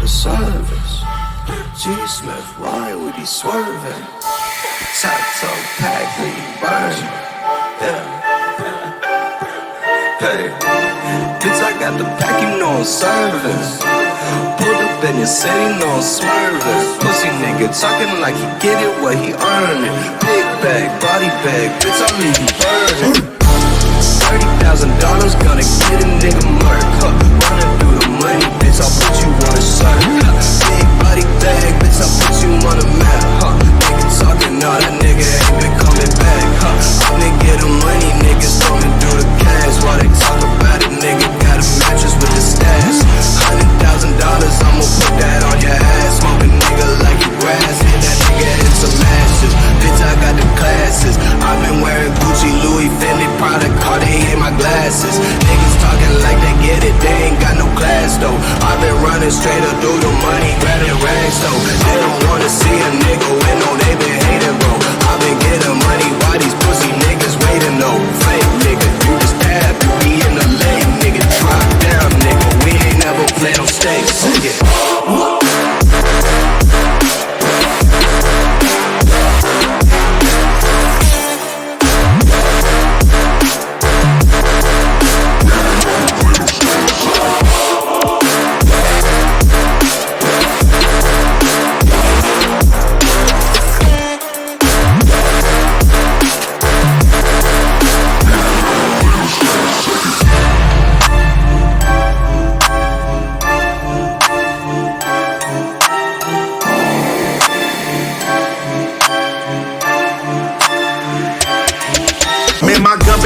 service. G-Smith, why would he swerving? Top toe pack, lead burn. Yeah. Hey, bitch, I got the pack, you know I'm service. Pulled up in the city, know I'm swerving. Pussy nigga talking like he get it, what he earning. Big bag, body bag, bitch, I'm leaving burning. $30,000 gonna get a nigga murk. Running through the money, bitch, I'll put you on a shirt. Big body bag, bitch, I'll put you on a map. Nigga talking, all that nigga ain't been coming back. I've been getting money, niggas throwing through the cash. While they talk about it, nigga got a mattress with the stash. $100,000, I'ma put that on your ass. Smoking nigga like you grass, hit that nigga in some ashes. Bitch, I got the classes. I've been wearing Gucci, Louis, Fendi, Prada, Cartier in my glasses. Niggas talking like they get it, they ain't got no class though. I've been running straight up through the money, grabbing rags though. They don't wanna see a nigga win, no, they been hating, bro. I've been getting money, why these pussy niggas waiting though? Fake nigga, you just dab, you be in the lane, nigga. Drop down, nigga, we ain't never played on stage, sing it.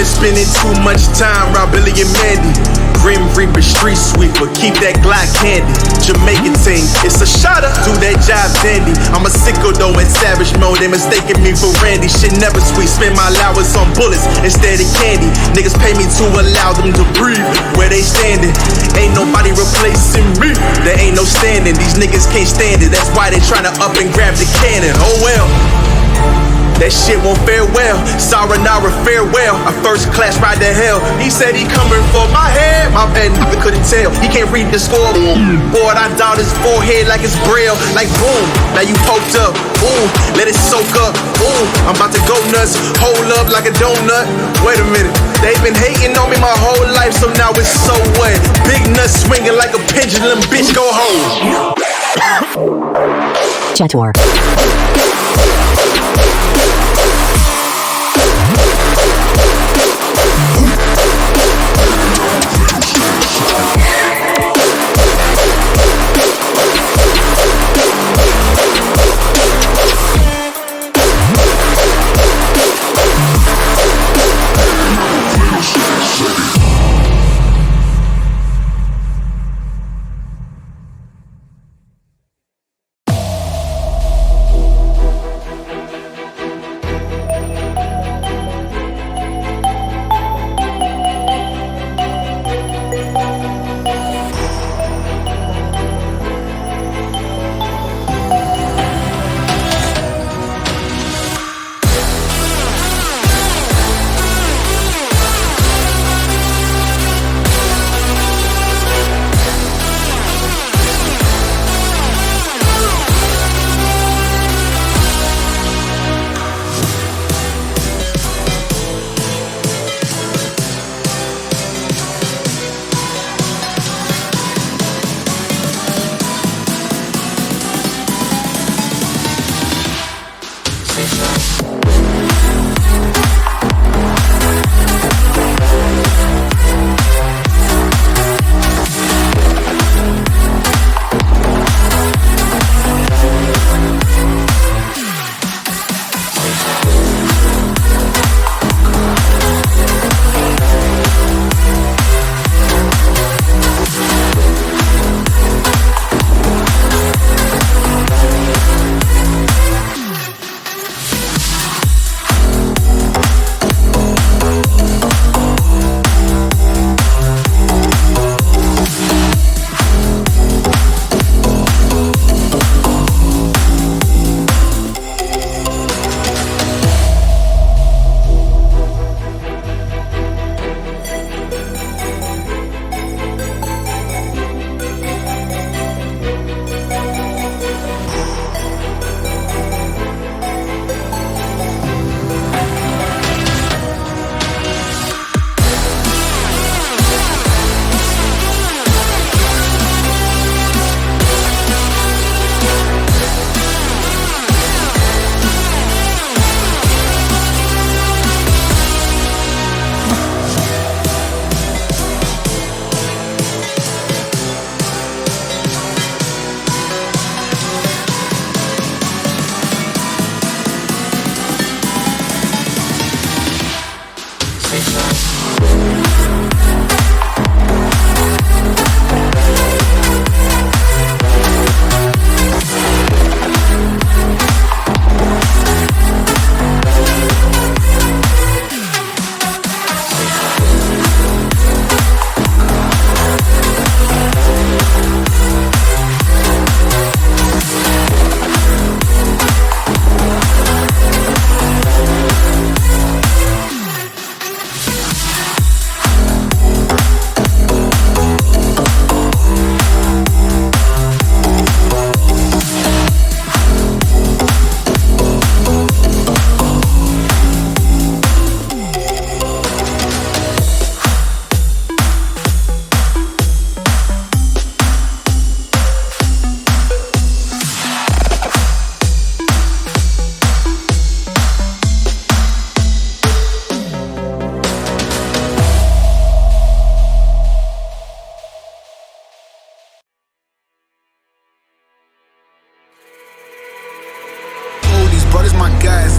Spending too much time around Billy and Mandy. Grim Reaper, street sweeper, keep that Glock handy. Jamaican team, it's a shotter, do that job dandy. I'm a sicko though in savage mode, they mistaking me for Randy. Shit never sweet, spend my allowance on bullets instead of candy. Niggas pay me to allow them to breathe where they standing. Ain't nobody replacing me, there ain't no standing. These niggas can't stand it, that's why they tryna up and grab the cannon. Oh well, that shit won't fare well. Sayonara, farewell. A first class ride to hell. He said he coming for my head. My bad nigga couldn't tell. He can't read the scoreboard. I doubt his forehead like it's braille. Like boom, now you poked up. Ooh, let it soak up. Ooh, I'm about to go nuts. Hold up like a donut. Wait a minute, they've been hating on me my whole life, so now it's so what? Big nuts swinging like a pendulum. Bitch, go home. Chator.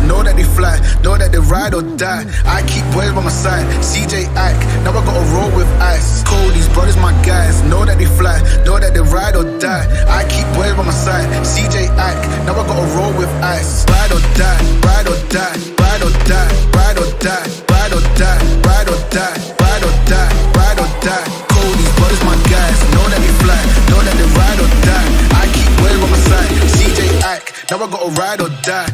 know that they fly, know that they ride or die. I keep boys by my side, CJ Ike, now I gotta roll with ice. Cody's brothers, my guys, know that they fly, know that they ride or die. I keep boys by my side, CJ Ike, now I gotta roll with ice. Ride or die, ride or die, ride or die, ride or die, ride or die, ride or die, ride or die, ride or die. Cody's brothers, my guys, know that they fly, know that they ride or die. I keep boys by my side, CJ Ike, now I gotta ride or die.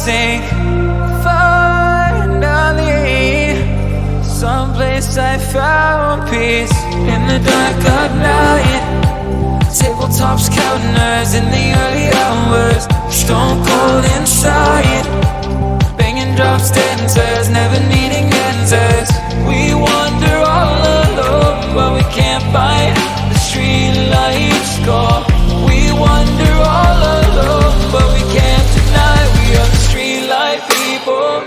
sink. Finally, someplace I found peace. In the dark of night, tabletops counting nerves in the early hours. Stone cold inside, banging drops, dancers, never needing answers. We wander all alone, but we can't find the street lights go. We wander all alone, but we can't deny we are the street light people.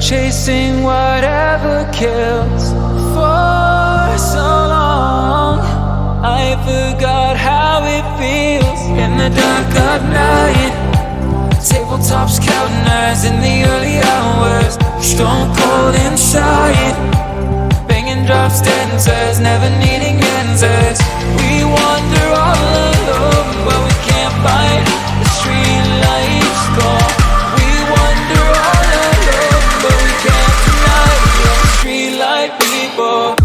Chasing whatever kills. For so long I forgot how it feels. In the dark of night, tabletops counting nerves in the early hours. Stone cold inside, banging drops, dancers, never needing answers. We wander all alone, but we can't find the street lights go. We wander all alone, but we can't deny we are the street light people.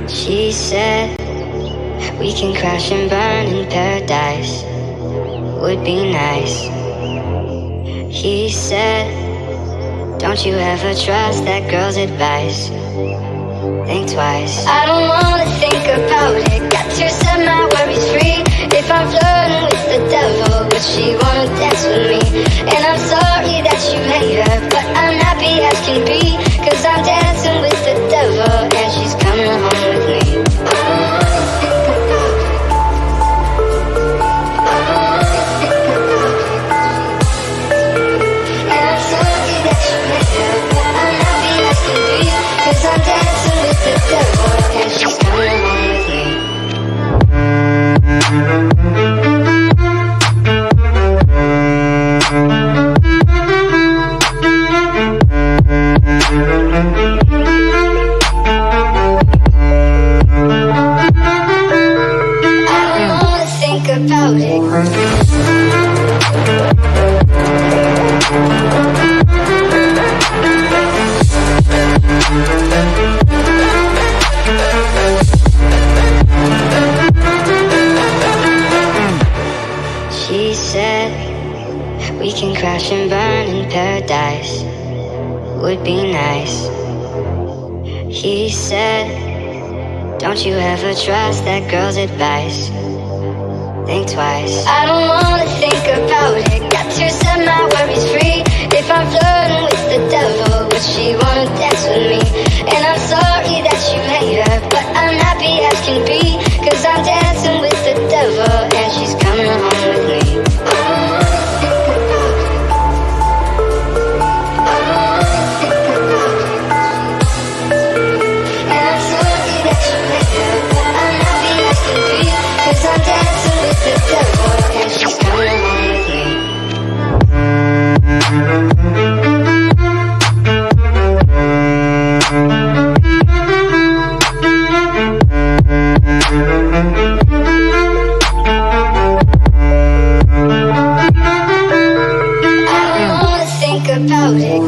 She said we can crash and burn in paradise, would be nice. He said, don't you ever trust that girl's advice, think twice. I don't wanna think about it, got to set my worries free. If I'm flirting with the devil, would she wanna dance with me? And I'm sorry that you made her, but I'm happy as can be, cause I'm dancing with the devil and she's coming home with me. Cause I'm dancing with the devil and she's coming home with me. I don't wanna think about it. She said we can crash and burn in paradise, would be nice. He said, don't you ever trust that girl's advice. Think twice. I don't wanna think about it. Got to set my worries free. If I'm flirting with the devil, would she wanna dance with me? And I'm sorry that you made her, but I'm happy as can be. Cause I'm dancing with the devil and she's coming home with me. I'm dancing with the devil and she's coming home with me. I don't wanna think about it.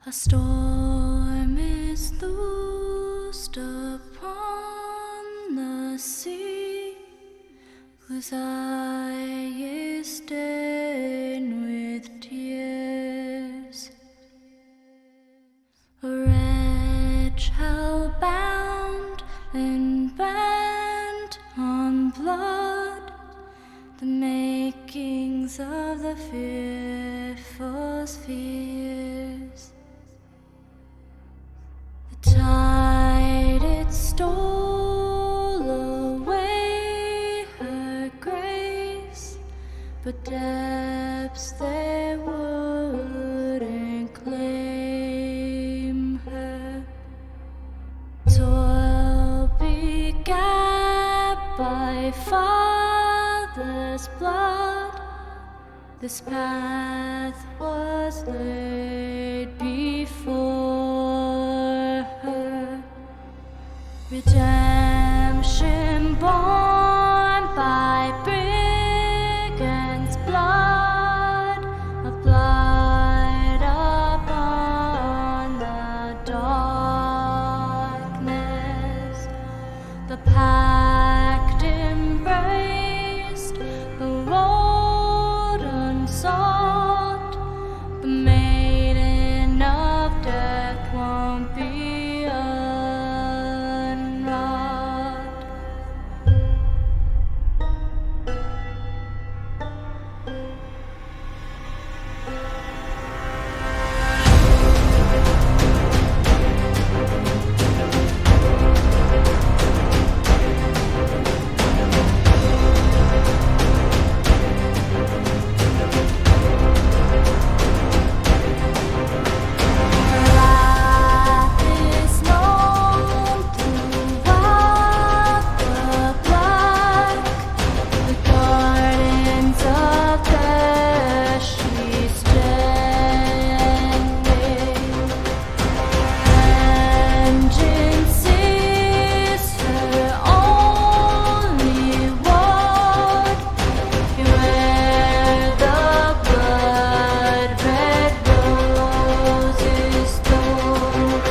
A storm is loosed upon the sea, whose eye is stained with tears. A wretch hell-bound and bent on blood, the makings of the fearful spheres. The tide, it stole away her grace, but depths they wouldn't claim her. Toil begat by father's blood, this path was laid before her. Redemption born by brigand's blood, a blight upon the darkness. The pact embraced, the road unsought, the maiden of death won't be unwrought. Wrath is known throughout the black, the gardens of death she's standing. Vengeance is her only ward. Beware the blood-red roses thorn.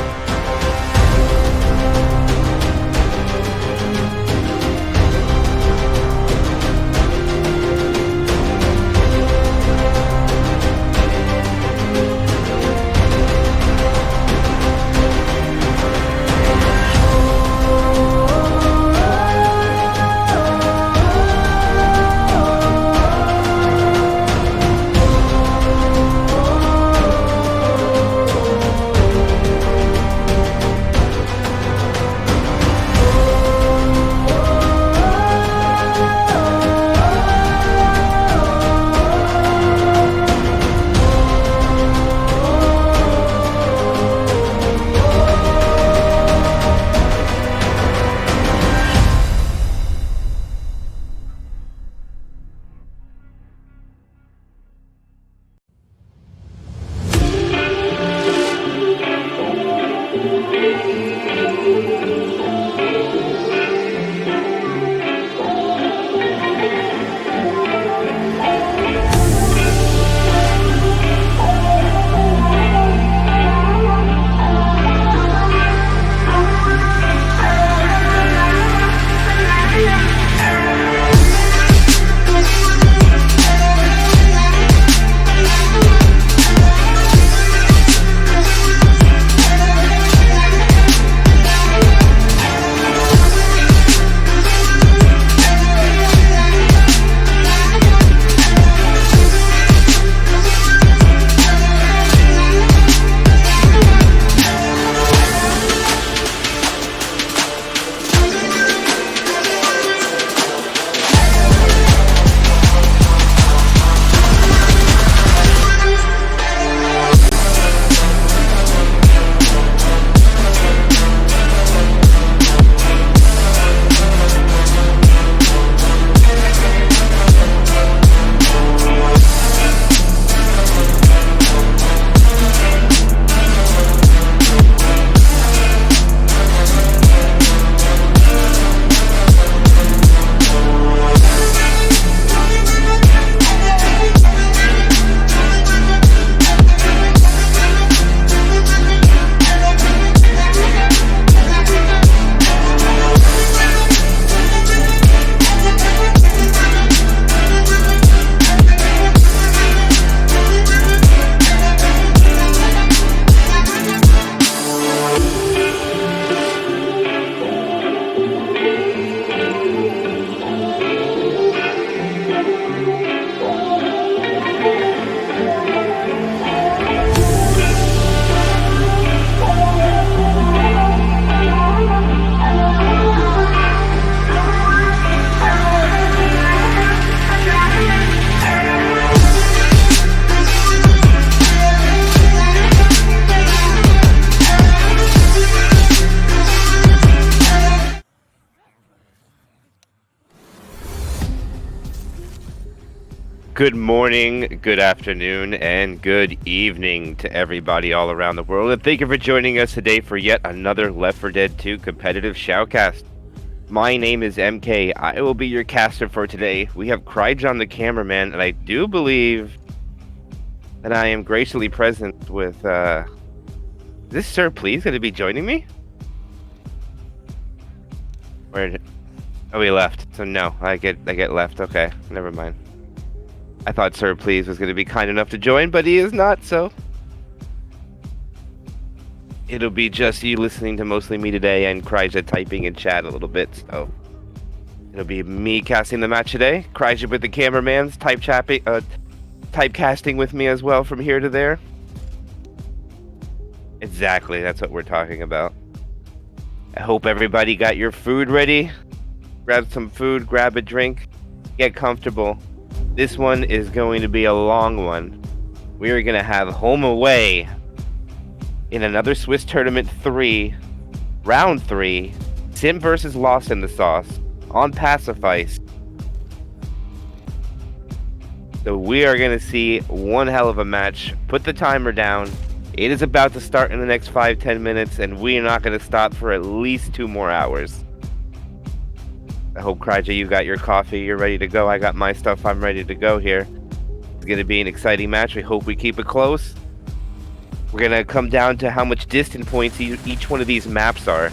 Good morning, good afternoon, and good evening to everybody all around the world. And thank you for joining us today for yet another Left 4 Dead 2 competitive shoutcast. My name is MK. I will be your caster for today. We have Kryjon the cameraman, and I do believe that I am graciously present with, is this Sir Please going to be joining me? Where? Oh, he left. So no, I get left. Okay, never mind. I thought Sir Please was going to be kind enough to join, but he is not, so it'll be just you listening to mostly me today and Kryja typing in chat a little bit, so it'll be me casting the match today. Kryja with the cameraman's typecasting with me as well from here to there. Exactly, that's what we're talking about. I hope everybody got your food ready. Grab some food, grab a drink, get comfortable. This one is going to be a long one. We are going to have home away in another Swiss Tournament 3, Round 3, Sim versus Lost in the Sauce, on Pacifice. So we are going to see one hell of a match. Put the timer down. It is about to start in the next 5-10 minutes, and we are not going to stop for at least 2 more hours. I hope, Kryja, you got your coffee, you're ready to go. I got my stuff, I'm ready to go here. It's going to be an exciting match. We hope we keep it close. We're going to come down to how much distance points each one of these maps are.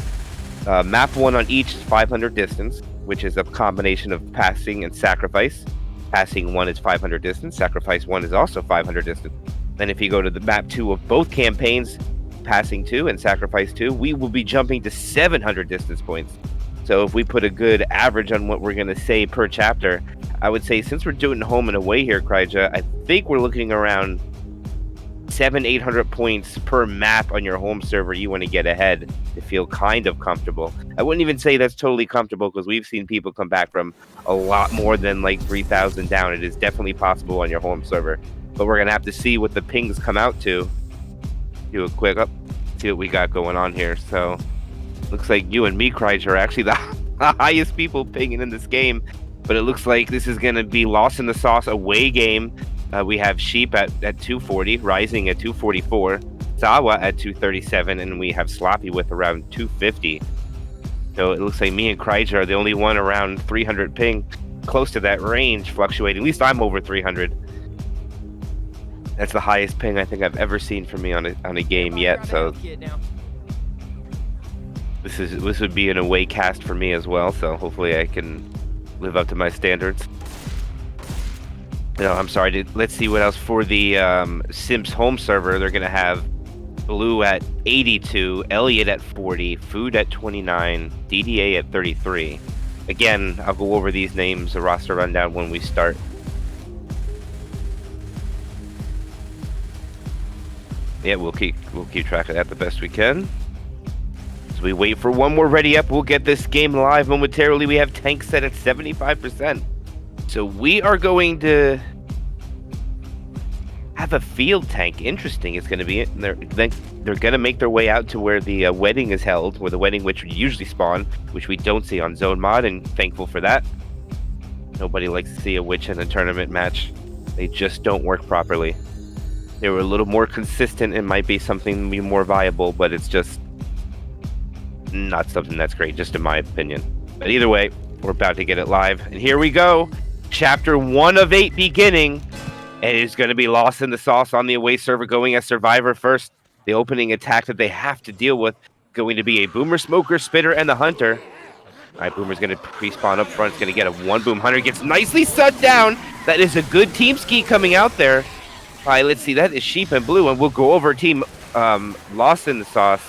Map 1 on each is 500 distance, which is a combination of passing and sacrifice. Passing 1 is 500 distance, sacrifice 1 is also 500 distance. Then if you go to the map 2 of both campaigns, passing 2 and sacrifice 2, we will be jumping to 700 distance points. So if we put a good average on what we're going to say per chapter, I would say since we're doing home and away here, Kryja, I think we're looking around 700-800 points per map on your home server you want to get ahead to feel kind of comfortable. I wouldn't even say that's totally comfortable because we've seen people come back from a lot more than like 3,000 down. It is definitely possible on your home server. But we're going to have to see what the pings come out to. Do a quick up, see what we got going on here. So looks like you and me, Kryja, are actually the highest people pinging in this game. But it looks like this is going to be Lost in the Sauce away game. We have Sheep at 240, Rising at 244, Sawa at 237, and we have Sloppy with around 250. So it looks like me and Kryja are the only one around 300 ping, close to that range, fluctuating. At least I'm over 300. That's the highest ping I think I've ever seen from me on a game yet. So this would be an away cast for me as well. So hopefully I can live up to my standards. No, I'm sorry. Let's see what else for the Simps home server. They're gonna have Blue at 82, Elliot at 40, Food at 29, DDA at 33. Again, I'll go over these names, the roster rundown when we start. Yeah, we'll keep track of that the best we can. As we wait for one more ready up, we'll get this game live momentarily. We have tanks set at 75%. So we are going to have a field tank. Interesting. It's going to be they're going to make their way out to where the wedding is held, where the wedding which would usually spawn, which we don't see on Zone Mod, and thankful for that. Nobody likes to see a witch in a tournament match. They just don't work properly. They were a little more consistent. It might be something more viable, but it's just not something that's great, just in my opinion. But either way, we're about to get it live. And here we go. Chapter 1 of 8 beginning. And it is going to be Lost in the Sauce on the away server, going as Survivor first. The opening attack that they have to deal with going to be a Boomer, Smoker, Spitter, and the Hunter. All right, Boomer's going to pre-spawn up front. It's going to get a 1-boom. Hunter gets nicely shut down. That is a good team ski coming out there. All right, let's see. That is Sheep and Blue, and we'll go over team Lost in the Sauce.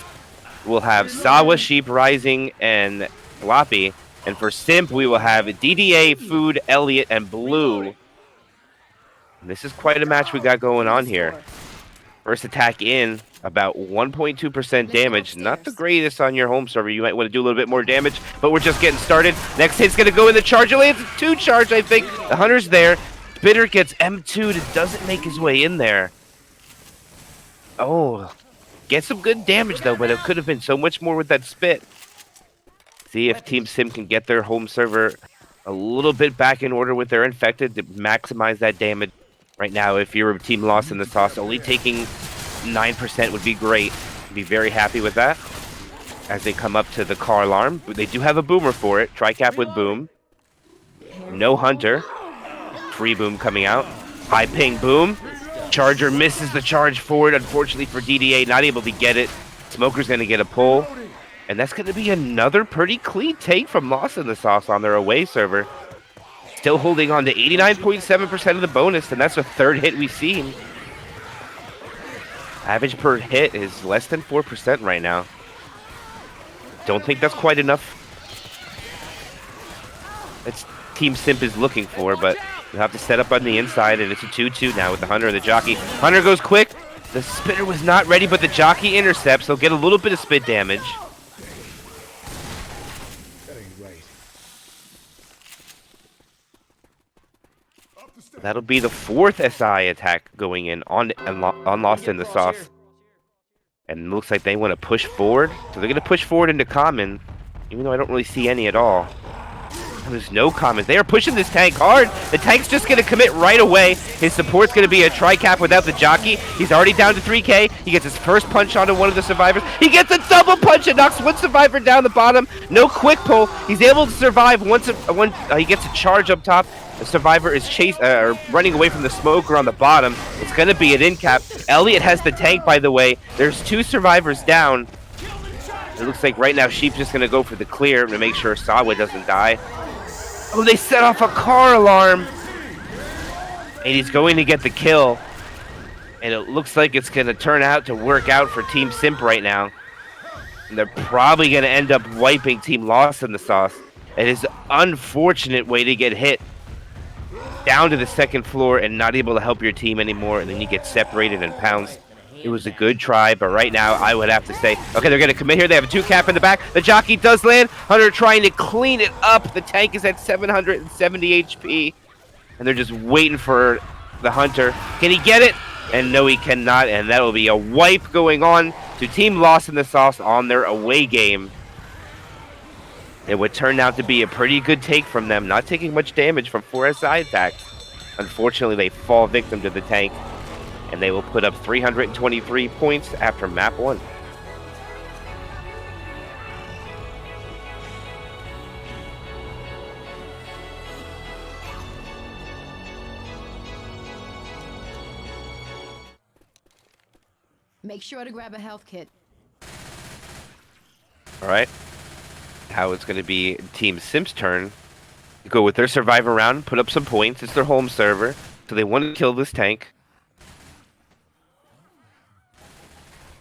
We'll have Sawa, Sheep, Rising, and Sloppy. And for Simp, we will have DDA, Food, Elliot, and Blue. This is quite a match we got going on here. First attack in, about 1.2% damage. Not the greatest on your home server. You might want to do a little bit more damage, but we're just getting started. Next hit's going to go in the charge. Only it's a 2 charge, I think. The Hunter's there. Spitter gets M2'd. It doesn't make his way in there. Oh, gets some good damage, though, but it could have been so much more with that spit. See if Team Sim can get their home server a little bit back in order with their infected to maximize that damage. Right now, if you're a team lost in the sauce, only taking 9% would be great. I'd be very happy with that. As they come up to the car alarm, they do have a boomer for it. Tri-cap with boom. No hunter. Free boom coming out. High ping boom. Charger misses the charge forward. Unfortunately for DDA, not able to get it. Smoker's going to get a pull. And that's going to be another pretty clean take from Lost in the Sauce on their away server. Still holding on to 89.7% of the bonus, and that's the third hit we've seen. Average per hit is less than 4% right now. Don't think that's quite enough. It's Team Simp is looking for, but you have to set up on the inside, and it's a 2-2 now with the Hunter and the Jockey. Hunter goes quick. The Spitter was not ready, but the Jockey intercepts. They'll get a little bit of spit damage. That'll be the fourth SI attack going in on Lost in the Sauce. And it looks like they want to push forward. So they're going to push forward into common, even though I don't really see any at all. There's no commons. They are pushing this tank hard. The tank's just going to commit right away. His support's going to be a tri-cap without the Jockey. He's already down to 3k. He gets his first punch onto one of the survivors. He gets a double punch and knocks one survivor down the bottom. No quick pull. He's able to survive once he gets a charge up top. The survivor is running away from the smoker on the bottom. It's going to be an in cap. Elliot has the tank, by the way. There's two survivors down. It looks like right now Sheep's just going to go for the clear to make sure Sawa doesn't die. Oh, they set off a car alarm. And he's going to get the kill. And it looks like it's going to turn out to work out for Team Simp right now. And they're probably going to end up wiping Team Lost in the Sauce. It is an unfortunate way to get hit down to the second floor and not able to help your team anymore, and then you get separated and pounced. It was a good try, but right now I would have to say, okay, they're going to commit here. They have a 2-cap in the back. The Jockey does land. Hunter trying to clean it up. The tank is at 770 HP, and they're just waiting for the Hunter. Can he get it? And no, he cannot, and that will be a wipe going on to Team Lost in the Sauce on their away game. It would turn out to be a pretty good take from them, not taking much damage from 4 SI attacks. Unfortunately, they fall victim to the tank, and they will put up 323 points after map 1. Make sure to grab a health kit. All right. How it's going to be Team Simp's turn to go with their survivor round, put up some points. It's their home server, so they want to kill this tank.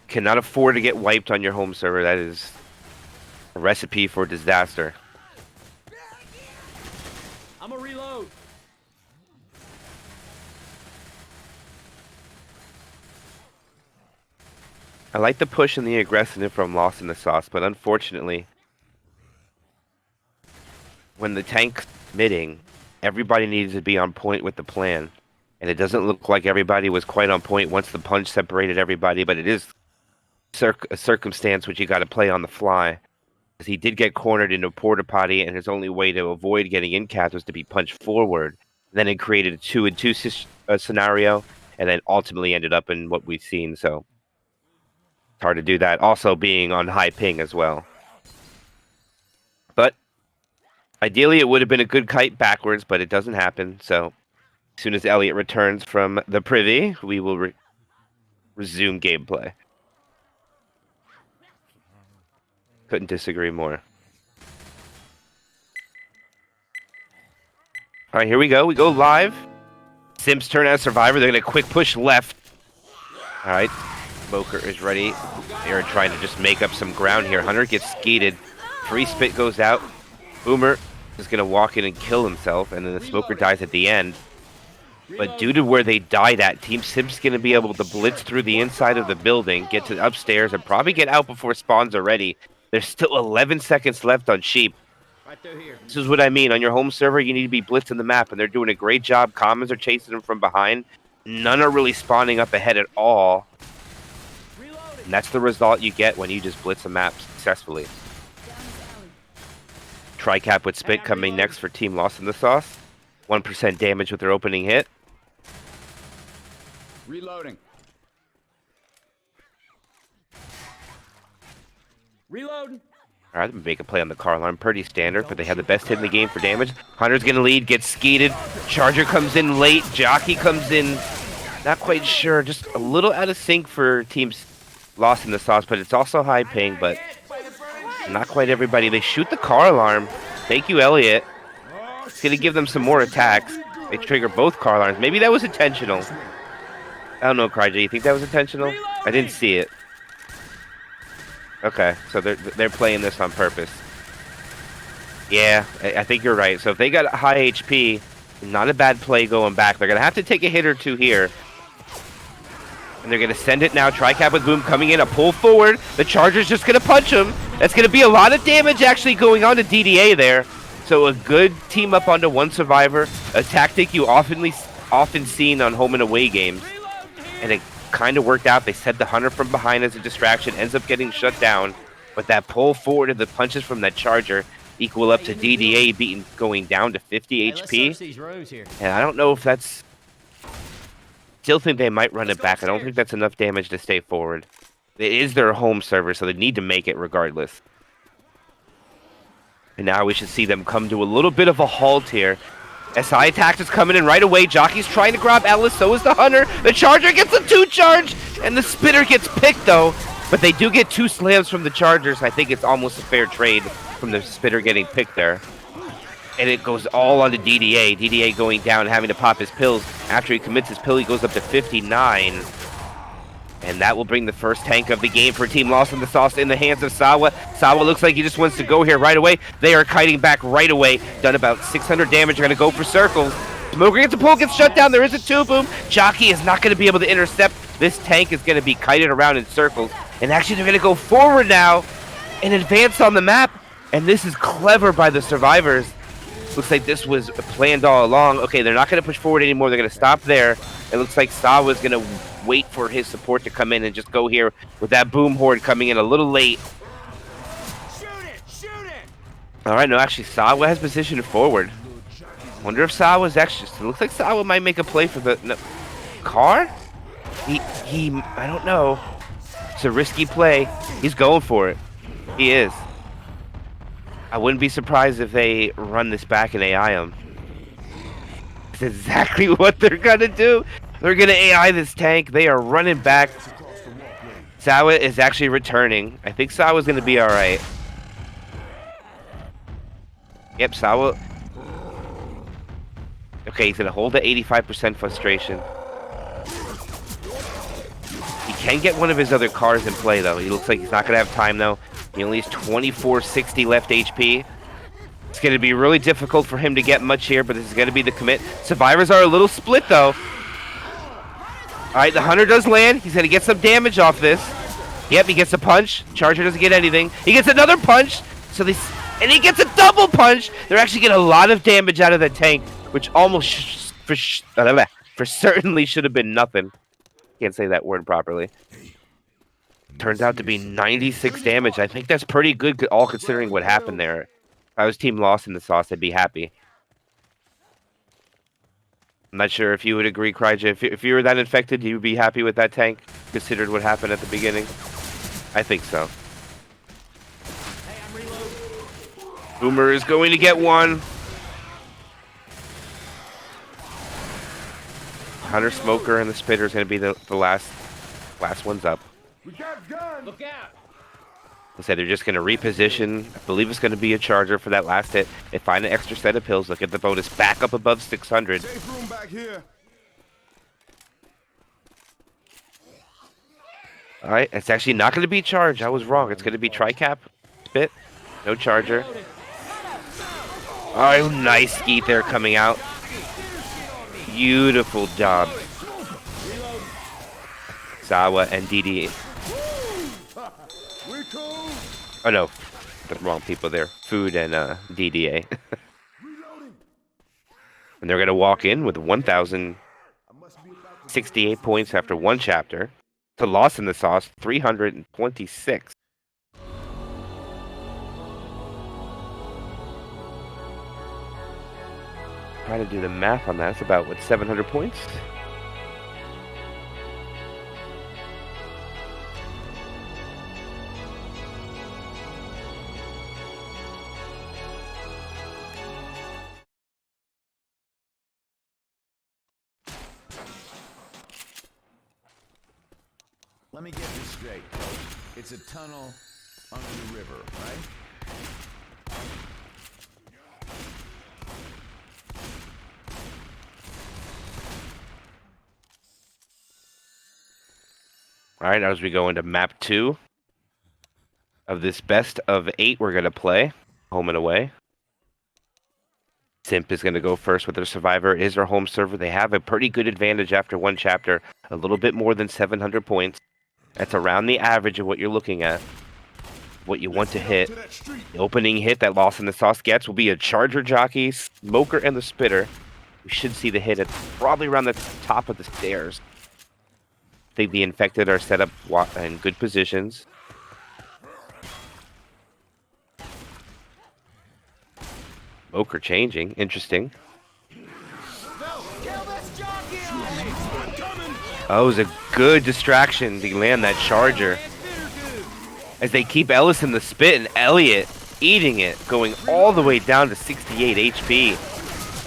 Cannot afford to get wiped on your home server. That is a recipe for disaster. I'm a reload. I like the push and the aggressiveness from Lost in the Sauce, but unfortunately, when the tank's miding, everybody needs to be on point with the plan. And it doesn't look like everybody was quite on point once the punch separated everybody, but it is a circumstance which you got to play on the fly. Because he did get cornered into a porta potty, and his only way to avoid getting in capped was to be punched forward. Then it created a 2-2 scenario, and then ultimately ended up in what we've seen, so it's hard to do that. Also being on high ping as well. But ideally, it would have been a good kite backwards, but it doesn't happen. So as soon as Elliot returns from the privy, we will resume gameplay. Couldn't disagree more. All right, here we go. We go live. Simp's turn as survivor. They're going to quick push left. All right. Smoker is ready. They're trying to just make up some ground here. Hunter gets skeeted. Free spit goes out. Boomer is going to walk in and kill himself, and then the Smoker dies at the end. But due to where they died at, Team Simp's going to be able to blitz through the inside of the building, get to upstairs, and probably get out before spawns are ready. There's still 11 seconds left on Sheep. This is what I mean. On your home server, you need to be blitzing the map, and they're doing a great job. Commons are chasing them from behind. None are really spawning up ahead at all. And that's the result you get when you just blitz a map successfully. Tricap with Spit coming next for Team Lost in the Sauce. 1% damage with their opening hit. Reloading. Reloading. All right, make a play on the car alarm. Pretty standard, but they have the best hit in the game for damage. Hunter's going to lead, gets skeeted. Charger comes in late. Jockey comes in, not quite sure. Just a little out of sync for teams Lost in the Sauce, but it's also high ping, but not quite everybody. They shoot the car alarm. Thank you, Elliot. It's going to give them some more attacks. They trigger both car alarms. Maybe that was intentional. I don't know, Cryj. You think that was intentional? I didn't see it. Okay, so they're playing this on purpose. Yeah, I think you're right. So if they got high HP, not a bad play going back. They're going to have to take a hit or two here. And they're going to send it now. Tricap with Boom coming in, a pull forward. The Charger's just going to punch him. That's going to be a lot of damage actually going on to DDA there. So a good team up onto one survivor. A tactic you often seen on home and away games. And it kind of worked out. They set the Hunter from behind as a distraction. Ends up getting shut down. But that pull forward of the punches from that Charger equal up to DDA going down to 50 HP. And I don't know if that's... Still think they might run it back. I don't think that's enough damage to stay forward. It is their home server, so they need to make it regardless. And now we should see them come to a little bit of a halt here. SI Tactics coming in right away. Jockey's trying to grab Ellis, so is the Hunter. The Charger gets a 2-charge, and the Spitter gets picked, though. But they do get 2 slams from the Chargers. I think it's almost a fair trade from the Spitter getting picked there. And it goes all onto DDA. DDA going down, having to pop his pills. After he commits his pill, he goes up to 59. And that will bring the first tank of the game for Team Lost in the Sauce in the hands of Sawa. Sawa looks like he just wants to go here right away. They are kiting back right away. Done about 600 damage. They're going to go for circles. Smoker gets a pull, gets shut down. There is a 2-boom. Jockey is not going to be able to intercept. This tank is going to be kited around in circles. And actually, they're going to go forward now and advance on the map. And this is clever by the survivors. Looks like this was planned all along. Okay, they're not going to push forward anymore. They're going to stop there. It looks like Sawa's going to wait for his support to come in and just go here with that boom horde coming in a little late. Shoot it! Shoot it! All right, no, actually, Sawa has positioned forward. Wonder if Sawa's actually... It looks like Sawa might make a play for the... No, car? He... I don't know. It's a risky play. He's going for it. He is. I wouldn't be surprised if they run this back and AI him. That's exactly what they're gonna do. They're gonna AI this tank. They are running back. Sawa is actually returning. I think Sawa's gonna be alright. Yep, Sawa. Okay, he's gonna hold at 85% frustration. He can get one of his other cars in play though. He looks like he's not gonna have time though. He only has 2460 left HP. It's going to be really difficult for him to get much here, but this is going to be the commit. Survivors are a little split, though. All right, the Hunter does land. He's going to get some damage off this. Yep, he gets a punch. Charger doesn't get anything. He gets another punch. And he gets a double punch. They're actually getting a lot of damage out of the tank, which almost for certainly should have been nothing. Can't say that word properly. Turns out to be 96 damage. I think that's pretty good, all considering what happened there. If I was Team Lost in the Sauce, I'd be happy. I'm not sure if you would agree, Cryj. If you were that infected, you would be happy with that tank, considered what happened at the beginning? I think so. Boomer is going to get one. Hunter, Smoker, and the Spitter is going to be the last ones up. We got guns! Look out! I said they're just going to reposition. I believe it's going to be a Charger for that last hit. They find an extra set of pills. Look at the bonus back up above 600. Safe room back here. All right, it's actually not going to be Charge. I was wrong. It's going to be Tricap. Spit. No Charger. Oh, nice skeet there coming out. Beautiful job. Sawa and DD. Oh no, the wrong people there. Food and DDA. And they're gonna walk in with 1,068 points after one chapter. To Lost in the Sauce, 326. Trying to do the math on that. It's about, what, 700 points? Let me get this straight, Coach. It's a tunnel under the river, right? All right, as we go into map 2 of this best of 8 we're going to play, home and away. SIMP is going to go first with their survivor. It is their home server. They have a pretty good advantage after one chapter, a little bit more than 700 points. That's around the average of what you're looking at, what you want to hit. The opening hit that Lost in the Sauce gets will be a Charger Jockey, Smoker, and the Spitter. We should see the hit at probably around the top of the stairs. I think the Infected are set up in good positions. Smoker changing. Interesting. Oh, it was a good distraction to land that Charger. As they keep Ellis in the spit and Elliot eating it, going all the way down to 68 HP.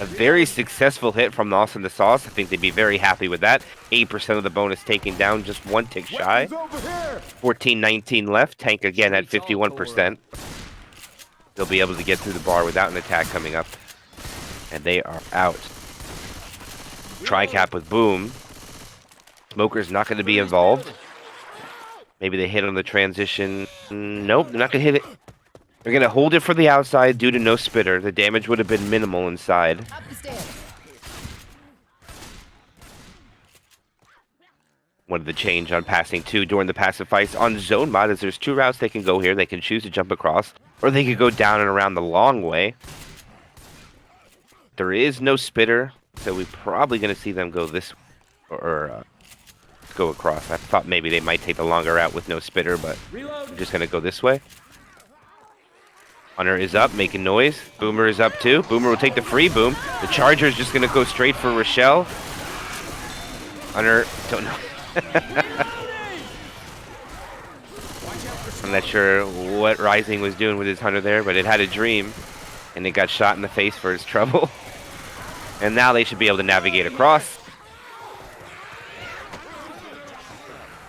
A very successful hit from Lost in the Sauce. I think they'd be very happy with that. 8% of the bonus taken down, just one tick shy. 14-19 left. Tank again at 51%. They'll be able to get through the bar without an attack coming up. And they are out. Tri-cap with Boom. Smoker's not going to be involved. Maybe they hit on the transition. Nope, they're not going to hit it. They're going to hold it for the outside due to no spitter. The damage would have been minimal inside. Up the stairs. Wanted the change on passing 2 during the passive fights on zone mod, as there's 2 routes they can go here. They can choose to jump across, or they could go down and around the long way. There is no spitter, so we're probably going to see them go this, or go across. I thought maybe they might take the longer route with no spitter, but I'm just going to go this way. Hunter is up, making noise. Boomer is up too. Boomer will take the free boom. The Charger is just going to go straight for Rochelle. Hunter, don't know. I'm not sure what Rising was doing with his Hunter there, but it had a dream, and it got shot in the face for its trouble. And now they should be able to navigate across.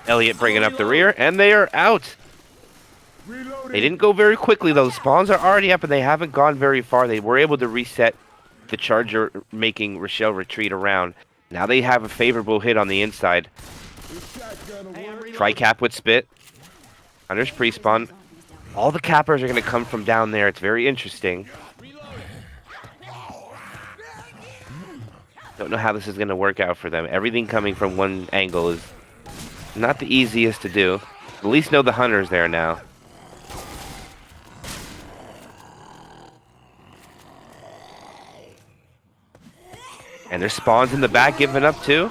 Elliot bringing up the rear, and they are out. They didn't go very quickly, though. Spawns are already up, and they haven't gone very far. They were able to reset the Charger, making Rochelle retreat around. Now they have a favorable hit on the inside. Tri-cap with Spit. Hunter's pre-spawn. All the cappers are going to come from down there. It's very interesting. Don't know how this is going to work out for them. Everything coming from one angle is not the easiest to do. At least know the Hunter's there now. And there's spawns in the back giving up too.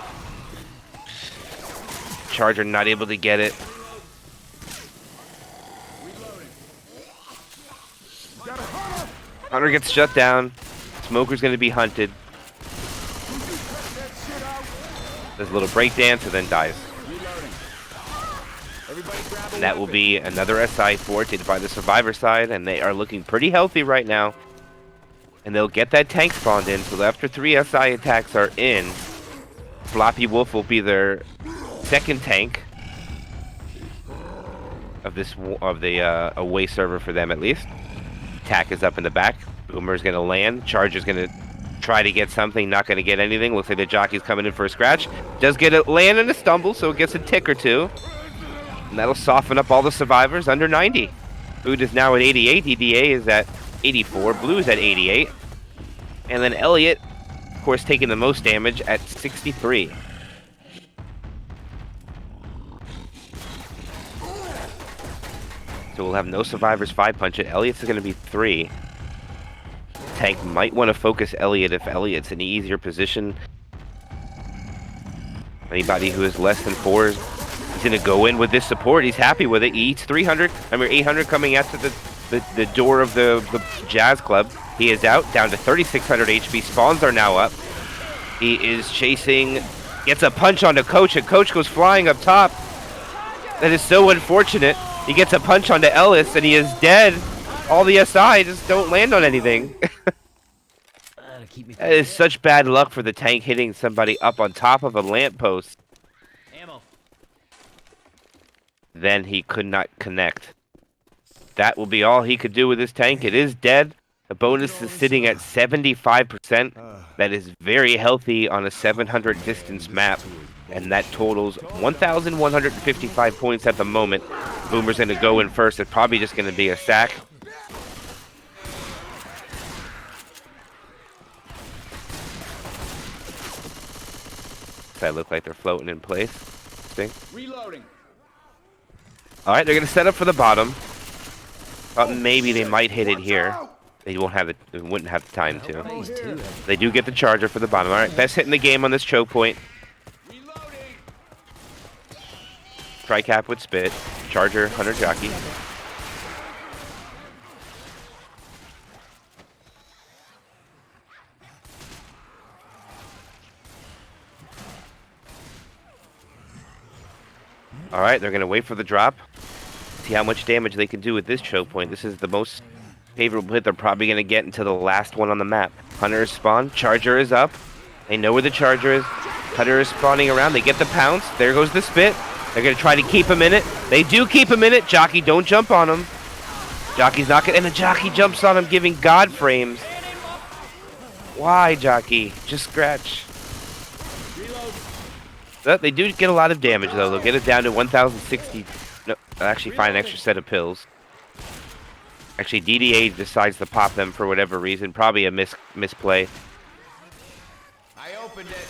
Charger not able to get it. Hunter gets shut down. Smoker's going to be hunted. Does a little breakdance and then dies. And that will be another SI thwarted by the survivor side, and they are looking pretty healthy right now. And they'll get that tank spawned in, so after 3 SI attacks are in, Floppy Wolf will be their second tank of the away server for them, at least. Attack is up in the back. Boomer's going to land. Charger's going to try to get something, not going to get anything. Looks like the jockey's coming in for a scratch. Does get a land and a stumble, so it gets a tick or two. And that'll soften up all the survivors under 90. Food is now at 88. EDA is at 84. Blue is at 88. And then Elliot, of course, taking the most damage at 63. So we'll have no survivors 5-punch it. Elliot's going to be 3. Tank might want to focus Elliot if Elliot's in an easier position. Anybody who is less than 4 is going to go in with this support. He's happy with it. He eats 800 coming out to the door of the Jazz Club. He is out, down to 3,600 HP. Spawns are now up. He is chasing, gets a punch onto Coach, and Coach goes flying up top. That is so unfortunate. He gets a punch onto Ellis, and he is dead. All the SI just don't land on anything. That is such bad luck for the tank hitting somebody up on top of a lamppost. Then he could not connect. That will be all he could do with this tank. It is dead. The bonus is sitting at 75%. That is very healthy on a 700 distance map. And that totals 1,155 points at the moment. Boomer's going to go in first. It's probably just going to be a sack. That look like they're floating in place. Reloading. All right, they're going to set up for the bottom. Maybe they might hit it here. They won't have it. They wouldn't have the time to. They do get the charger for the bottom. All right, best hit in the game on this choke point. Tri-cap with spit. Charger, Hunter Jockey. All right, they're going to wait for the drop. See how much damage they can do with this choke point. This is the most favorable hit they're probably going to get until the last one on the map. Hunter is spawned. Charger is up. They know where the charger is. Hunter is spawning around. They get the pounce. There goes the spit. They're going to try to keep him in it. They do keep him in it. Jockey, don't jump on him. Jockey's not going to... And the Jockey jumps on him, giving God frames. Why, Jockey? Just scratch. They do get a lot of damage, though. They'll get it down to 1,060... No, they'll actually find an extra set of pills. Actually, DDA decides to pop them for whatever reason. Probably a misplay. I opened it.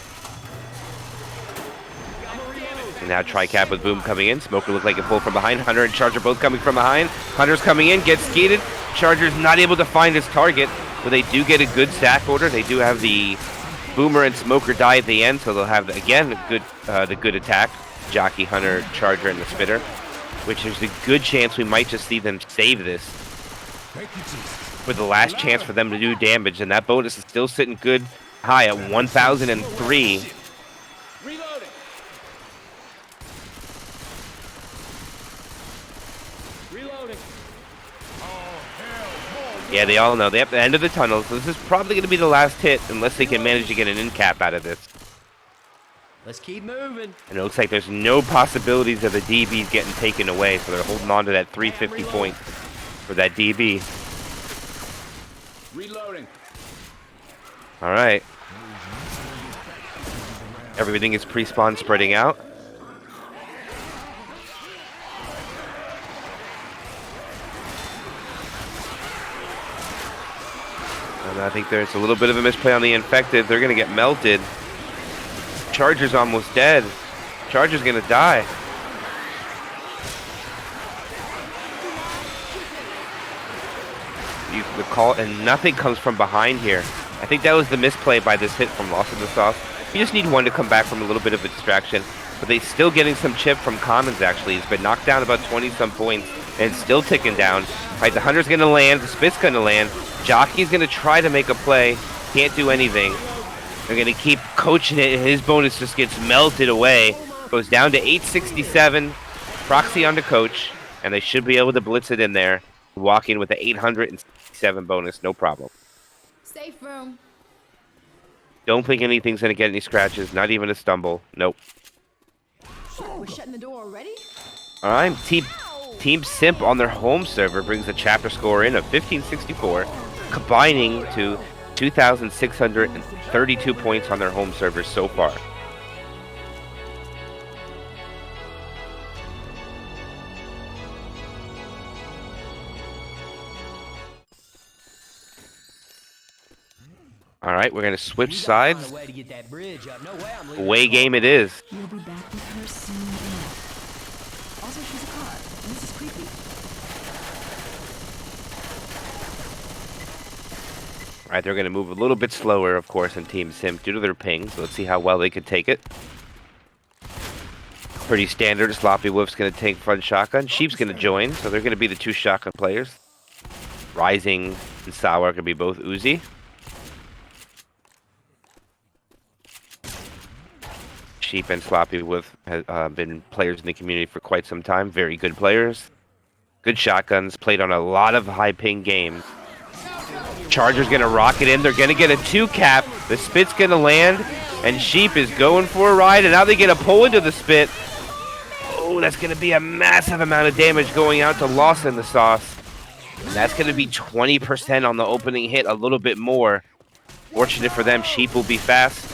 And now Tri-Cap with Boom coming in. Smoker looked like a pull from behind. Hunter and Charger both coming from behind. Hunter's coming in, gets skeeted. Charger's not able to find his target, but they do get a good sack order. They do have the Boomer and Smoker die at the end, so they'll have, again, the good attack. Jockey, Hunter, Charger, and the Spitter, which is a good chance we might just see them save this for the last chance for them to do damage, and that bonus is still sitting good high at 1,003. Reloading. Reloading. Yeah, they all know. They have the end of the tunnel, so this is probably going to be the last hit unless they can manage to get an in cap out of this. Let's keep moving. And it looks like there's no possibilities of the DBs getting taken away, so they're holding on to that 350 point for that DB. Reloading. All right. Everything is pre-spawn spreading out. And I think there's a little bit of a misplay on the infected. They're going to get melted. Charger's almost dead. Charger's going to die. You recall, and nothing comes from behind here. I think that was the misplay by this hit from Lost in the Sauce. You just need one to come back from a little bit of a distraction. But they still getting some chip from Commons, actually. He's been knocked down about 20-some points, and it's still ticking down. All right, the Hunter's going to land. The Spit's going to land. Jockey's going to try to make a play. Can't do anything. They're going to keep coaching it, and his bonus just gets melted away. Goes down to 867. Proxy onto Coach, and they should be able to blitz it in there. Walk in with the 867 bonus, no problem. Safe room. Don't think anything's going to get any scratches, not even a stumble. Nope. We're shutting the door already? All right, Team Simp on their home server brings the chapter score in of 1564, combining to 2,632 points on their home server so far. All right, we're going to switch sides. Away game it is. You'll be back with her soon enough. Also, she's a car, and this is creepy. All right, they're going to move a little bit slower, of course, in Team Simp due to their ping. So let's see how well they can take it. Pretty standard. Sloppy Wolf's going to take front shotgun. Sheep's going to join, so they're going to be the two shotgun players. Rising and Sour could be both Uzi. Sheep and Sloppy have been players in the community for quite some time. Very good players. Good shotguns. Played on a lot of high ping games. Charger's going to rock it in. They're going to get a 2-cap. The spit's going to land. And Sheep is going for a ride. And now they get a pull into the spit. Oh, that's going to be a massive amount of damage going out to Lost in the Sauce. And that's going to be 20% on the opening hit. A little bit more. Fortunate for them, Sheep will be fast.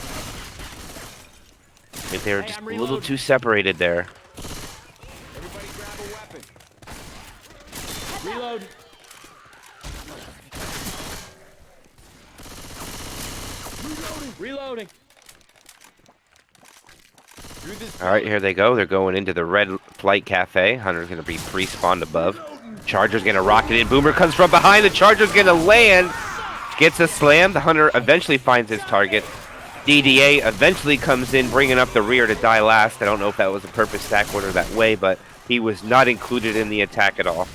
I think they were just a little too separated there. Everybody grab a weapon. Reload. Reloading. All right, here they go. They're going into the Red Flight Cafe. Hunter's going to be pre-spawned above. Charger's going to rock it in. Boomer comes from behind. The Charger's going to land. Gets a slam. The Hunter eventually finds his target. DDA eventually comes in, bringing up the rear to die last. I don't know if that was a purpose stack order that way, but he was not included in the attack at all.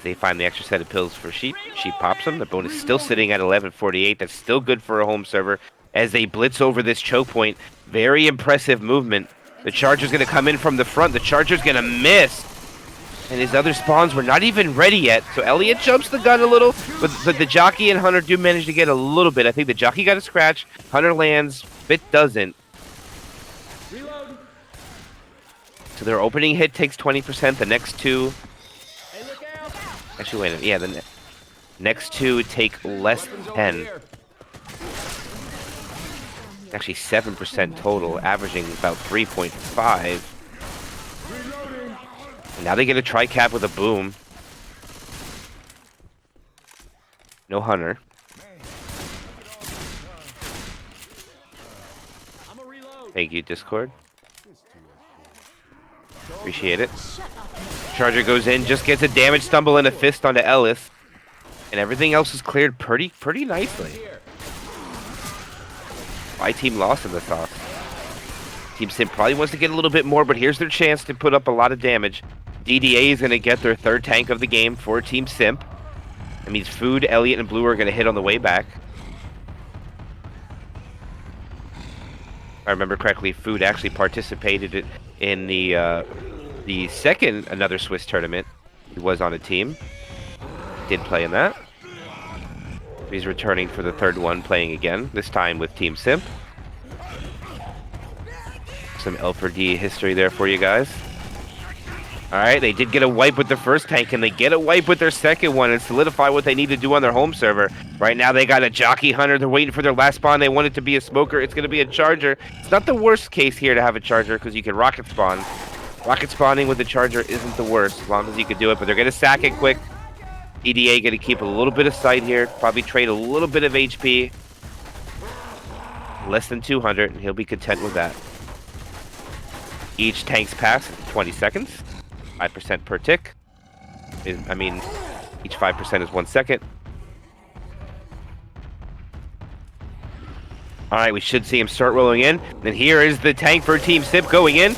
They find the extra set of pills for Sheep. Sheep pops them. The bonus still sitting at 1148. That's still good for a home server. As they blitz over this choke point, very impressive movement. The Charger's going to come in from the front. The Charger's going to miss. And his other spawns were not even ready yet. So Elliot jumps the gun a little, but the Jockey and Hunter do manage to get a little bit. I think the Jockey got a scratch. Hunter lands. Fit doesn't. Reload. So their opening hit takes 20%. The next two... Hey, look out. Actually, wait a minute. Yeah, the next two take less than 10. Actually, 7% total, averaging about 3.5. And now they get a tri-cap with a boom. No Hunter. Thank you, Discord. Appreciate it. Charger goes in, just gets a damage stumble and a fist onto Ellis. And everything else is cleared pretty nicely. My team lost in the sauce. Team Simp probably wants to get a little bit more, but here's their chance to put up a lot of damage. DDA is going to get their third tank of the game for Team Simp. That means Food, Elliot, and Blue are going to hit on the way back. If I remember correctly, Food actually participated in the second Another Swiss tournament. He was on a team. Did play in that. He's returning for the third one, playing again, this time with Team Simp. Some L4D history there for you guys. Alright, they did get a wipe with the first tank, and they get a wipe with their second one and solidify what they need to do on their home server. Right now they got a Jockey Hunter, they're waiting for their last spawn, they want it to be a Smoker, it's going to be a Charger. It's not the worst case here to have a Charger, because you can rocket spawn. Rocket spawning with the Charger isn't the worst, as long as you can do it, but they're going to sack it quick. EDA going to keep a little bit of sight here, probably trade a little bit of HP. Less than 200, and he'll be content with that. Each tank's pass, 20 seconds. 5% per tick. I mean, each 5% is 1 second. Alright, we should see him start rolling in. And here is the tank for Team Simp going in.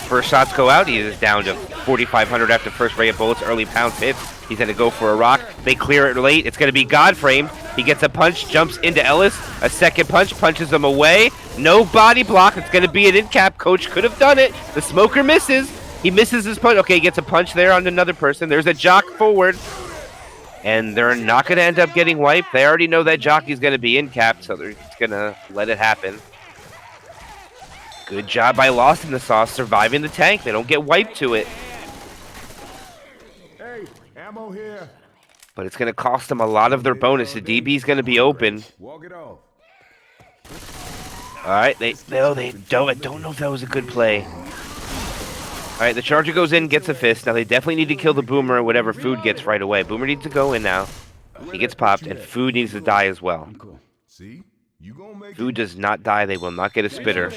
First shots go out. He is down to 4,500 after first ray of bullets. Early pounce hits. He's going to go for a rock. They clear it late. It's going to be Godframe. He gets a punch, jumps into Ellis. A second punch, punches him away. No body block. It's going to be an in-cap. Coach could have done it. The Smoker misses. He misses his punch. Okay, he gets a punch there on another person. There's a Jock forward. And they're not going to end up getting wiped. They already know that Jockey's going to be in-capped, so they're just going to let it happen. Good job by Lost in the Sauce surviving the tank. They don't get wiped to it. Hey, ammo here. But it's going to cost them a lot of their bonus. The DB's going to be open. Walk it off. All right, I don't know if that was a good play. All right, the Charger goes in, gets a fist. Now they definitely need to kill the Boomer or whatever Food gets right away. Boomer needs to go in now. He gets popped, and Food needs to die as well. See? You gonna make Food does not die. They will not get a spitter.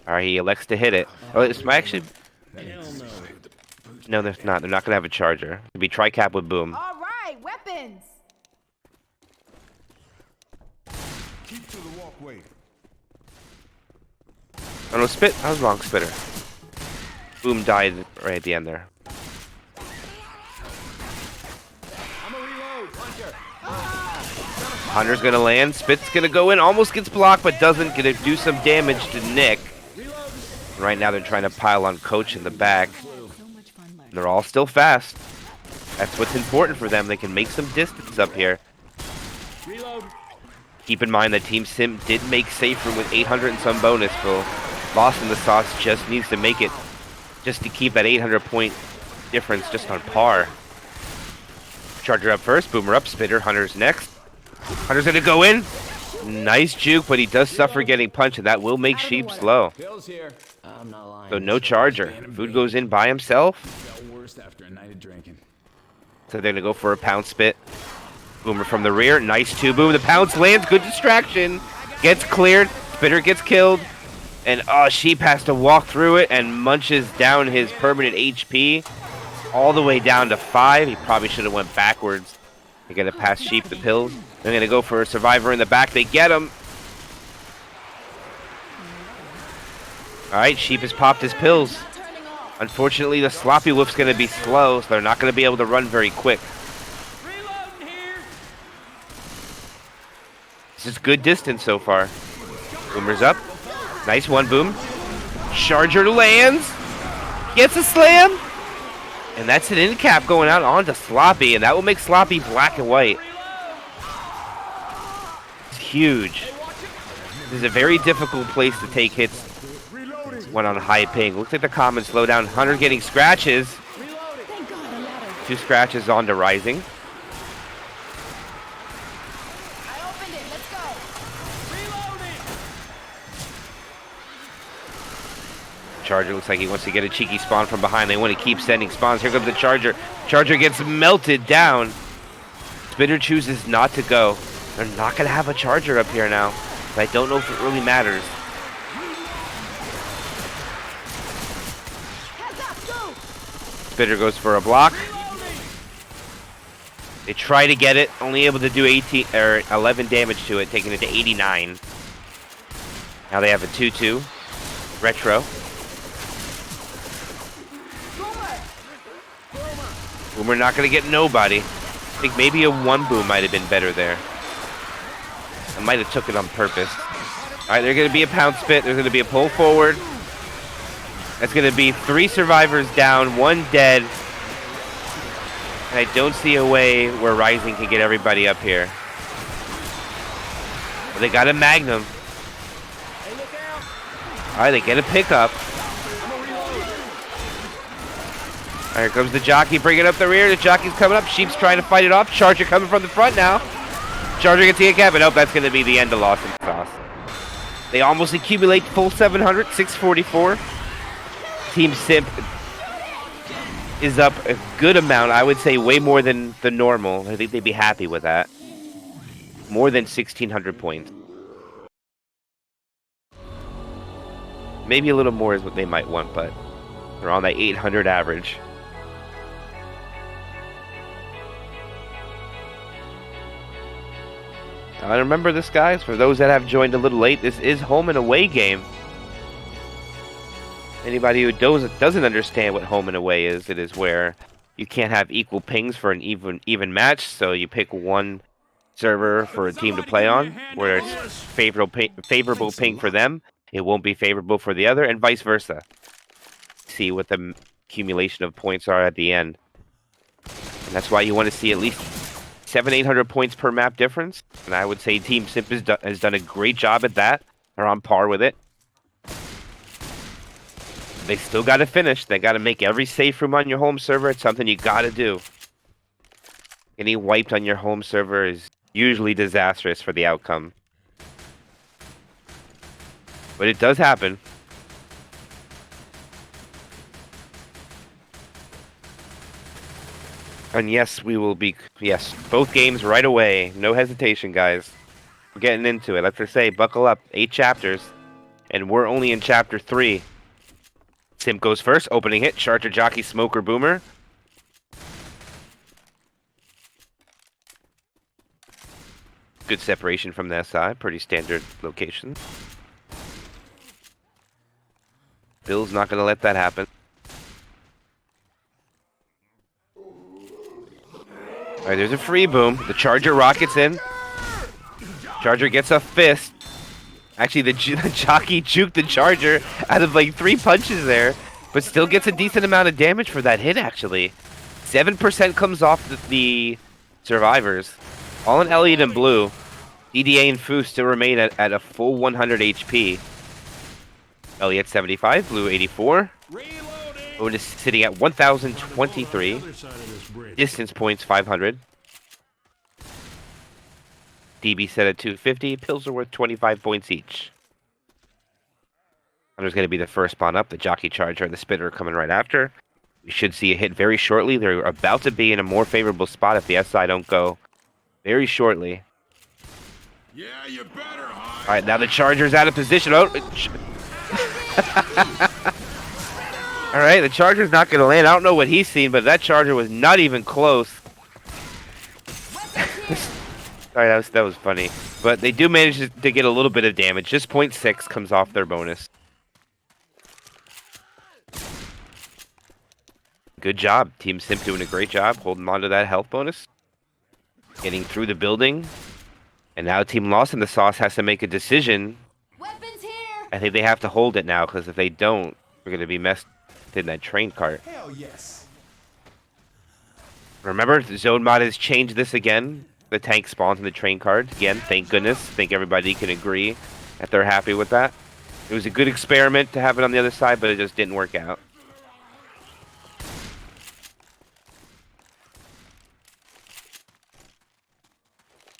All right, he elects to hit it. Oh, it's actually... No, there's not. They're not going to have a Charger. It'll be tri-cap with Boom. All right, weapons. keep to the walkway. Oh no, Spit. I was wrong, Spitter. Boom died right at the end there. Hunter's gonna land. Spit's gonna go in. Almost gets blocked, but doesn't. Gonna do some damage to Nick. And right now they're trying to pile on Coach in the back. And they're all still fast. That's what's important for them. They can make some distance up here. Keep in mind that Team Simp did make safe room with 800 and some bonus. So Lost in the Sauce just needs to make it, just to keep that 800 point difference just on par. Charger up first, Boomer up, Spitter, Hunter's next. Hunter's gonna go in. Nice juke, but he does suffer getting punched, and that will make Sheep slow. So no Charger. Food goes in by himself. So they're gonna go for a pounce spit. Boomer from the rear, nice 2-boom. The pounce lands, good distraction. Gets cleared, Spitter gets killed. And Sheep has to walk through it and munches down his permanent HP all the way down to 5. He probably should have went backwards. They're gonna pass Sheep the pills. They're gonna go for a survivor in the back. They get him. All right, Sheep has popped his pills. Unfortunately, the Sloppy Wolf's gonna be slow, so they're not gonna be able to run very quick. This is good distance so far. Boomer's up. Nice 1-boom. Charger lands. Gets a slam. And that's an end cap going out onto Sloppy, and that will make Sloppy black and white. It's huge. This is a very difficult place to take hits when on high ping. Looks like the common slow down. Hunter getting scratches. 2 scratches onto Rising. Charger looks like he wants to get a cheeky spawn from behind. They want to keep sending spawns. Here comes the Charger. Charger gets melted down. Spitter chooses not to go. They're not going to have a Charger up here now. But I don't know if it really matters. Spitter goes for a block. They try to get it. Only able to do 11 damage to it, taking it to 89. Now they have a 2-2. Retro. Boomer not going to get nobody. I think maybe a 1-boom might have been better there. I might have took it on purpose. All right, there's going to be a pounce spit. There's going to be a pull forward. That's going to be 3 survivors down, 1 dead. And I don't see a way where Rising can get everybody up here. But they got a Magnum. All right, they get a pickup. Here comes the jockey, bringing up the rear. The jockey's coming up. Sheep's trying to fight it off. Charger coming from the front now. Charger gets the cap, but nope, that's going to be the end of Lost in the Sauce. They almost accumulate full 700, 644. Team Simp is up a good amount. I would say way more than the normal. I think they'd be happy with that. More than 1,600 points. Maybe a little more is what they might want, but they're on that 800 average. Now, remember this, guys, for those that have joined a little late, this is home and away game. Anybody who doesn't understand what home and away is, it is where you can't have equal pings for an even match, so you pick one server for a team to play on, where it's favorable ping for them, it won't be favorable for the other, and vice versa. See what the accumulation of points are at the end. And that's why you want to see at least 700-800 points per map difference, and I would say Team Simp has done a great job at that. They're on par with it. They still got to finish. They got to make every safe room on your home server. It's something you got to do. Getting wiped on your home server is usually disastrous for the outcome. But it does happen. And yes, we will be, yes, both games right away. No hesitation, guys. We're getting into it. Let's just say, buckle up. 8 chapters. And we're only in chapter 3. Simp goes first. Opening hit. Charger, Jockey, Smoker, Boomer. Good separation from the SI. Pretty standard location. Bill's not going to let that happen. Alright, there's a free boom. The Charger rockets in. Charger gets a fist. Actually, the jockey juked the Charger out of like 3 punches there, but still gets a decent amount of damage for that hit, actually. 7% comes off the survivors. All in Elliot and Blue. DDA and Fu still remain at a full 100 HP. Elliot 75, Blue 84. Owen is sitting at 1,023. Distance points 500. DB set at 250. Pills are worth 25 points each. Hunter's going to be the first spawn up. The Jockey Charger and the Spitter are coming right after. We should see a hit very shortly. They're about to be in a more favorable spot if the SI don't go very shortly. Yeah, you better hide. All right, now the Charger's out of position. Oh, all right, the Charger's not going to land. I don't know what he's seen, but that Charger was not even close. Sorry, that was funny. But they do manage to get a little bit of damage. Just 0.6 comes off their bonus. Good job. Team Simp doing a great job holding on to that health bonus. Getting through the building. And now Team Lost in the Sauce has to make a decision. Weapons here. I think they have to hold it now, because if they don't, we're going to be messed in that train cart. Hell yes. Remember, the Zone Mod has changed this again. The tank spawns in the train cart. Again, thank goodness. I think everybody can agree that they're happy with that. It was a good experiment to have it on the other side, but it just didn't work out.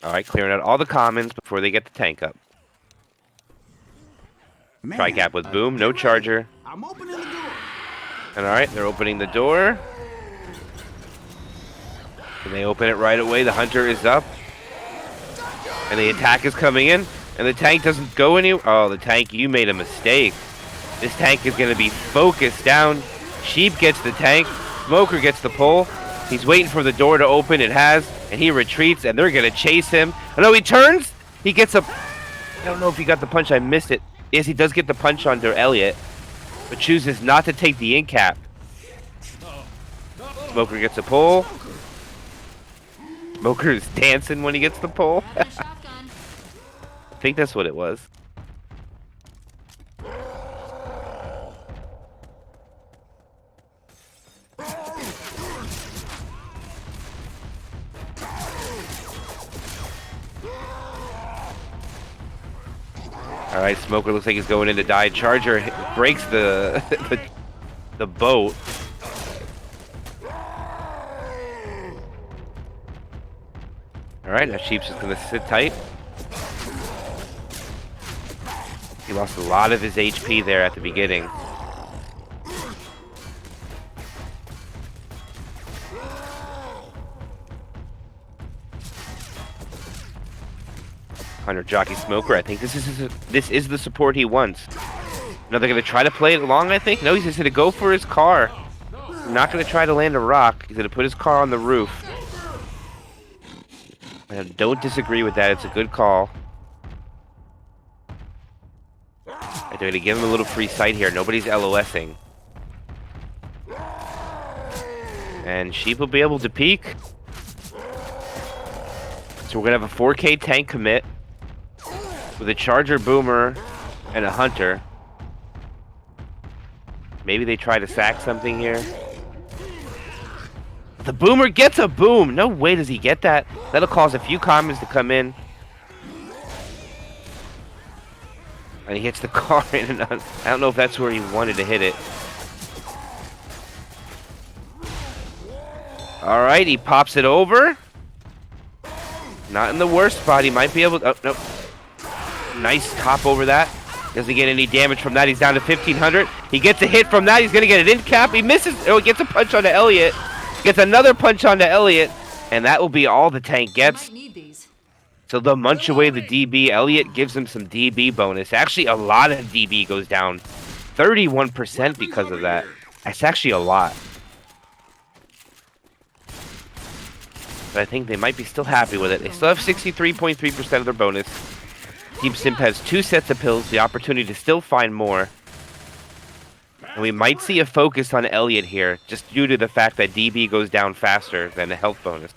Alright, clearing out all the commons before they get the tank up. Tri-cap with Boom, no Charger. I'm opening the door. And alright, they're opening the door. And they open it right away. The Hunter is up. And the attack is coming in. And the tank doesn't go anywhere. Oh, the tank, you made a mistake. This tank is going to be focused down. Sheep gets the tank. Smoker gets the pull. He's waiting for the door to open. It has. And he retreats. And they're going to chase him. Oh, no, he turns. He gets a... I don't know if he got the punch. I missed it. Yes, he does get the punch onto Elliot. But chooses not to take the in cap. Smoker gets a pull. Smoker is dancing when he gets the pull. I think that's what it was. All right, Smoker looks like he's going in to die. Charger breaks the the boat. All right, now Sheep's just gonna sit tight. He lost a lot of his HP there at the beginning. Hunter Jockey Smoker, I think this is the support he wants. Now they're gonna try to play it along, I think. No, he's just gonna go for his car. He's not gonna try to land a rock. He's gonna put his car on the roof. I don't disagree with that. It's a good call. They're gonna give him a little free sight here. Nobody's LOSing. And Sheep will be able to peek. So we're gonna have a 4K tank commit with a Charger, Boomer, and a Hunter. Maybe they try to sack something here. The Boomer gets a boom. No way does he get that. That'll cause a few commons to come in. And he hits the car in and out. I don't know if that's where he wanted to hit it. Alright, he pops it over. Not in the worst spot. He might be able to... Oh, nope. Nice top over that. Doesn't get any damage from that. He's down to 1,500. He gets a hit from that. He's going to get an in cap. He misses. Oh, he gets a punch onto Elliot. Gets another punch onto Elliot. And that will be all the tank gets. So they'll munch away the DB. Elliot gives him some DB bonus. Actually, a lot of DB goes down. 31% because of that. That's actually a lot. But I think they might be still happy with it. They still have 63.3% of their bonus. Team Simp has 2 sets of pills, the opportunity to still find more. And we might see a focus on Elliot here, just due to the fact that DB goes down faster than the health bonus.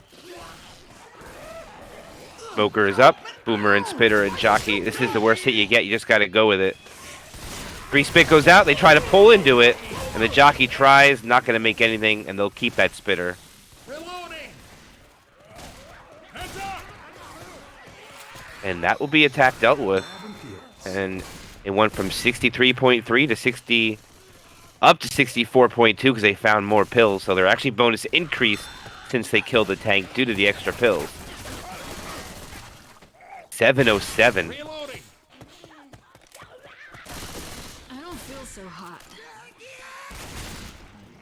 Smoker is up. Boomer and Spitter and Jockey. This is the worst hit you get. You just got to go with it. Free Spit goes out. They try to pull into it. And the Jockey tries. Not going to make anything. And they'll keep that Spitter. And that will be attack dealt with. And it went from 63.3 to 60... up to 64.2 because they found more pills. So their actually bonus increased since they killed the tank due to the extra pills. 707. I don't feel so hot.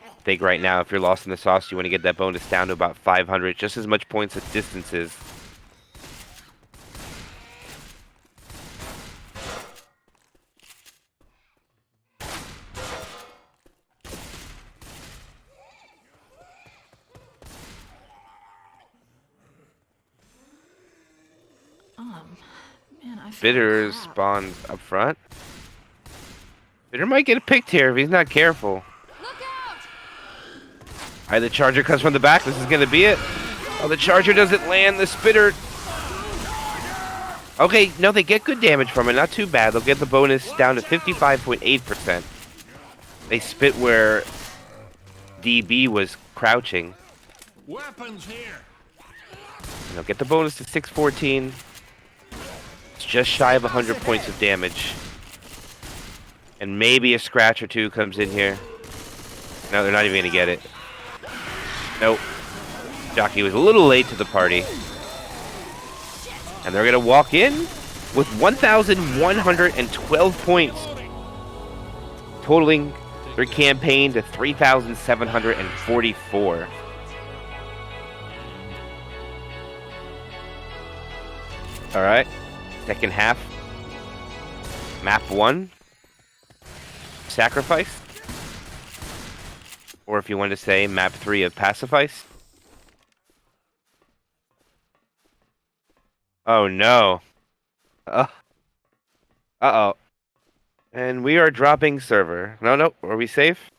I think right now, if you're lost in the sauce, you want to get that bonus down to about 500. Just as much points as distances. Man, I feel Bitter crap. spawns up front. Bitter might get picked here if he's not careful. Alright, the charger comes from the back. This is going to be it. Oh, the charger doesn't land. The Spitter... Okay, no, they get good damage from it. Not too bad. They'll get the bonus down to 55.8%. They spit where DB was crouching. Weapons here. And they'll get the bonus to 614. It's just shy of 100 points of damage. And maybe a scratch or two comes in here. No, they're not even going to get it. Nope. Jockey was a little late to the party. And they're going to walk in with 1,112 points. Totaling their campaign to 3,744. Alright. Second half. Map 1. Sacrifice. Or if you want to say map 3 of Pacifice. Oh no. Uh-oh. And we are dropping server. No, are we safe?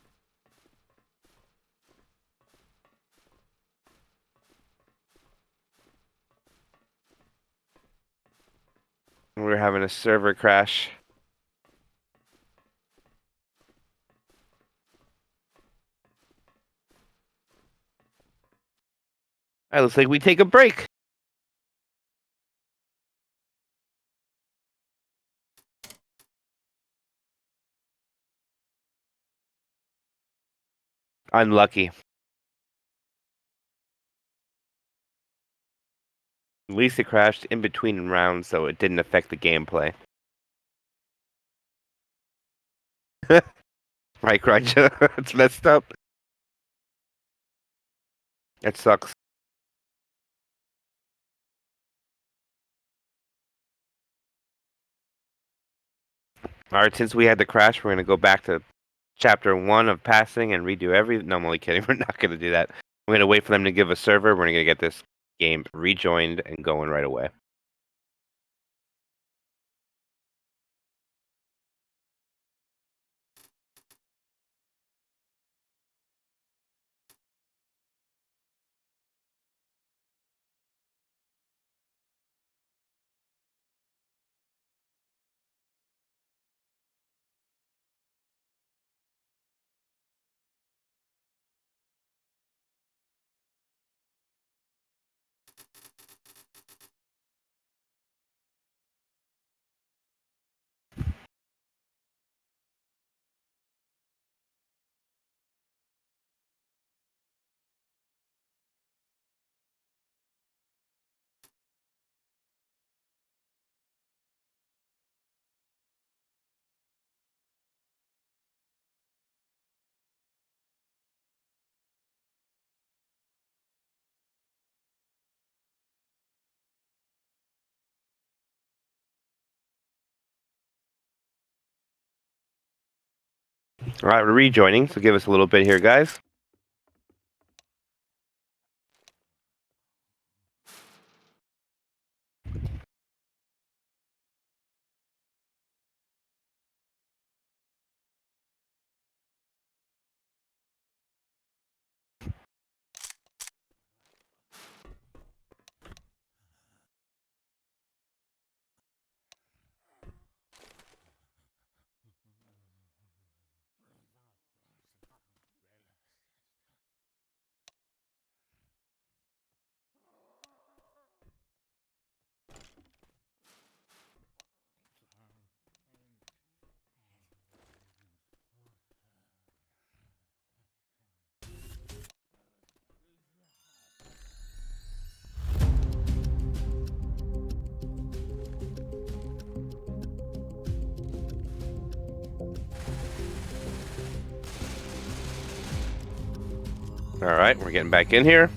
We're having a server crash. Alright, looks like we take a break. Unlucky. At least it crashed in between rounds, so it didn't affect the gameplay. Right, Crunch? It's messed up. It sucks. Alright, since we had the crash, we're going to go back to chapter 1 of passing and redo every... No, I'm only kidding. We're not going to do that. We're going to wait for them to give a server. We're going to get this game rejoined and going right away. Alright, we're rejoining, so give us a little bit here, guys. Alright, we're getting back in here.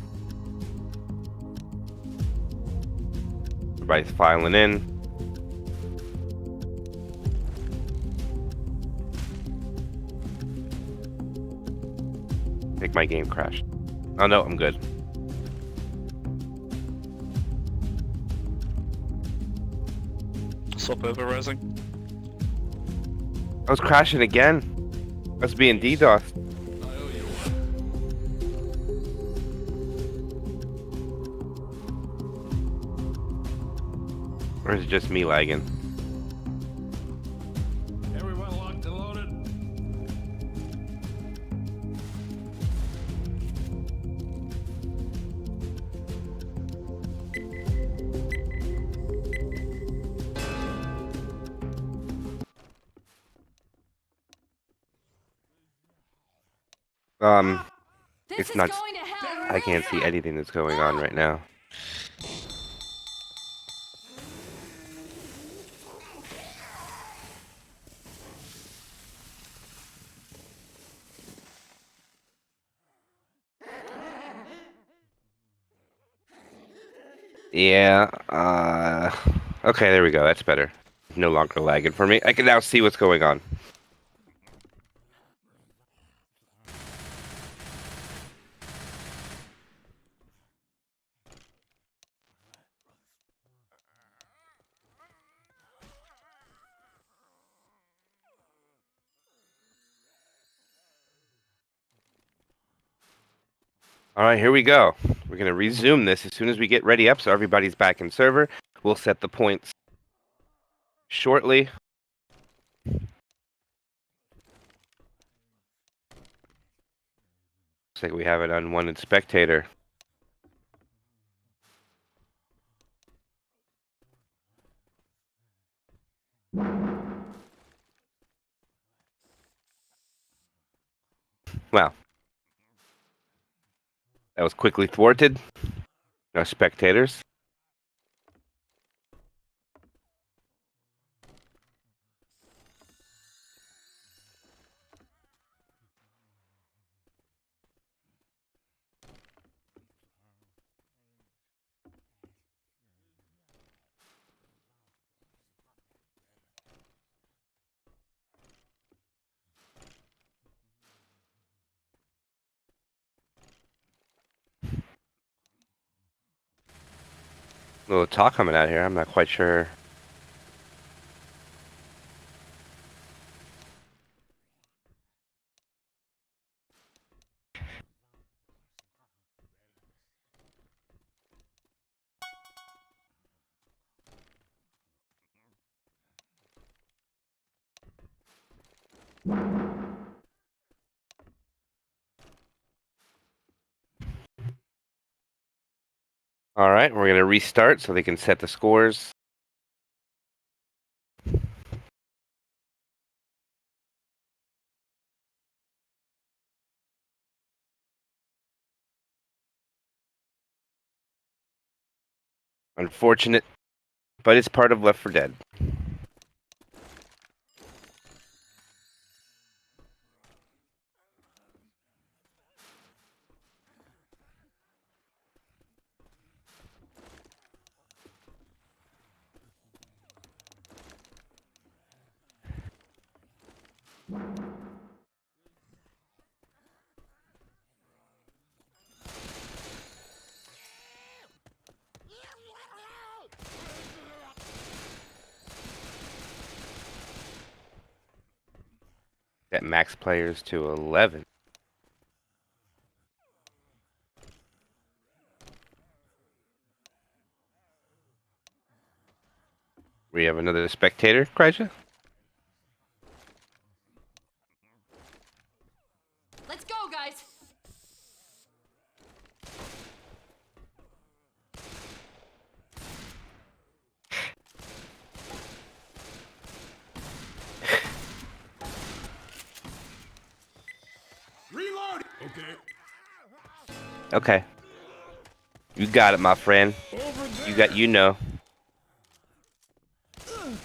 Everybody's filing in. I think my game crashed. Oh no, I'm good. Swap over, Rising. I was crashing again. I was being DDoS. Or is it just me lagging? Everyone locked and loaded? It's not. I can't see anything that's going on right now. Yeah, okay, there we go. That's better. No longer lagging for me. I can now see what's going on. Alright, here we go. We're going to resume this as soon as we get ready up so everybody's back in server. We'll set the points shortly. Looks like we have an unwanted spectator. Well, that was quickly thwarted. No spectators. A little talk coming out here. I'm not quite sure. Alright, we're going to restart so they can set the scores. Unfortunate, but it's part of Left 4 Dead. Got max players to 11. We have another spectator, Kryja? Let's go, guys. Reload! Okay. Okay. You got it, my friend. You got, you know.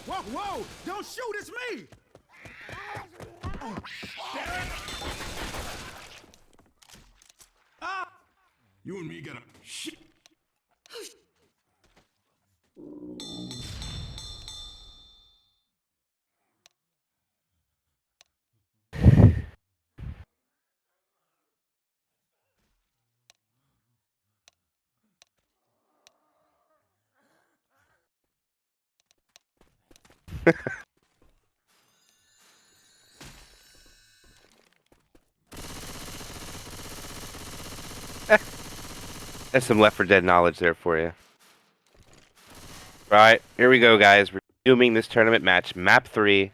Whoa, whoa! Don't shoot, it's me! Ah! You and me gotta shit. That's some Left 4 Dead knowledge there for you. Right, here we go, guys. We're resuming this tournament match. Map 3.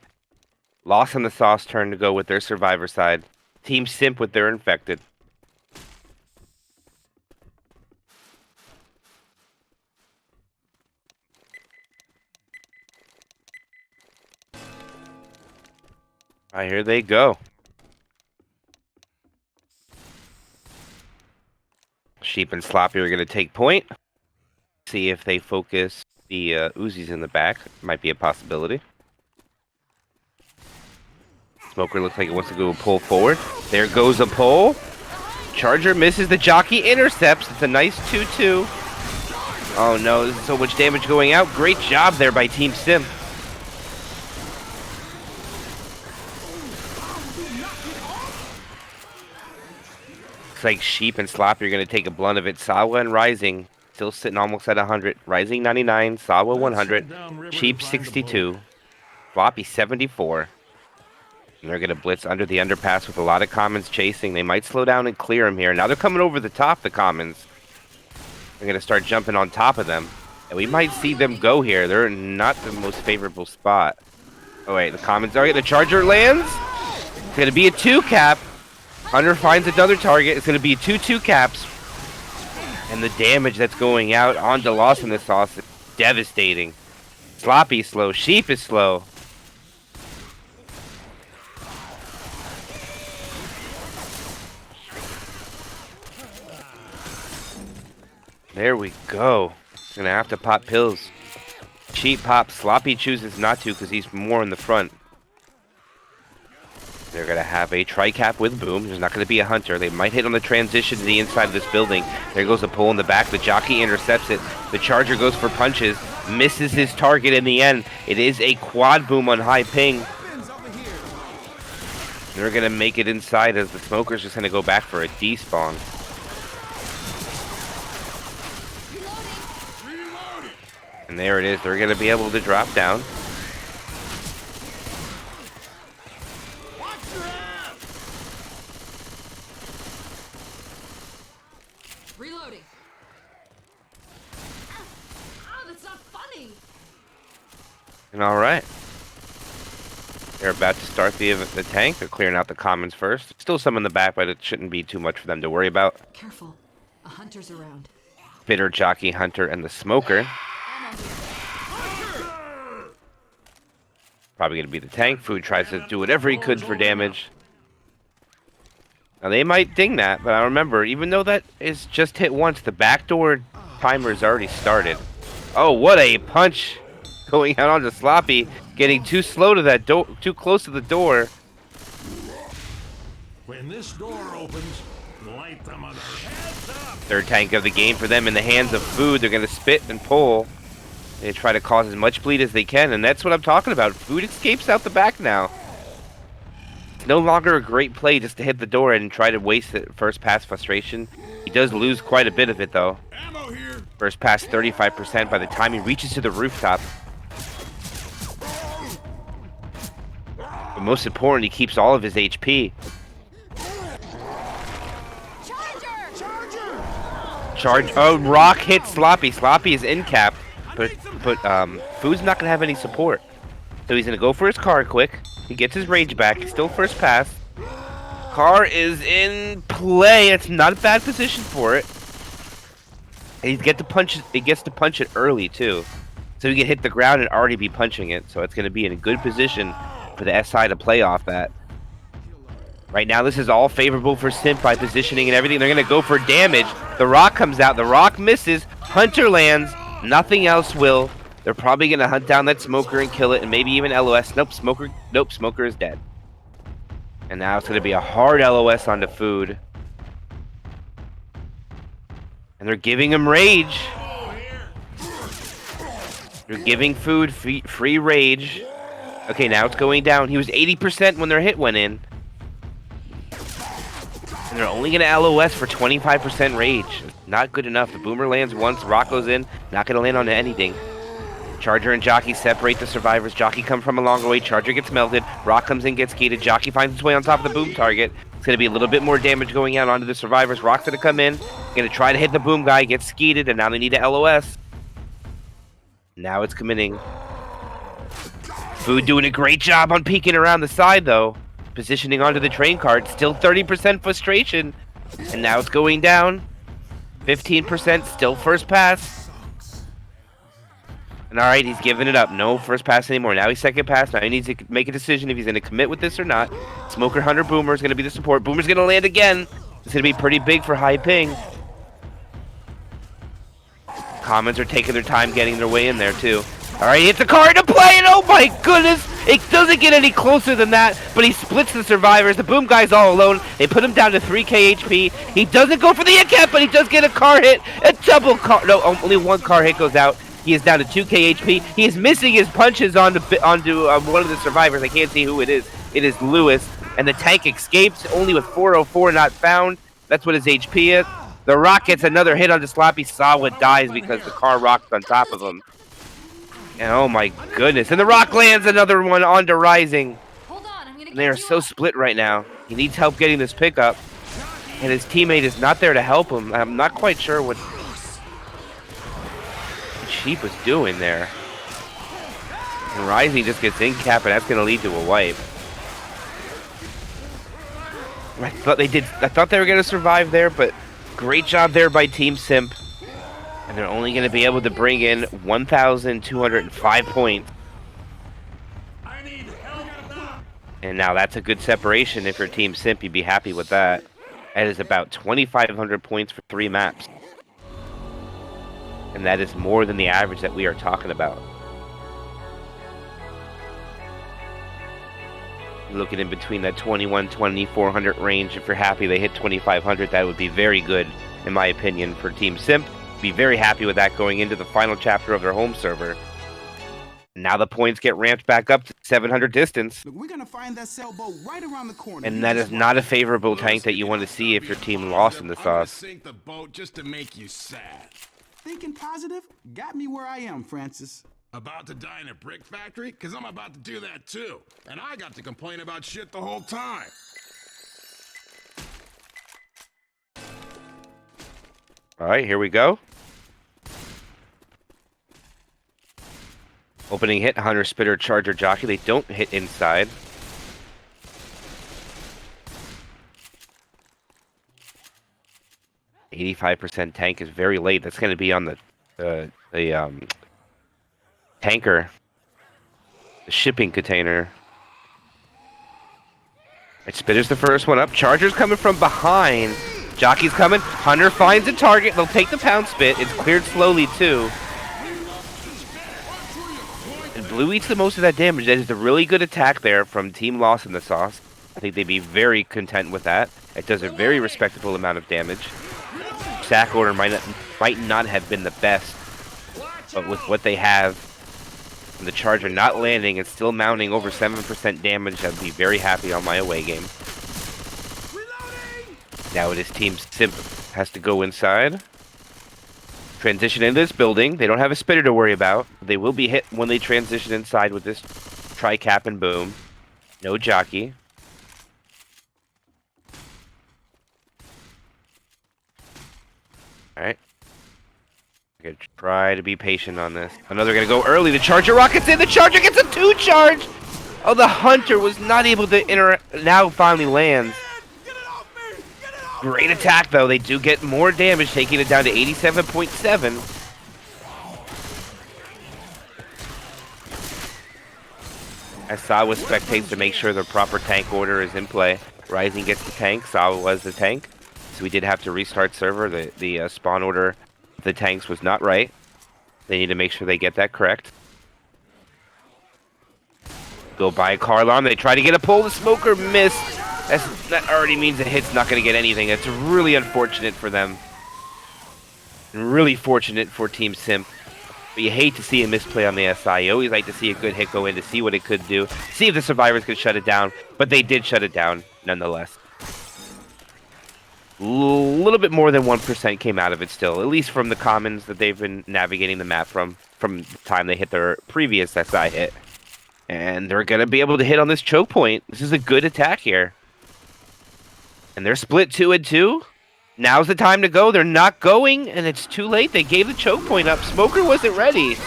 Lost in the Sauce turn to go with their survivor side. Team Simp with their infected. Alright, here they go. Sheep and Sloppy are going to take point. See if they focus the Uzis in the back. Might be a possibility. Smoker looks like it wants to go pull forward. There goes a pull. Charger misses the jockey, intercepts. It's a nice 2-2. Oh no, there's so much damage going out. Great job there by Team Sim. Looks like Sheep and Sloppy are going to take a blunt of it. Sawa and Rising still sitting almost at 100. Rising 99, Sawa 100, Sheep 62, Floppy 74. And they're going to blitz under the underpass with a lot of commons chasing. They might slow down and clear them here. Now they're coming over the top, the commons. They're going to start jumping on top of them. And we might see them go here. They're not the most favorable spot. Oh, wait, the commons are. The Charger lands. It's going to be a 2-cap. Hunter finds another target. It's going to be 2-2 caps. And the damage that's going out onto Lost in the Sauce is devastating. Sloppy's slow. Sheep is slow. There we go. Gonna have to pop pills. Sheep pops. Sloppy chooses not to because he's more in the front. They're going to have a tri-cap with Boom. There's not going to be a Hunter. They might hit on the transition to the inside of this building. There goes a pull in the back. The jockey intercepts it. The Charger goes for punches. Misses his target in the end. It is a quad Boom on high ping. They're going to make it inside as the Smoker's just going to go back for a despawn. And there it is. They're going to be able to drop down. Reloading. Ah, that's not funny. And all right. They're about to start the tank. They're clearing out the commons first. Still some in the back, but it shouldn't be too much for them to worry about. Careful. A hunter's around. Bitter, Jockey, Hunter, and the Smoker. Probably going to be the tank. Food tries to do whatever he could for damage. Now they might ding that, but I remember, even though that is just hit once, the backdoor timer is already started. Oh, what a punch going out onto Sloppy. Getting too slow to that door, too close to the door. When this door opens, light them on their heads up. Third tank of the game for them in the hands of Food. They're going to spit and pull. They try to cause as much bleed as they can, and that's what I'm talking about. Food escapes out the back now. It's no longer a great play just to hit the door and try to waste it first pass frustration. He does lose quite a bit of it, though. Ammo here. First pass 35% by the time he reaches to the rooftop. But most important, he keeps all of his HP. Charge! Oh, Rock hits Sloppy. Sloppy is in cap, but Food's not gonna have any support, so he's gonna go for his car quick. He gets his rage back. He's still first pass. Car is in play. It's not a bad position for it. And he gets to punch it early too, so he can hit the ground and already be punching it. So it's gonna be in a good position for the SI to play off that. Right now, this is all favorable for Simp by positioning and everything. They're going to go for damage. The Rock comes out. The Rock misses. Hunter lands. Nothing else will. They're probably going to hunt down that Smoker and kill it, and maybe even LOS. Nope, Smoker is dead. And now it's going to be a hard LOS onto Food. And they're giving him rage. They're giving food free rage. Okay, now it's going down. He was 80% when their hit went in. And they're only going to LOS for 25% rage. Not good enough. The boomer lands once. Rock goes in. Not going to land on anything. Charger and Jockey separate the survivors. Jockey comes from a long way. Charger gets melted. Rock comes in, gets gated. Jockey finds his way on top of the boom target. It's going to be a little bit more damage going out onto the survivors. Rock's going to come in. Going to try to hit the boom guy. Gets skeeted, and now they need to LOS. Now it's committing. Food doing a great job on peeking around the side, though. Positioning onto the train cart. Still 30% frustration. And now it's going down. 15%. Still first pass. And alright, he's giving it up. No first pass anymore. Now he's second pass. Now he needs to make a decision if he's going to commit with this or not. Smoker, Hunter, Boomer is going to be the support. Boomer's going to land again. It's going to be pretty big for high ping. Commons are taking their time getting their way in there, too. Alright, he hits the car into play, and oh my goodness! It doesn't get any closer than that, but he splits the survivors. The boom guy's all alone. They put him down to 3k HP. He doesn't go for the hit cap, but he does get a car hit. A double car. No, only one car hit goes out. He is down to 2k HP. He is missing his punches onto one of the survivors. I can't see who it is. It is Lewis. And the tank escapes, only with 404 not found. That's what his HP is. The Rock gets another hit onto Sloppy. Sawa dies because the car rocks on top of him. And oh my goodness. And the Rock lands another one onto Rising. Hold on, I'm gonna And they are so split right now. He needs help getting this pickup. And his teammate is not there to help him. I'm not quite sure what Sheep was doing there. And Rising just gets in cap, and that's going to lead to a wipe. I thought they were going to survive there, but great job there by Team Simp. And they're only going to be able to bring in 1,205 points. And now that's a good separation. If you're Team Simp, you'd be happy with that. That is about 2,500 points for 3 maps. And that is more than the average that we are talking about. Looking in between that 2,400 range. If you're happy they hit 2,500, that would be very good, in my opinion, for Team Simp. Be very happy with that going into the final chapter of their home server. Now the points get ramped back up to 700 distance. Look, we're gonna find that sailboat right around the corner. And that is not a favorable tank that you want to see if your team lost in the sauce. Sink the boat just to make you sad. Thinking positive got me where I am, Francis. About to die in a brick factory? Because I'm about to do that too. And I got to complain about shit the whole time. Alright, here we go. Opening hit, Hunter, Spitter, Charger, Jockey. They don't hit inside. %85 tank is very late. That's going to be on the tanker, the shipping container. Right, Spitter's the first one up. Charger's coming from behind. Jockey's coming. Hunter finds a target. They'll take the pound spit. It's cleared slowly too. And Blue eats the most of that damage. That is a really good attack there from Team Lost in the Sauce. I think they'd be very content with that. It does a very respectable amount of damage. Sack order might not have been the best, but with what they have, and the Charger not landing and still mounting over 7% damage, I'd be very happy on my away game. Now it is Team Simp has to go inside. Transition into this building. They don't have a Spitter to worry about. They will be hit when they transition inside with this tri-cap and boom. No Jockey. Alright. I'm gonna try to be patient on this. I know they're gonna go early. The Charger rockets in. The Charger gets a 2-charge! Oh, the Hunter was not able to now finally lands. Great attack, though. They do get more damage, taking it down to 87.7. As Sawa spectates to make sure the proper tank order is in play. Rising gets the tank. Sawa was the tank. So we did have to restart server. The spawn order of the tanks was not right. They need to make sure they get that correct. Go by Carlon. They try to get a pull. The Smoker missed. That already means the hit's not going to get anything. It's really unfortunate for them. Really fortunate for Team Simp. But you hate to see a misplay on the SI. You always like to see a good hit go in to see what it could do. See if the survivors could shut it down. But they did shut it down, nonetheless. A little bit more than 1% came out of it still. At least from the commons that they've been navigating the map from the time they hit their previous SI hit. And they're going to be able to hit on this choke point. This is a good attack here. And they're split 2 and 2. Now's the time to go. They're not going, and it's too late. They gave the choke point up. Smoker wasn't ready.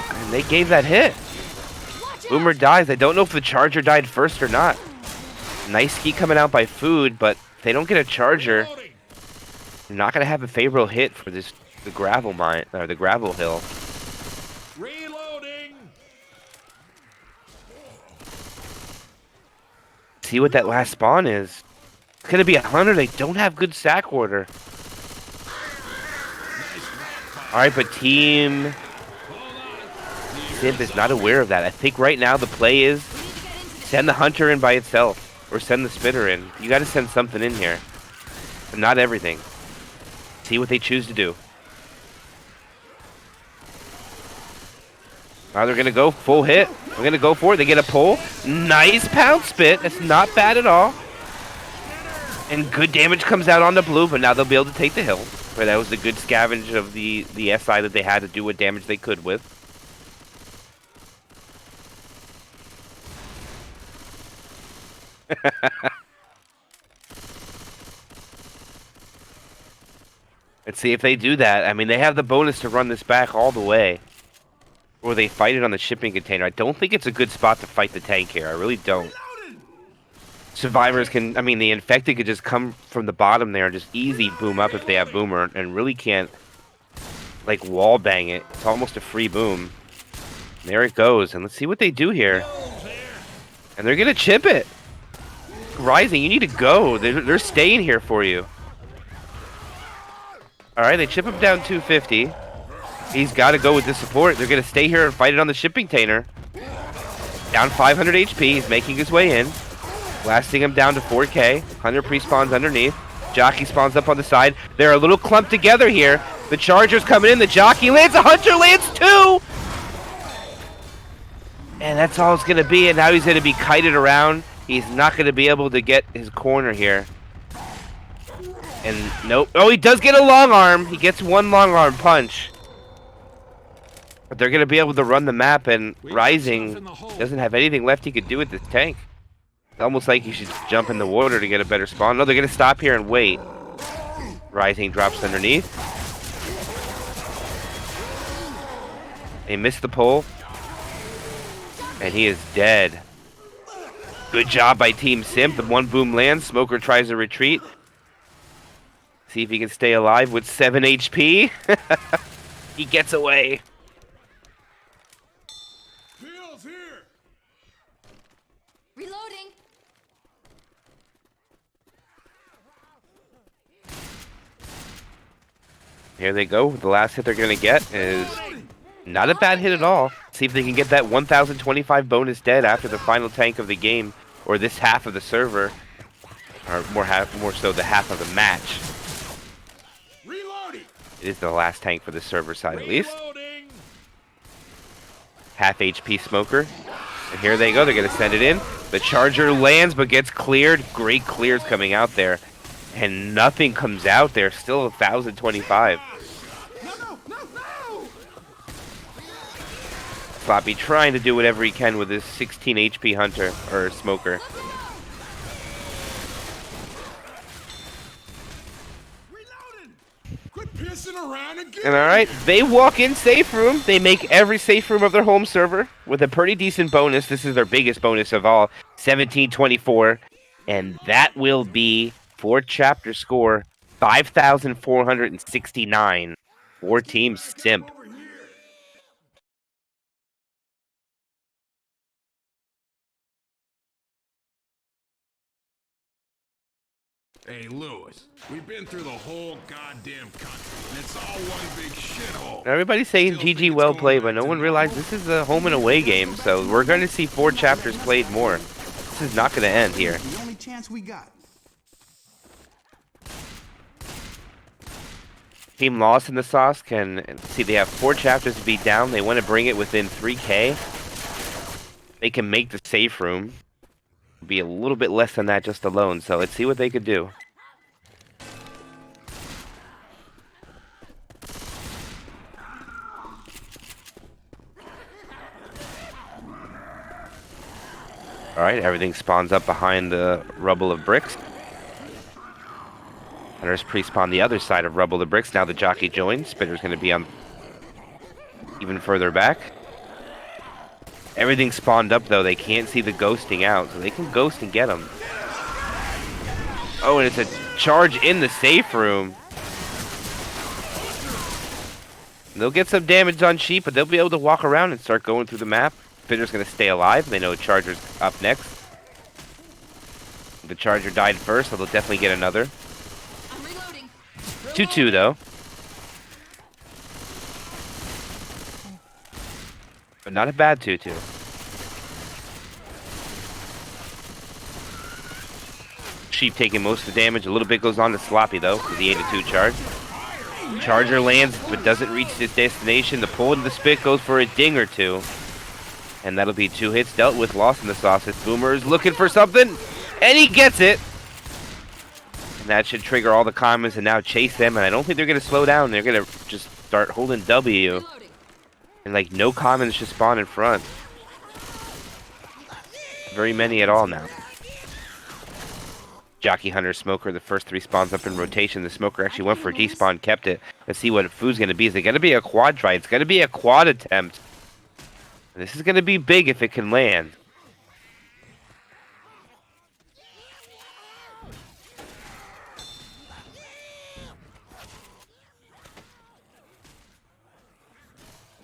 And they gave that hit. Boomer dies. I don't know if the charger died first or not. Nice ski coming out by Food, but if they don't get a charger, they're not going to have a favorable hit for the gravel mine or the gravel hill. Reloading. See what that last spawn is. It's going to be 100. They don't have good sack order. Alright, but Team Simp is not aware of that. I think right now the play is send the hunter in by itself. Or send the spitter in. You got to send something in here. But not everything. See what they choose to do. They're going to go full hit. We're going to go for it. They get a pull. Nice pound spit. That's not bad at all. And good damage comes out on the blue, but now they'll be able to take the hill. But that was a good scavenge of the SI that they had to do what damage they could with. Let's see if they do that. I mean, they have the bonus to run this back all the way. Or they fight it on the shipping container. I don't think it's a good spot to fight the tank here. I really don't. Survivors can... I mean, the infected could just come from the bottom there and just easy boom up if they have boomer. And really can't, like, wall bang it. It's almost a free boom. There it goes. And let's see what they do here. And they're going to chip it. Rising, you need to go. They're staying here for you. Alright, they chip him down 250. He's got to go with the support. They're going to stay here and fight it on the shipping container. Down 500 HP. He's making his way in. Blasting him down to 4K. Hunter pre-spawns underneath. Jockey spawns up on the side. They're a little clumped together here. The Charger's coming in. The Jockey lands. The Hunter lands too! And that's all it's going to be. And now he's going to be kited around. He's not going to be able to get his corner here. And nope. Oh, he does get a long arm. He gets one long arm punch. But they're going to be able to run the map, and Rising doesn't have anything left he could do with this tank. It's almost like he should jump in the water to get a better spawn. No, they're going to stop here and wait. Rising drops underneath. They missed the pull. And he is dead. Good job by Team Simp. The one boom lands. Smoker tries to retreat. See if he can stay alive with 7 HP. He gets away. Bill's here. Reloading. Here they go. The last hit they're going to get is not a bad hit at all. See if they can get that 1025 bonus dead after the final tank of the game, or this half of the server, or more so the half of the match. Reloading. It is the last tank for the server side at least. Half HP Smoker. And here they go. They're going to send it in. The Charger lands but gets cleared. Great clears coming out there. And nothing comes out there. Still 1025. Floppy trying to do whatever he can with his 16 HP Hunter, or Smoker. Quit pissing around and get And alright, they walk in safe room. They make every safe room of their home server with a pretty decent bonus. This is their biggest bonus of all. 1724. And that will be, for chapter score, 5,469 for Team Simp. Hey, Lewis, we've been through the whole goddamn country, and it's all one big shithole. Everybody's saying GG well played, but no one realized this is a home and away game, so we're going to see 4 chapters played more. This is not going to end here. The only chance we got. Team Lost in the Sauce can see they have 4 chapters to beat down. They want to bring it within 3K. They can make the safe room be a little bit less than that just alone. So let's see what they could do. Alright, everything spawns up behind the rubble of bricks. Hunters pre-spawn the other side of rubble of bricks. Now the jockey joins. Spitter's going to be on even further back. Everything spawned up though. They can't see the ghosting out, so they can ghost and get them. Oh, and it's a charge in the safe room. They'll get some damage on Sheep, but they'll be able to walk around and start going through the map. Spitter's going to stay alive. They know Charger's up next. The Charger died first, so they'll definitely get another. 2-2 though. But not a bad 2-2. Sheep taking most of the damage. A little bit goes on to Sloppy though, with the 8-2 charge. Charger lands, but doesn't reach his destination. The pull into the spit goes for a ding or two. And that'll be 2 hits dealt with. Lost in the Sauce. Boomer is looking for something, and he gets it. And that should trigger all the comments and now chase them. And I don't think they're going to slow down. They're going to just start holding W. And like no commons just spawn in front. Very many at all now. Jockey, Hunter, Smoker, the first 3 spawns up in rotation. The Smoker actually went for a despawn, kept it. Let's see what food's going to be. Is it going to be a quad try? It's going to be a quad attempt. This is going to be big if it can land.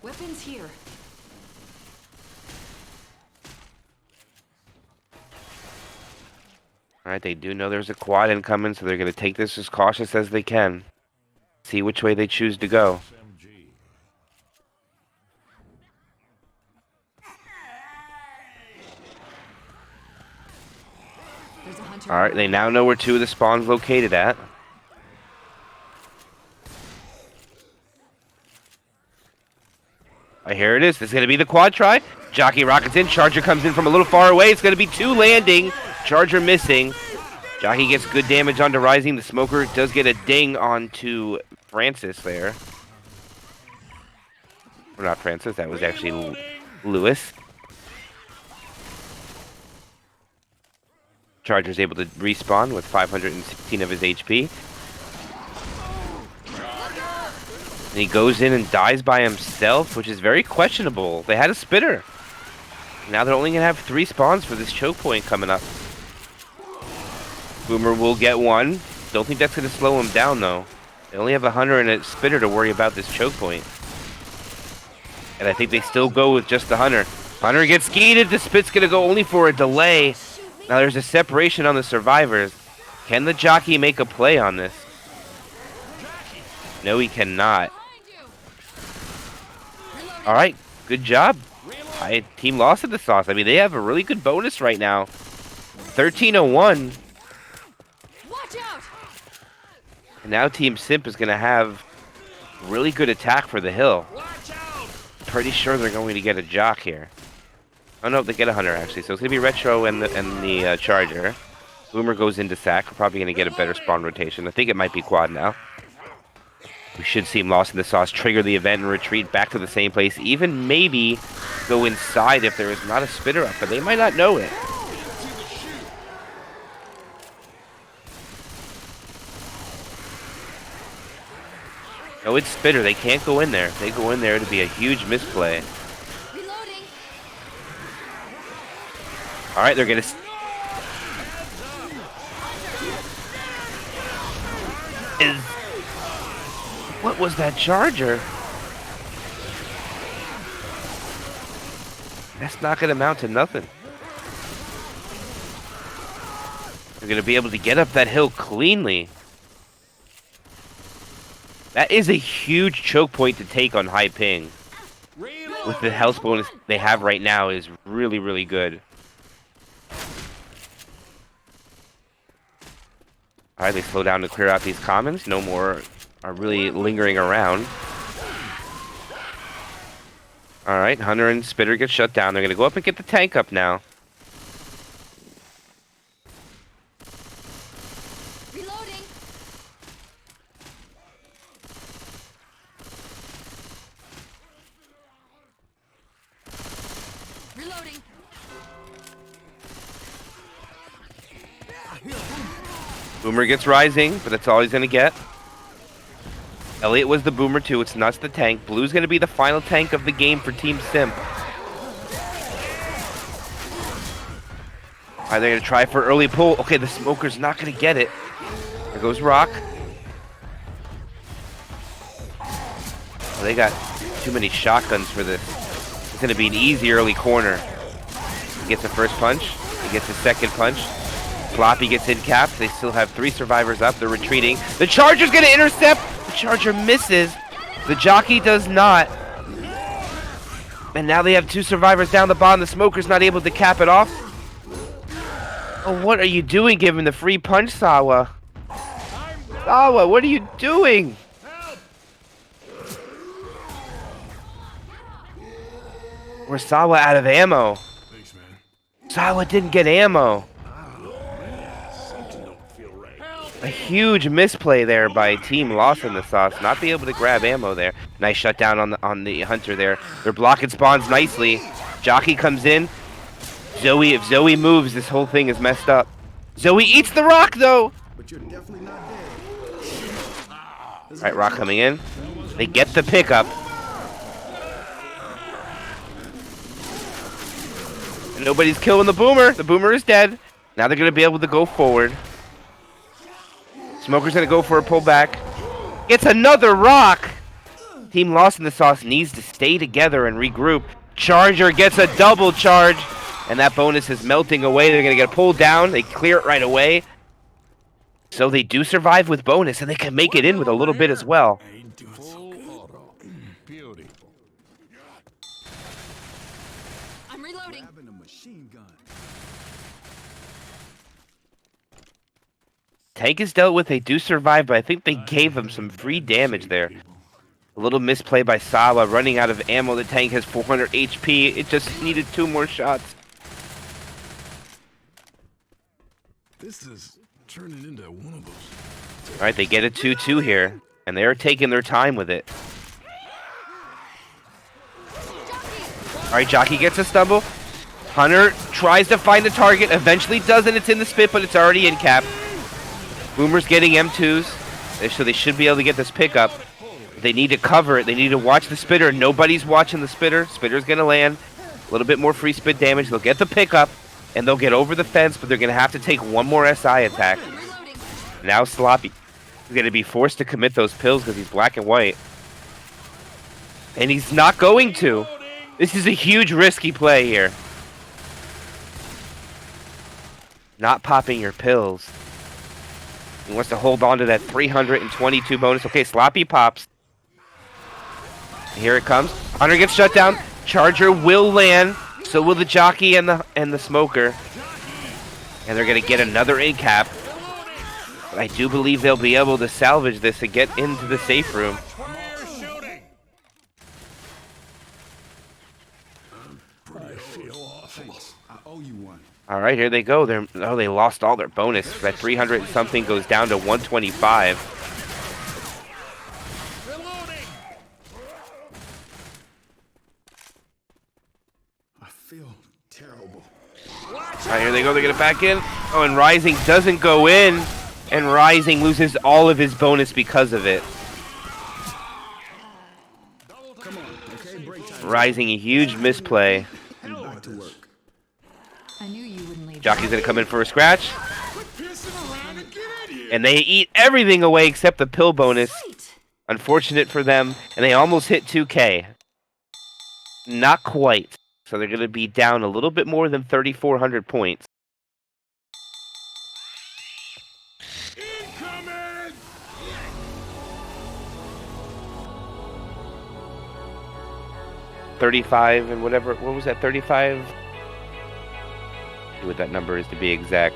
Weapons here. Alright, they do know there's a quad incoming, so they're going to take this as cautious as they can. See which way they choose to go. Alright, they now know where 2 of the spawns located at. Here it is. This is going to be the quad try. Jockey rockets in. Charger comes in from a little far away. It's going to be 2 landing. Charger missing. Jockey gets good damage onto Rising. The Smoker does get a ding onto Francis there. Or not Francis. That was actually Lewis. Charger's able to respawn with 516 of his HP. And he goes in and dies by himself, which is very questionable. They had a spitter. Now they're only going to have 3 spawns for this choke point coming up. Boomer will get 1. Don't think that's going to slow him down, though. They only have a Hunter and a spitter to worry about this choke point. And I think they still go with just the Hunter. Hunter gets skeeted. The spit's going to go only for a delay. Now there's a separation on the survivors. Can the jockey make a play on this? No, he cannot. Alright, good job. Team Lost in the Sauce. I mean, they have a really good bonus right now. 1301. And now Team Simp is going to have really good attack for the hill. Pretty sure they're going to get a jock here. Oh no, they get a Hunter actually. So it's going to be Retro and the Charger. Boomer goes into sack. We're probably going to get a better spawn rotation. I think it might be quad now. We should see him Lost in the Sauce trigger the event and retreat back to the same place. Even maybe go inside if there is not a spitter up, but they might not know it. No, it's spitter. They can't go in there. If they go in there, it'd be a huge misplay. All right, they're gonna. What was that Charger? That's not gonna amount to nothing. They're gonna be able to get up that hill cleanly. That is a huge choke point to take on high ping. With the health bonus they have right now is really, really good. Alright, they slow down to clear out these commons. No more are really lingering around. Alright, Hunter and Spitter get shut down. They're going to go up and get the tank up now. Reloading. Reloading. Boomer gets rising, but that's all he's going to get. Elliot was the boomer too. It's Nuts the tank. Blue's going to be the final tank of the game for Team Simp. Are they going to try for early pull? Okay, the Smoker's not going to get it. There goes Rock. Oh, they got too many shotguns for this. It's going to be an easy early corner. He gets the first punch. He gets the second punch. Floppy gets in capped. They still have 3 survivors up. They're retreating. The Charger's going to intercept. The Charger misses. The Jockey does not. And now they have 2 survivors down the bottom. The Smoker's not able to cap it off. Oh, what are you doing giving the free punch, Sawa? Sawa, what are you doing? We're Sawa out of ammo. Thanks, man. Sawa didn't get ammo. A huge misplay there by Team Lost in the Sauce. Not be able to grab ammo there. Nice shutdown on the Hunter there. They're blocking spawns nicely. Jockey comes in. Zoe, if Zoe moves, this whole thing is messed up. Zoe eats the rock though. But you're definitely not dead. Alright, Rock coming in. They get the pickup. And nobody's killing the Boomer. The Boomer is dead. Now they're going to be able to go forward. Smoker's going to go for a pullback. Gets another rock. Team Lost in the Sauce needs to stay together and regroup. Charger gets a double charge. And that bonus is melting away. They're going to get pulled down. They clear it right away. So they do survive with bonus. And they can make it in with a little bit as well. I'm reloading. Tank is dealt with. They do survive, but I think they gave him some free damage there. A little misplay by Sawa, running out of ammo. The tank has 400 HP. It just needed 2 more shots. This is turning into one of those. All right, they get a 2-2 here, and they're taking their time with it. All right, Jockey gets a stumble. Hunter tries to find the target, eventually doesn't. It's in the spit, but it's already in cap. Boomer's getting M2s, so they should be able to get this pickup. They need to cover it. They need to watch the Spitter. Nobody's watching the Spitter. Spitter's going to land. A little bit more free spit damage. They'll get the pickup, and they'll get over the fence, but they're going to have to take 1 more SI attack. Now Sloppy is going to be forced to commit those pills because he's black and white. And he's not going to. This is a huge risky play here. Not popping your pills. He wants to hold on to that 322 bonus. Okay, Sloppy pops. Here it comes. Hunter gets shut down. Charger will land. So will the Jockey and the Smoker. And they're going to get another in cap. But I do believe they'll be able to salvage this and get into the safe room. All right, here they go. They lost all their bonus. That 300 and something goes down to 125. I feel terrible. All right, here they go. They're going to back in. Oh, and Rising doesn't go in. And Rising loses all of his bonus because of it. Rising, a huge misplay. I knew you wouldn't leave. Jockey's going to come in for a scratch. And they eat everything away except the pill bonus. Unfortunate for them. And they almost hit 2K. Not quite. So they're going to be down a little bit more than 3,400 points. Incoming! 35 and whatever. What was that? 35? What that number is to be exact.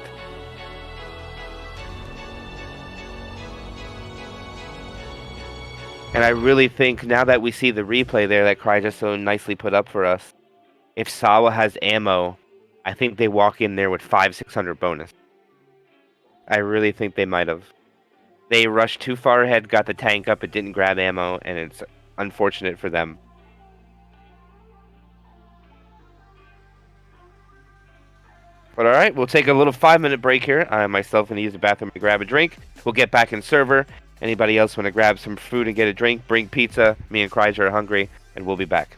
And I really think now that we see the replay there that Cry just so nicely put up for us, if Sawa has ammo, I think they walk in there with 500-600 bonus. I really think they might have. They rushed too far ahead, got the tank up, it didn't grab ammo, and it's unfortunate for them. But alright, we'll take a little 5-minute break here. I myself going to use the bathroom to grab a drink. We'll get back in server. Anybody else want to grab some food and get a drink, bring pizza. Me and Kryger are hungry, and we'll be back.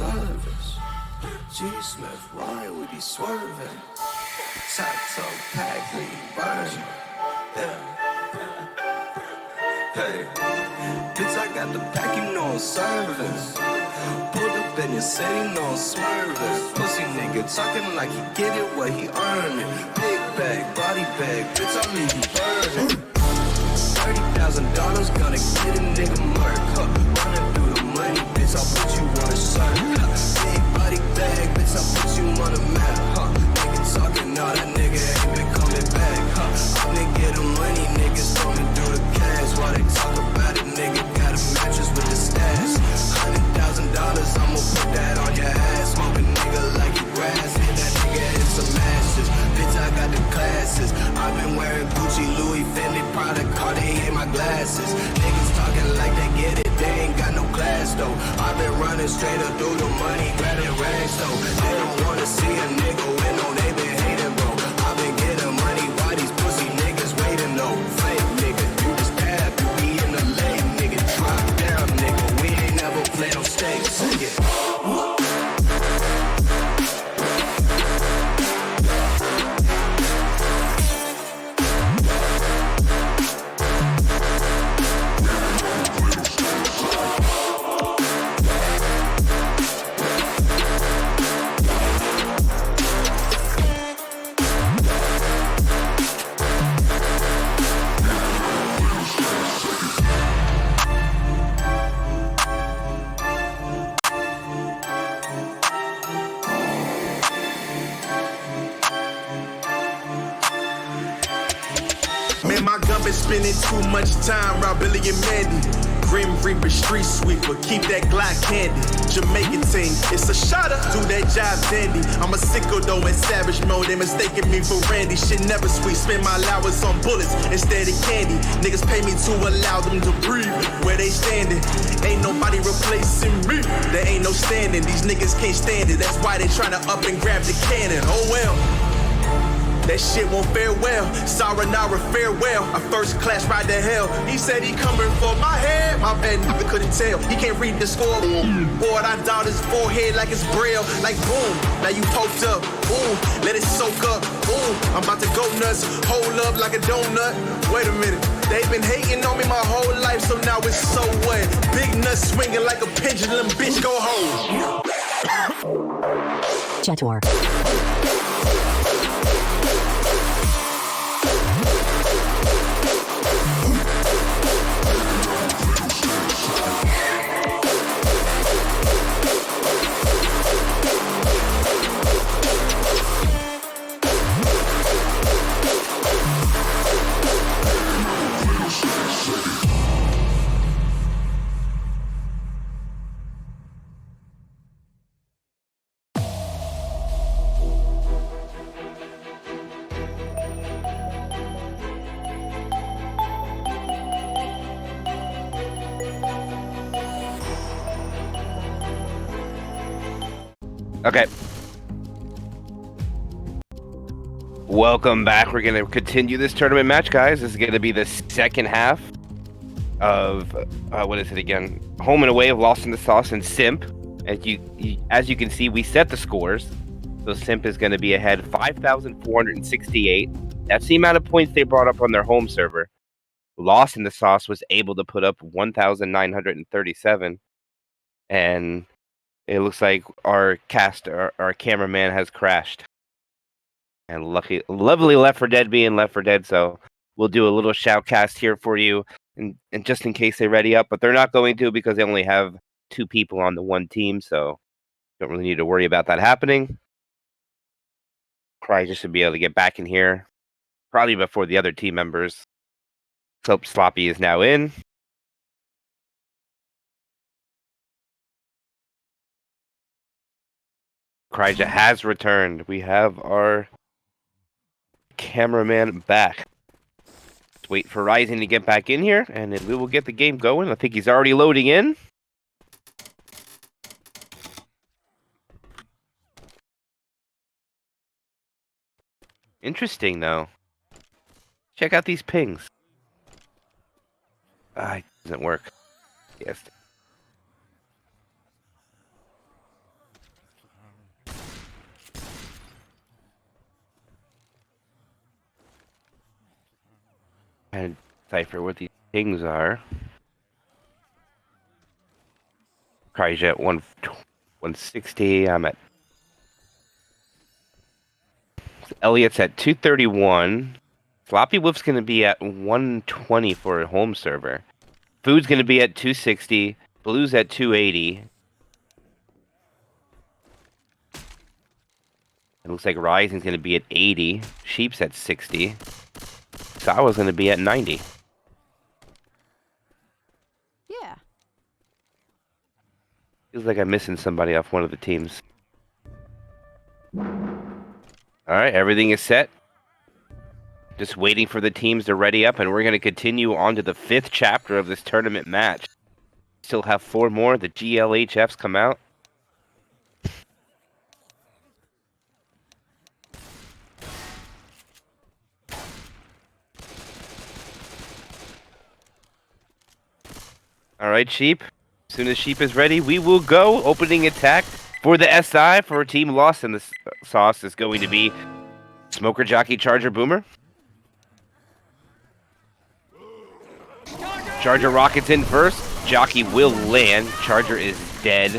service. G Smith, why would he swerving? Top toe pack, we burn. Yeah. Hey, bitch, I got the pack, you know I'm serving. Pulled up in your city, know I'm swerving. Pussy nigga talking like he get it, what he earning. Big bag, body bag, bitch, I'll leave you burning. $30,000 gonna get a nigga murk. Running through the money, bitch, I'll put you on a shirt. Big body bag, bitch, I'll put you on a map. Nigga talking, all that nigga ain't been coming back. I've been getting money, niggas coming through the cash. While they talk about it, nigga got a mattress with the stash. $100,000, I'ma put that on your ass. Smoking nigga like you grass, hit that nigga in some ashes. Bitch, I got the classes. I've been wearing Gucci, Louis, Fendi, Prada, Cartier in my glasses. Niggas talking like they get it, they ain't got no class though. I've been running straight up through the money, grabbing rags though. They don't wanna see a nigga win, no, they been hating, bro. I've been getting money, why these pussy niggas waiting though? Fake nigga, you just tap, you be in the lane, nigga. Drop down, nigga, we ain't never played on stage, so yeah. Man, my gun been spending too much time around Billy and Mandy. Grim Reaper, street sweeper, keep that Glock handy. Jamaican team, it's a shotter, do that job dandy. I'm a sicko though in savage mode, they mistaking me for Randy. Shit never sweet, spend my allowance on bullets instead of candy. Niggas pay me to allow them to breathe where they standing. Ain't nobody replacing me, there ain't no standing. These niggas can't stand it, that's why they tryna up and grab the cannon. Oh well. That shit won't fare well. Sayonara, farewell. A first class ride to hell. He said he coming for my head. My bad nigga couldn't tell. He can't read the scoreboard. I doubt his forehead like it's braille. Like boom, now you poked up. Ooh, let it soak up. Ooh, I'm about to go nuts. Hold up like a donut. Wait a minute. They've been hating on me my whole life, so now it's so what? Big nuts swinging like a pendulum. Bitch, go home. Chator. Okay. Welcome back. We're going to continue this tournament match, guys. This is going to be the second half of, what is it again? Home and away of Lost in the Sauce and SIMP. As you can see, we set the scores. So SIMP is going to be ahead 5,468. That's the amount of points they brought up on their home server. Lost in the Sauce was able to put up 1,937. And it looks like our cameraman has crashed. And lovely Left 4 Dead being Left 4 Dead, so we'll do a little shoutcast here for you, and just in case they ready up, but they're not going to because they only have 2 people on the one team, so don't really need to worry about that happening. Cry just should be able to get back in here, probably before the other team members. Soap Sloppy is now in. Kryja has returned. We have our cameraman back. Let's wait for Rising to get back in here, and then we will get the game going. I think he's already loading in. Interesting, though. Check out these pings. It doesn't work. Yes. And decipher what these things are. Cryjet 160. I'm at. Elliot's at 231. Floppy Wolf's going to be at 120 for a home server. Food's going to be at 260. Blue's at 280. It looks like Rising's going to be at 80. Sheep's at 60. Sawa's going to be at 90. Yeah. Feels like I'm missing somebody off one of the teams. Alright, everything is set. Just waiting for the teams to ready up, and we're going to continue on to the 5th chapter of this tournament match. Still have 4 more. The GLHFs come out. Alright, Sheep. As soon as Sheep is ready, we will go. Opening attack for the SI for Team Lost in the sauce is going to be Smoker, Jockey, Charger, Boomer. Charger rockets in first. Jockey will land. Charger is dead.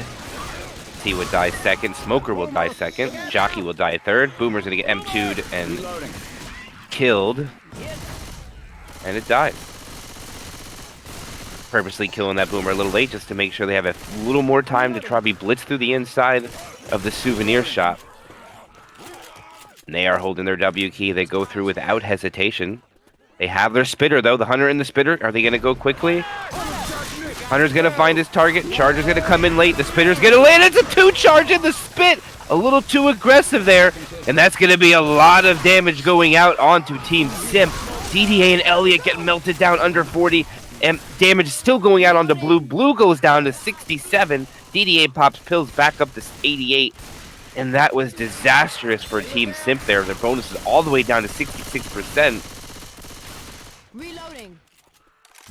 He would die second. Smoker will die second. Jockey will die third. Boomer's going to get M2'd and killed. And it dies. Purposely killing that Boomer a little late just to make sure they have a little more time to try to be blitzed through the inside of the souvenir shop. And they are holding their W key. They go through without hesitation. They have their spitter, though. The Hunter and the spitter. Are they going to go quickly? Hunter's going to find his target. Charger's going to come in late. The spitter's going to land. It's a 2-charge in the spit. A little too aggressive there. And that's going to be a lot of damage going out onto Team Simp. DDA and Elliot get melted down under 40. And damage still going out onto Blue. Blue goes down to 67. DDA pops pills back up to 88. And that was disastrous for Team Simp there. Their bonus is all the way down to 66%. Reloading.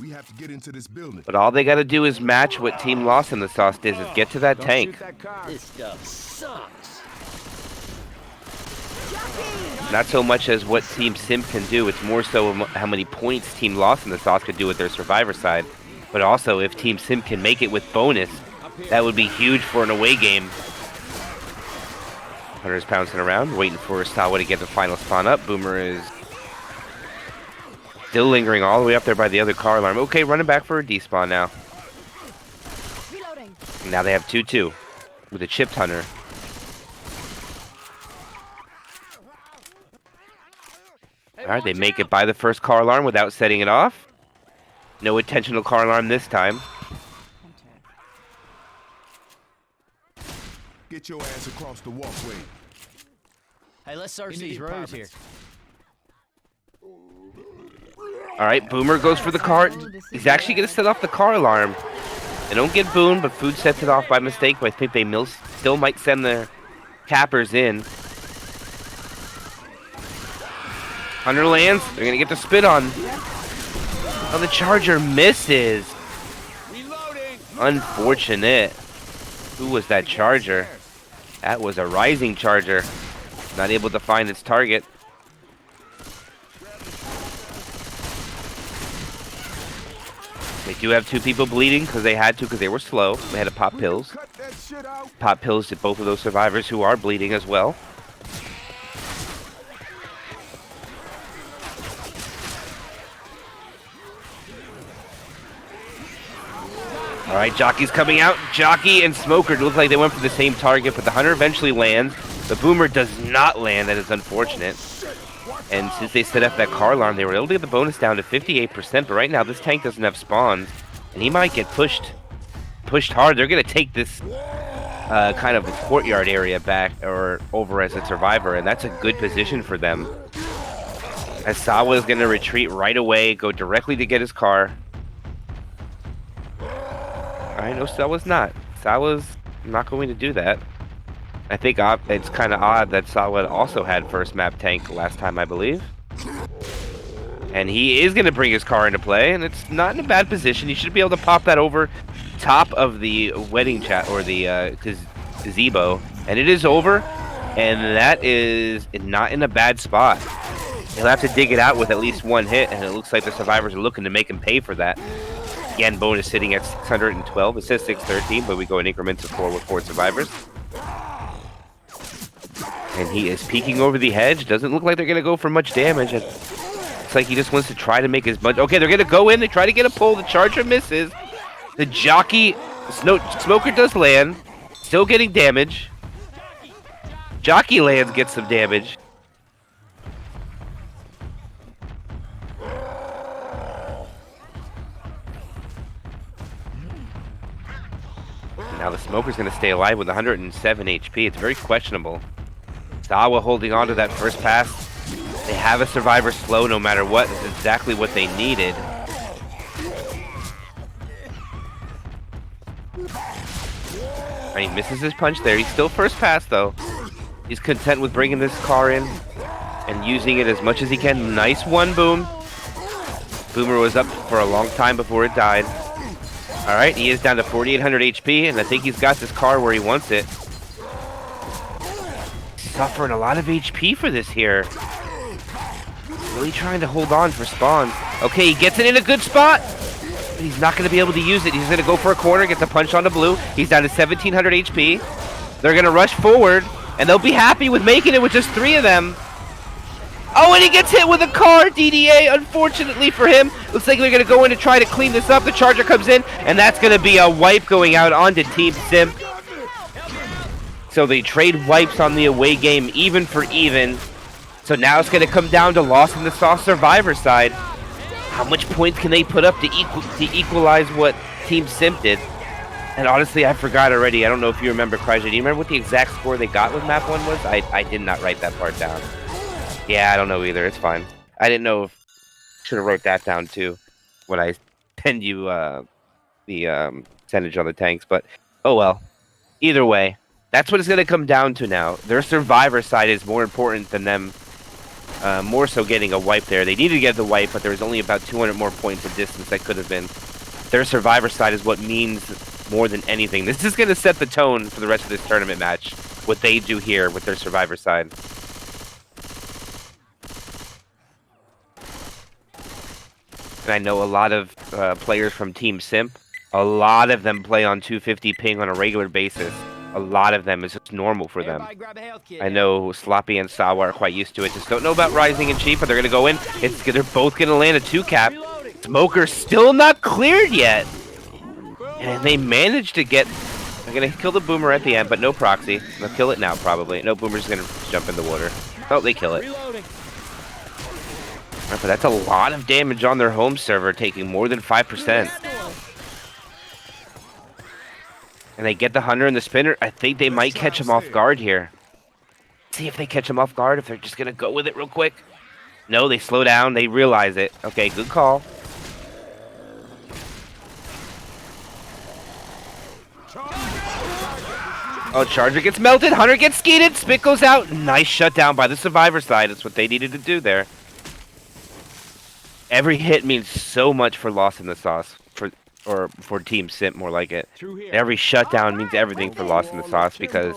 We have to get into this building. But all they got to do is match what Team Lost in the Sauce did, is get to that tank. This stuff sucks. Not so much as what Team Simp can do, it's more so how many points Team Lost in the Sauce could do with their survivor side. But also, if Team Simp can make it with bonus, that would be huge for an away game. Hunter's pouncing around, waiting for Sawa to get the final spawn up. Boomer is still lingering all the way up there by the other car alarm. Okay, running back for a despawn now. Reloading. Now they have 2-2 with a chipped Hunter. Alright, they make it by the first car alarm without setting it off. No intentional car alarm this time. Get your ass across the walkway. Hey, let's search these roads here. Alright, Boomer goes for the car. He's actually going to set off the car alarm. They don't get boomed, but Food sets it off by mistake. But I think they still might send their cappers in. Hunter lands. They're going to get the spit on. Oh, the Charger misses. Unfortunate. Who was that Charger? That was a Rising Charger. Not able to find its target. They do have 2 people bleeding because they had to, because they were slow. They had to pop pills. Pop pills to both of those survivors who are bleeding as well. Alright, Jockey's coming out. Jockey and Smoker look like they went for the same target, but the Hunter eventually lands. The Boomer does not land. That is unfortunate. And since they set up that car alarm, they were able to get the bonus down to 58%. But right now, this tank doesn't have spawns. And he might get pushed hard. They're going to take this kind of courtyard area back or over as a survivor. And that's a good position for them. As Sawa is going to retreat right away, go directly to get his car. Alright, no, Sawa's not. Sawa's not going to do that. I think it's kind of odd that Sawa also had first map tank last time, I believe. And he is going to bring his car into play, and it's not in a bad position. He should be able to pop that over top of the wedding chat or the gazebo. And it is over, and that is not in a bad spot. He'll have to dig it out with at least one hit, and it looks like the survivors are looking to make him pay for that. Again, bonus sitting at 612. It says 613, but we go in increments of 4 with 4 survivors. And he is peeking over the hedge. Doesn't look like they're going to go for much damage. It's like he just wants to try to make as much. Okay, they're going to go in. They try to get a pull. The charger misses. The jockey, Smoker does land. Still getting damage. Jockey lands, gets some damage. Now the Smoker's going to stay alive with 107 HP. It's very questionable. Sawa holding on to that first pass. They have a survivor slow no matter what. This is exactly what they needed. He misses his punch there. He's still first pass though. He's content with bringing this car in and using it as much as he can. Nice one, Boom. Boomer was up for a long time before it died. Alright, he is down to 4,800 HP, and I think he's got this car where he wants it. Suffering a lot of HP for this here. Really trying to hold on for spawns. Okay, he gets it in a good spot. But he's not going to be able to use it. He's going to go for a corner, gets a punch on the blue. He's down to 1,700 HP. They're going to rush forward, and they'll be happy with making it with just 3 of them. Oh, and he gets hit with a car, DDA, unfortunately for him. Looks like they're going to go in and try to clean this up. The charger comes in, and that's going to be a wipe going out onto Team Simp. So they trade wipes on the away game, even for even. So now it's going to come down to loss in the Sauce Survivor side. How much points can they put up to equalize what Team Simp did? And honestly, I forgot already. I don't know if you remember, Kryja. Do you remember what the exact score they got with map 1 was? I did not write that part down. Yeah, I don't know either. It's fine. I didn't know if... Should have wrote that down too when I send you the percentage on the tanks. But, oh well. Either way, that's what it's going to come down to now. Their survivor side is more important than them more so getting a wipe there. They needed to get the wipe, but there was only about 200 more points of distance that could have been. Their survivor side is what means more than anything. This is going to set the tone for the rest of this tournament match. What they do here with their survivor side. And I know a lot of players from Team Simp. A lot of them play on 250 ping on a regular basis. A lot of them is just normal for them. I know Sloppy and Sawa are quite used to it. Just don't know about Rising and Chief, but they're going to go in. They're both going to land a 2-cap. Smoker's still not cleared yet. And they managed to get... They're going to kill the Boomer at the end, but no proxy. They'll kill it now, probably. No, Boomer's going to jump in the water. Oh, they kill it. Right, but that's a lot of damage on their home server, taking more than 5%. And they get the Hunter and the Spinner. I think they might catch him off guard here. See if they catch him off guard, if they're just going to go with it real quick. No, they slow down. They realize it. Okay, good call. Oh, Charger gets melted. Hunter gets skeeted. Spit goes out. Nice shutdown by the Survivor side. That's what they needed to do there. Every hit means so much for Lost in the Sauce. For Team Simp, more like it. Every shutdown means everything for Lost in the Sauce, because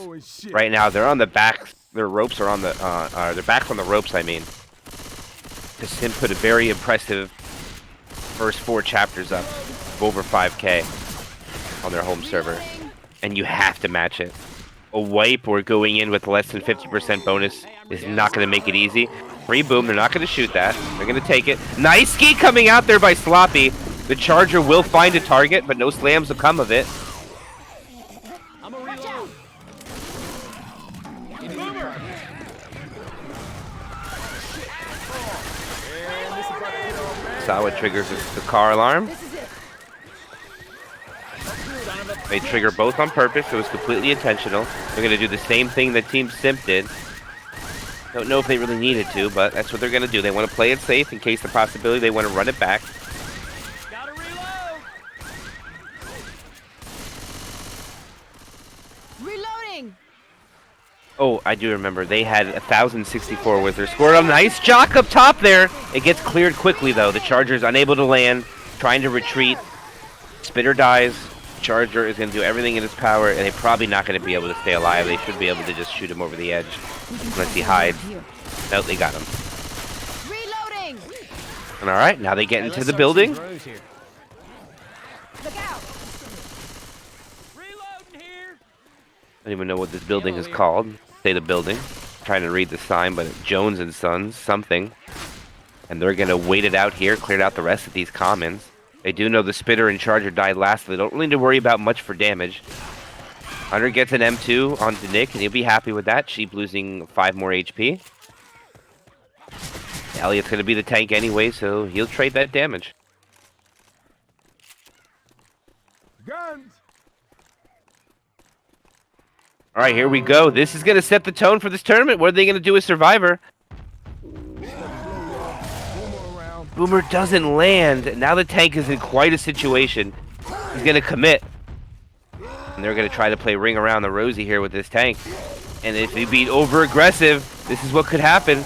right now they're on the back. Their ropes are on the their backs on the ropes. I mean, the Simp put a very impressive first 4 chapters up of over 5K on their home server, and you have to match it. A wipe or going in with less than 50% bonus is not going to make it easy. Free Boom, they're not going to shoot that. They're going to take it. Nice ski coming out there by Sloppy. The Charger will find a target, but no slams will come of it. Sawa triggers the car alarm. They trigger both on purpose. It was completely intentional. They're going to do the same thing that Team Simp did. Don't know if they really needed to, but that's what they're going to do. They want to play it safe in case the possibility they want to run it back. Reloading. Oh, I do remember. They had 1,064 with their score. A nice jock up top there. It gets cleared quickly, though. The Charger's unable to land, trying to retreat. Spitter dies. Charger is going to do everything in his power, and they're probably not going to be able to stay alive. They should be able to just shoot him over the edge unless he hides. Nope, they got him. And all right, now they get into the building. Look out! Reloading here. I don't even know what this building is called. Say the building. Trying to read the sign, but it's Jones and Sons, something. And they're going to wait it out here, clear out the rest of these commons. They do know the Spitter and Charger died last, so they don't really need to worry about much for damage. Hunter gets an M2 onto Nick, and he'll be happy with that. Sheep losing 5 more HP. Elliot's going to be the tank anyway, so he'll trade that damage. Guns. All right, here we go. This is going to set the tone for this tournament. What are they going to do with Survivor? Boomer doesn't land. Now the tank is in quite a situation. He's going to commit. And they're going to try to play ring around the rosy here with this tank. And if he beat over aggressive, this is what could happen.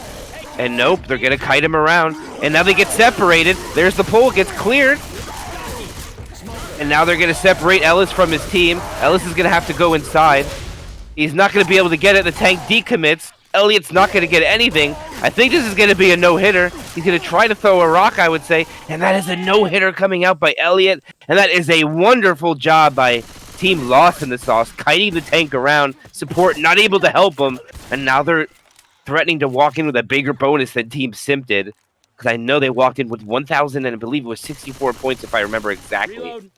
And nope, they're going to kite him around. And now they get separated. There's the pole, gets cleared. And now they're going to separate Ellis from his team. Ellis is going to have to go inside. He's not going to be able to get it. The tank decommits. Elliot's not going to get anything. I think this is going to be a no-hitter. He's going to try to throw a rock, I would say. And that is a no-hitter coming out by Elliot. And that is a wonderful job by Team Lost in the Sauce, kiting the tank around. Support not able to help him. And now they're threatening to walk in with a bigger bonus than Team Simp did. Because I know they walked in with 1,000 and I believe it was 64 points if I remember exactly. Reload.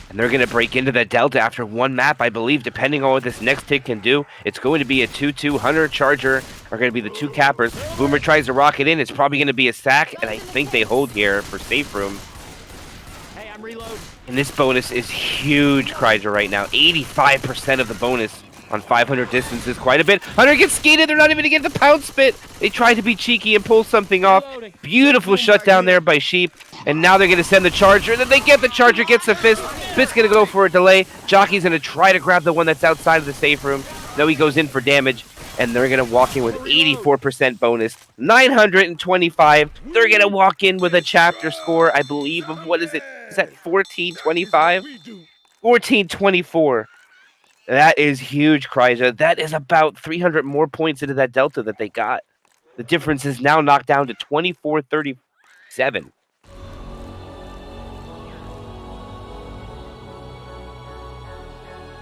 And they're going to break into that delta after one map, I believe, depending on what this next hit can do. It's going to be a 2-2. Hunter, Charger are going to be the two cappers. Boomer tries to rocket in. It's probably going to be a sack, and I think they hold here for safe room. Hey, I'm reloading. And this bonus is huge, Kryger, right now. 85% of the bonus on 500 distance is quite a bit. Hunter gets skated. They're not even going to get the pound spit. They tried to be cheeky and pull something off. Beautiful shutdown there by Sheep. And now they're going to send the Charger. And then they get the Charger, gets the Fist. Fist's going to go for a delay. Jockey's going to try to grab the one that's outside of the safe room. No, he goes in for damage. And they're going to walk in with 84% bonus. 925. They're going to walk in with a chapter score, I believe, of what is it? Is that 1425? 1424. That is huge, Kryja. That is about 300 more points into that delta that they got. The difference is now knocked down to 24-37.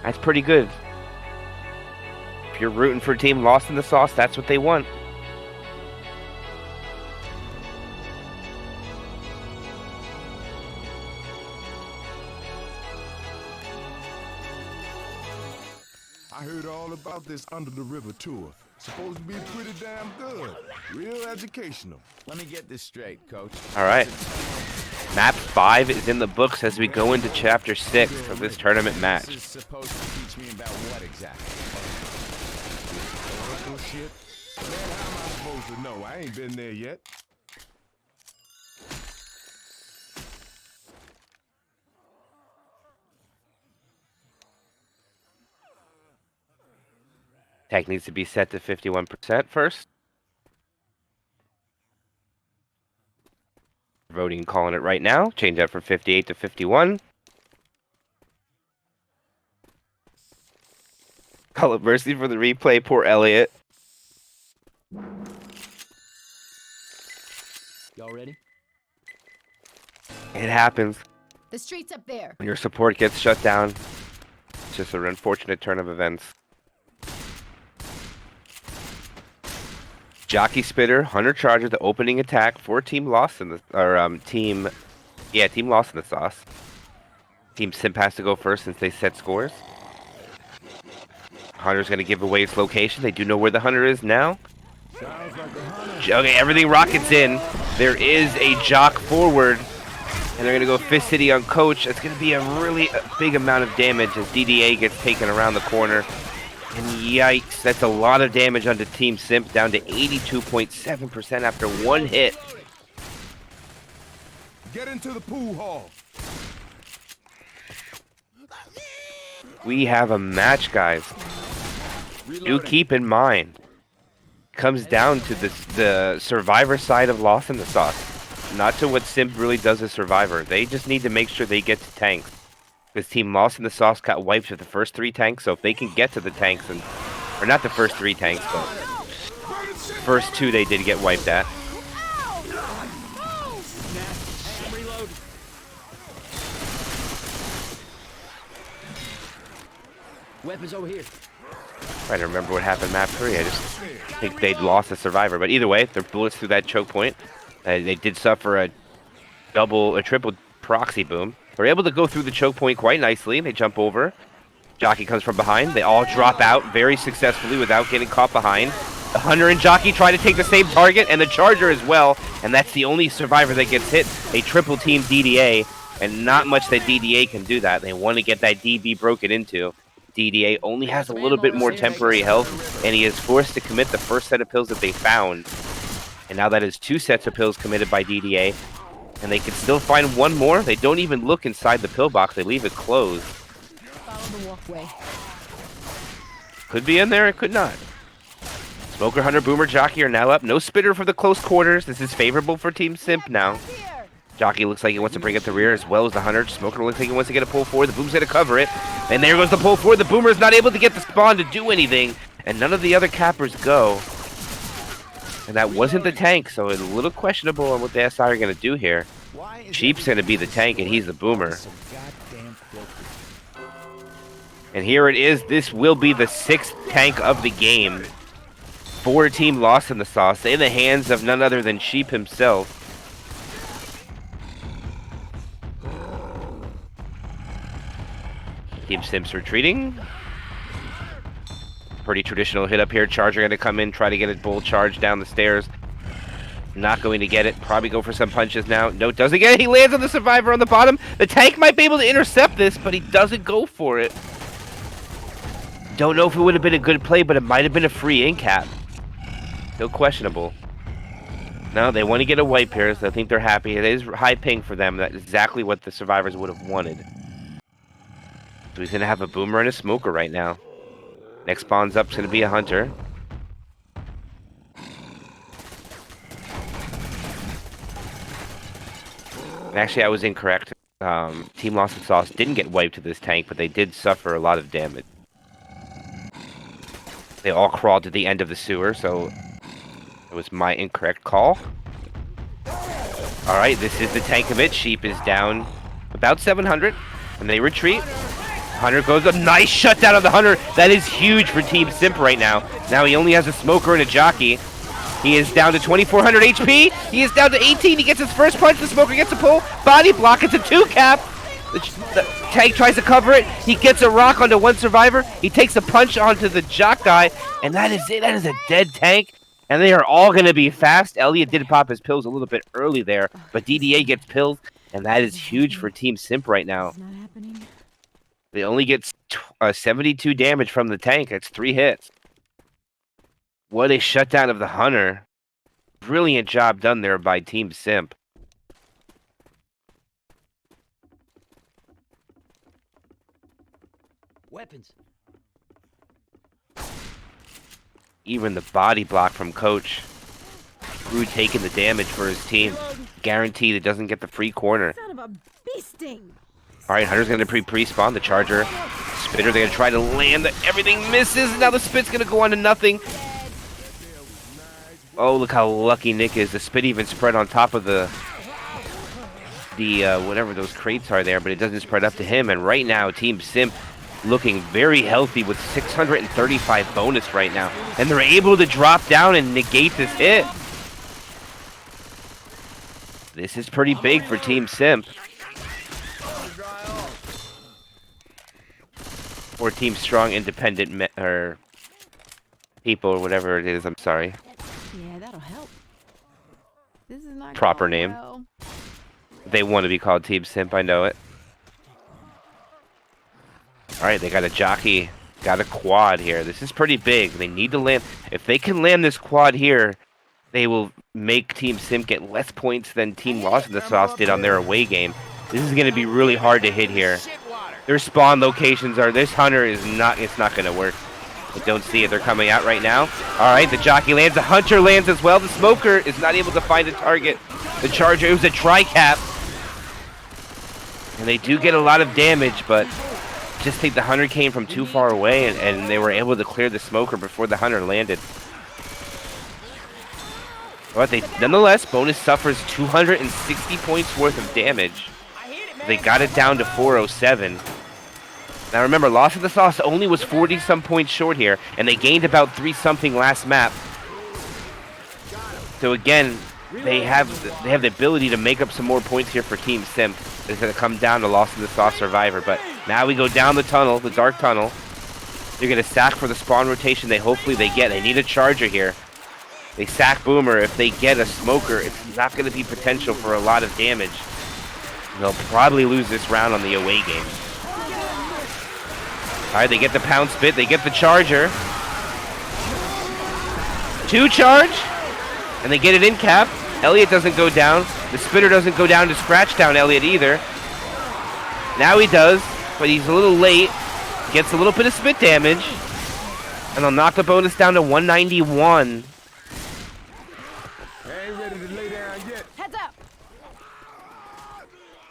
That's pretty good. If you're rooting for a team Lost in the Sauce, that's what they want. I heard all about this Under the River tour. Supposed to be pretty damn good. Real educational. Let me get this straight, Coach. All right. Map 5 is in the books as we go into Chapter 6 of this tournament match. This is supposed to teach me about what exactly? Oh, shit. Man, how am I supposed to know? I ain't been there yet. Tech needs to be set to 51% first. Voting calling it right now. Change that from 58 to 51. Call it mercy for the replay. Poor Elliot. Y'all ready? It happens. The street's up there. When your support gets shut down, it's just an unfortunate turn of events. Jockey Spitter, Hunter Charger, the opening attack for Team Lost in the Team Lost in the Sauce. Team Simp has to go first since they set scores. Hunter's gonna give away its location. They do know where the Hunter is now. Okay, everything rockets in. There is a jock forward, and they're gonna go Fist City on Coach. It's gonna be a really big amount of damage as DDA gets taken around the corner. And yikes, that's a lot of damage onto Team Simp, down to 82.7% after one hit. Get into the pool hall. We have a match, guys. Do keep in mind, it comes down to the Survivor side of Lost in the Sauce, not to what Simp really does as Survivor. They just need to make sure they get to tanks. Because Team Lost in the Sauce got wiped with the first 3 tanks, so if they can get to the tanks, or not the first 3 tanks, but first 2 they did get wiped at. Weapons over here. Trying to remember what happened map 3. I just think they'd lost a survivor. But either way, their bullets through that choke point. They did suffer a triple proxy boom. They're able to go through the choke point quite nicely. They jump over. Jockey comes from behind. They all drop out very successfully without getting caught behind. The Hunter and Jockey try to take the same target, and the Charger as well. And that's the only survivor that gets hit. A triple team DDA, and not much that DDA can do that. They want to get that DB broken into. DDA only has a little bit more temporary health, and he is forced to commit the first set of pills that they found. And now that is 2 sets of pills committed by DDA. And they can still find one more. They don't even look inside the pill box. They leave it closed. Follow the walkway. Could be in there, it could not. Smoker, Hunter, Boomer, Jockey are now up. No spitter for the close quarters. This is favorable for Team Simp now. Jockey looks like he wants to bring up the rear as well as the Hunter. Smoker looks like he wants to get a pull forward. The Boom's going to cover it. And there goes the pull forward. The Boomer is not able to get the spawn to do anything. And none of the other cappers go. And that wasn't the tank, so it's a little questionable on what the SI are going to do here. Sheep's going to be the tank, and he's the Boomer. And here it is. This will be the 6th tank of the game. 4 team lost in the sauce, in the hands of none other than Sheep himself. Team Simp's retreating. Pretty traditional hit up here. Charger going to come in, try to get a bull charge down the stairs. Not going to get it. Probably go for some punches now. No, doesn't get it. He lands on the survivor on the bottom. The tank might be able to intercept this, but he doesn't go for it. Don't know if it would have been a good play, but it might have been a free in cap. Still questionable. No, they want to get a wipe here, so I think they're happy. It is high ping for them. That's exactly what the survivors would have wanted. So he's going to have a Boomer and a Smoker right now. Next spawn's up is going to be a Hunter. Actually, I was incorrect. Team Lost in Sauce didn't get wiped to this tank, but they did suffer a lot of damage. They all crawled to the end of the sewer, so it was my incorrect call. Alright, this is the tank of it. Sheep is down about 700, and they retreat. Hunter goes a nice shutdown of the Hunter. That is huge for Team Simp right now. Now he only has a Smoker and a Jockey. He is down to 2,400 HP. He is down to 18. He gets his first punch. The Smoker gets a pull. Body block. It's a 2-cap. The tank tries to cover it. He gets a rock onto one survivor. He takes a punch onto the Jock guy. And that is it. That is a dead tank. And they are all going to be fast. Elliot did pop his pills a little bit early there. But DDA gets pills. And that is huge for Team Simp right now. They only get 72 damage from the tank. That's 3 hits. What a shutdown of the Hunter. Brilliant job done there by Team Simp. Weapons. Even the body block from Coach. Screw taking the damage for his team. Guaranteed it doesn't get the free corner. Alright, Hunter's going to pre-spawn the Charger. Spitter, they're going to try to land. Everything misses. Now the Spit's going to go on to nothing. Oh, look how lucky Nick is. The Spit even spread on top of the whatever those crates are there, but it doesn't spread up to him. And right now, Team Simp looking very healthy with 635 bonus right now. And they're able to drop down and negate this hit. This is pretty big for Team Simp. Or Team Strong Independent or people or whatever it is, I'm sorry. Yeah, that'll help. This is not proper name. Well. They want to be called Team Simp, I know it. Alright, they got a Jockey, got a quad here. This is pretty big. They need to land. If they can land this quad here, they will make Team Simp get less points than Team Lost in the Sauce did on their away game. This is going to be really hard to hit here. Their spawn locations are, this Hunter is not, it's not going to work. I don't see it. They're coming out right now. Alright, the Jockey lands. The Hunter lands as well. The Smoker is not able to find a target. The Charger, it was a tri-cap. And they do get a lot of damage, but just think the Hunter came from too far away and they were able to clear the Smoker before the Hunter landed. But they, nonetheless, Bonus suffers 260 points worth of damage. They got it down to 407. Now remember, Lost in the Sauce only was 40-some points short here, and they gained about 3-something last map. So again, they have the ability to make up some more points here for Team Simp. It's going to come down to Lost in the Sauce Survivor. But now we go down the tunnel, the dark tunnel. They're going to sack for the spawn rotation hopefully they get. They need a charger here. They sack Boomer. If they get a smoker, it's not going to be potential for a lot of damage. They'll probably lose this round on the away game. Alright, they get the pound spit. They get the charger. 2 charge. And they get it in cap. Elliot doesn't go down. The spitter doesn't go down to scratch down Elliot either. Now he does, but he's a little late. Gets a little bit of spit damage. And they'll knock the bonus down to 191. Ain't ready to lay down yet. Heads up.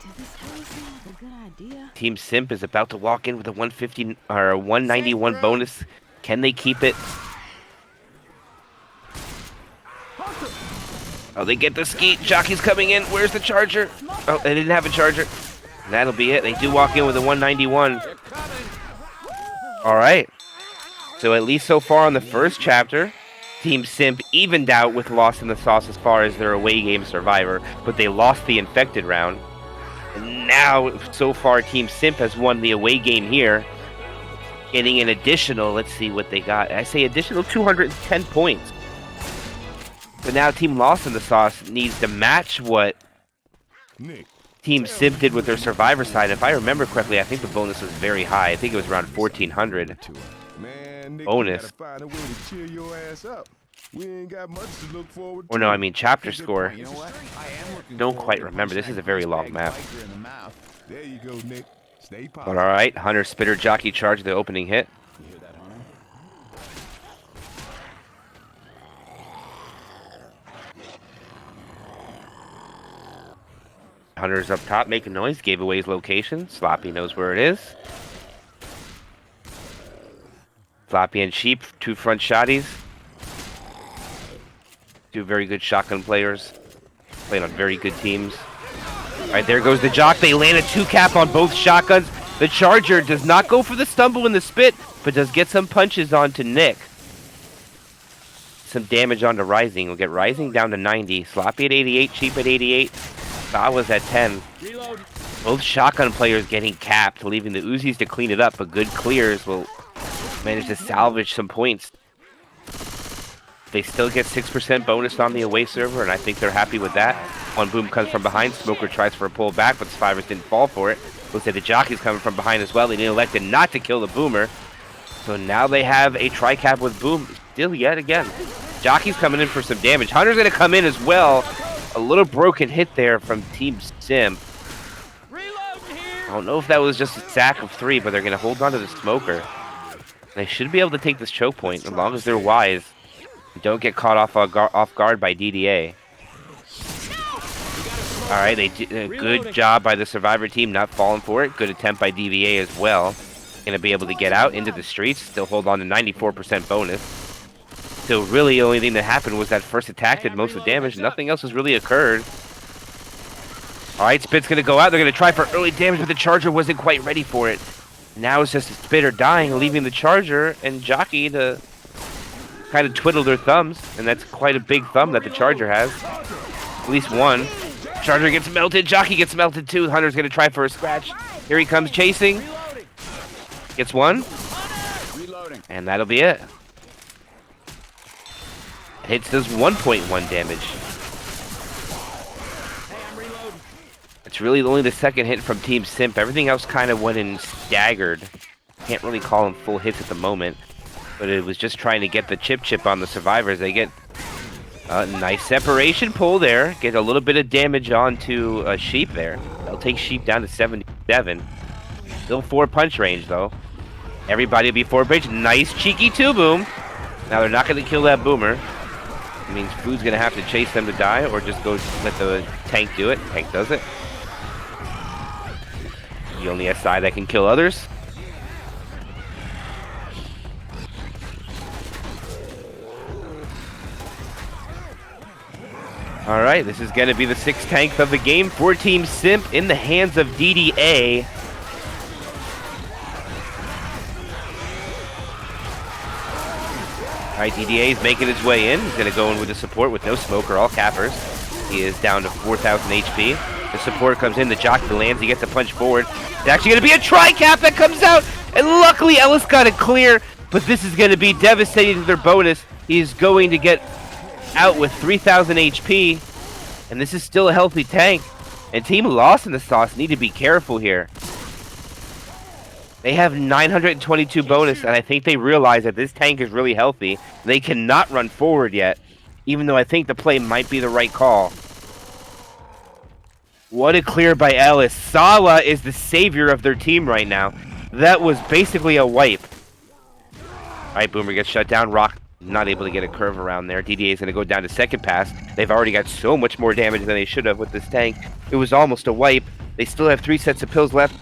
Did this really seem like a good idea? Team Simp is about to walk in with a 150 or a 191 bonus. Can they keep it? Oh, they get the skeet. Jockey's coming in. Where's the charger? Oh, they didn't have a charger. And that'll be it. They do walk in with a 191. All right. So at least so far on the first chapter, Team Simp evened out with Lost in the Sauce as far as their away game survivor, but they lost the infected round. And now, so far, Team Simp has won the away game here, getting an additional, let's see what they got. I say additional 210 points. But now Team Lost in the Sauce needs to match what Nick, Team Simp did with their survivor side. If I remember correctly, I think the bonus was very high. I think it was around 1,400. man, Nick, Bonus. You gotta find a way to cheer your ass up. We ain't got much to look forward to. Or no, I mean chapter score. You know what? I am looking Don't forward quite to remember. This punching is a that very punch long bag map. biker in the mouth. There you go, Nick. Stay But positive. alright, Hunter Spitter Jockey charge the opening hit. You hear that, Hunter? Hunter's up top making noise, gave away his location. Sloppy knows where it is. Sloppy and Sheep, 2 front shotties. 2 very good shotgun players. Playing on very good teams. Alright, there goes the Jock. They land a 2 cap on both shotguns. The Charger does not go for the stumble in the spit, but does get some punches onto Nick. Some damage onto Rising. We'll get Rising down to 90. Sloppy at 88, Sheep at 88. Sawa's at 10. Reload. Both shotgun players getting capped, leaving the Uzis to clean it up, but good clears will manage to salvage some points. They still get 6% bonus on the away server, and I think they're happy with that. One boom comes from behind. Smoker tries for a pull back, but the survivors didn't fall for it. Looks like the Jockey's coming from behind as well. They elected not to kill the Boomer. So now they have a tri-cap with Boom still yet again. Jockey's coming in for some damage. Hunter's going to come in as well. A little broken hit there from Team Simp. I don't know if that was just a sack of 3, but they're going to hold on to the Smoker. They should be able to take this choke point as long as they're wise. Don't get caught off guard by DDA. Alright, they did a good job by the Survivor team not falling for it. Good attempt by DVA as well. Gonna be able to get out into the streets. Still hold on to 94% bonus. So really the only thing that happened was that first attack did most of the damage. Nothing else has really occurred. Alright, Spit's gonna go out. They're gonna try for early damage, but the Charger wasn't quite ready for it. Now it's just Spitter dying, leaving the Charger and Jockey to kind of twiddle their thumbs. And that's quite a big thumb that the Charger has. At least one. Charger gets melted. Jockey gets melted too. Hunter's going to try for a scratch. Here he comes chasing. Gets one. And that'll be it. Hits does 1.1 damage. It's really only the second hit from Team Simp. Everything else kind of went in staggered. Can't really call them full hits at the moment. But it was just trying to get the chip on the survivors. They get a nice separation pull there. Get a little bit of damage onto Sheep there. They'll take Sheep down to 77. Still 4 punch range though. Everybody will be 4 range. Nice cheeky 2-boom. Now they're not going to kill that Boomer. It means Food's going to have to chase them to die or just go let the tank do it. Tank does it. The only SI that can kill others. Alright, this is going to be the 6th tank of the game for Team Simp in the hands of DDA. Alright, DDA is making his way in. He's going to go in with the support with no smoke or all cappers. He is down to 4,000 HP. The support comes in, the jockey lands, he gets a punch forward. It's actually going to be a tri-cap that comes out, and luckily Ellis got it clear, but this is going to be devastating to their bonus. He's going to get out with 3,000 HP, and this is still a healthy tank. And Team Lost in the Sauce need to be careful here. They have 922 bonus, and I think they realize that this tank is really healthy. They cannot run forward yet, even though I think the play might be the right call. What a clear by Ellis. Sawa is the savior of their team right now. That was basically a wipe. Alright, Boomer gets shut down. Rock not able to get a curve around there. DDA is going to go down to second pass. They've already got so much more damage than they should have with this tank. It was almost a wipe. They still have 3 sets of pills left.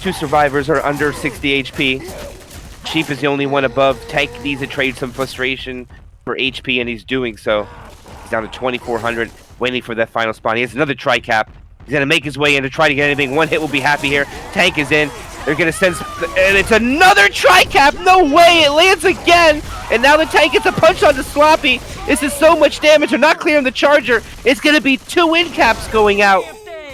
2 survivors are under 60 HP. Sheep is the only one above. Tank needs to trade some frustration for HP, and he's doing so. He's down to 2,400, waiting for that final spawn. He has another tri-cap. He's going to make his way in to try to get anything. One hit will be happy here. Tank is in. They're going to send... And it's another tri-cap! No way! It lands again! And now the tank gets a punch onto Sloppy. This is so much damage. They're not clearing the charger. It's going to be 2 in-caps going out.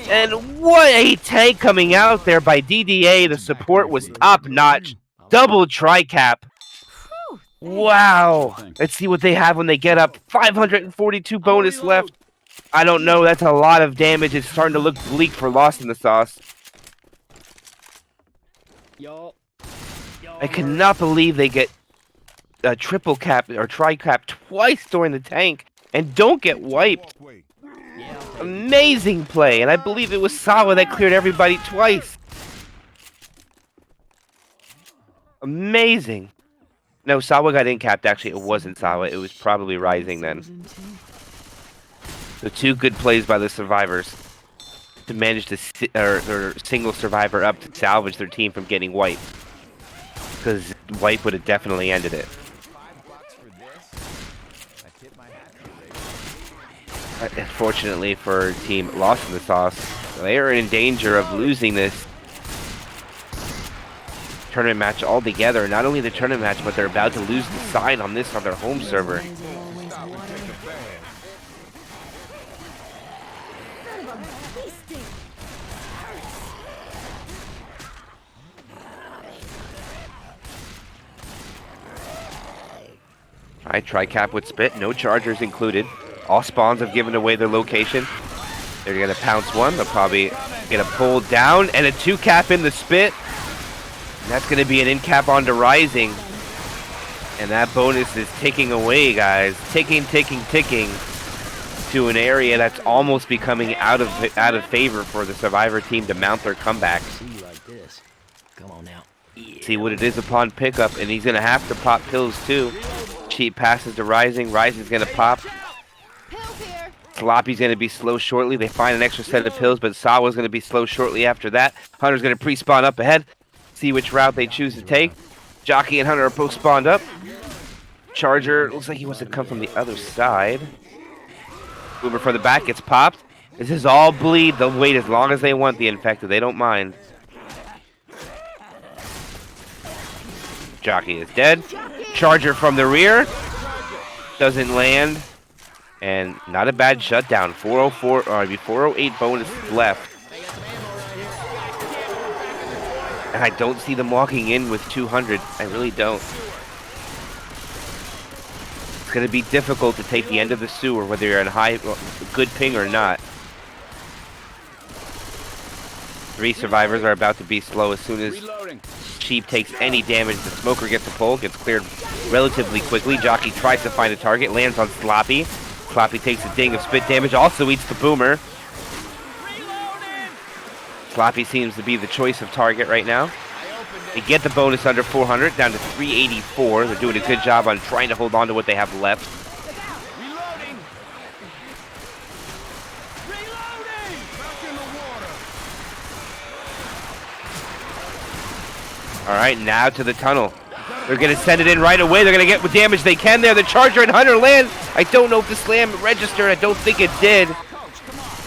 And what a tank coming out there by DDA. The support was top-notch. Double tri-cap. Wow. Let's see what they have when they get up. 542 bonus left. I don't know. That's a lot of damage. It's starting to look bleak for Lost in the Sauce. I cannot believe they get a triple cap or tri-cap twice during the tank and don't get wiped. Amazing play, and I believe it was Sawa that cleared everybody twice. Amazing. No, Sawa got in-capped. Actually, it wasn't Sawa. It was probably Rising then. So 2 good plays by the survivors to manage to their single survivor up to salvage their team from getting wiped. Because wipe would have definitely ended it. Unfortunately for Team Lost in the Sauce, they are in danger of losing this tournament match altogether. Not only the tournament match, but they're about to lose the side on this on their home server. Alright, tri-cap with spit, no chargers included. All spawns have given away their location. They're going to pounce one. They'll probably get a pull down and a 2-cap in the spit. And that's going to be an in-cap onto Rising. And that bonus is ticking away, guys. Ticking to an area that's almost becoming out of favor for the Survivor team to mount their comeback. Come on now. See what it is upon pickup, and he's going to have to pop pills too. Cheap passes to Rising. Rising's going to pop. Sloppy's going to be slow shortly. They find an extra set of pills, but Sawa's going to be slow shortly after that. Hunter's going to pre-spawn up ahead. See which route they choose to take. Jockey and Hunter are both spawned up. Charger, looks like he wants to come from the other side. Boomer from the back gets popped. This is all bleed. They'll wait as long as they want, the infected. They don't mind. Jockey is dead. Charger from the rear. Doesn't land. And not a bad shutdown. 408 bonus left. And I don't see them walking in with 200. I really don't. It's going to be difficult to take the end of the sewer, whether you're in good ping or not. 3 survivors are about to be slow as soon as Sheep takes any damage. The smoker gets a pull, gets cleared relatively quickly. Jockey tries to find a target, lands on Sloppy. Sloppy takes a ding of spit damage, also eats the Boomer. Sloppy seems to be the choice of target right now. They get the bonus under 400, down to 384. They're doing a good job on trying to hold on to what they have left. All right, now to the tunnel. They're going to send it in right away. They're going to get what damage they can there. The Charger and Hunter land. I don't know if the slam registered. I don't think it did.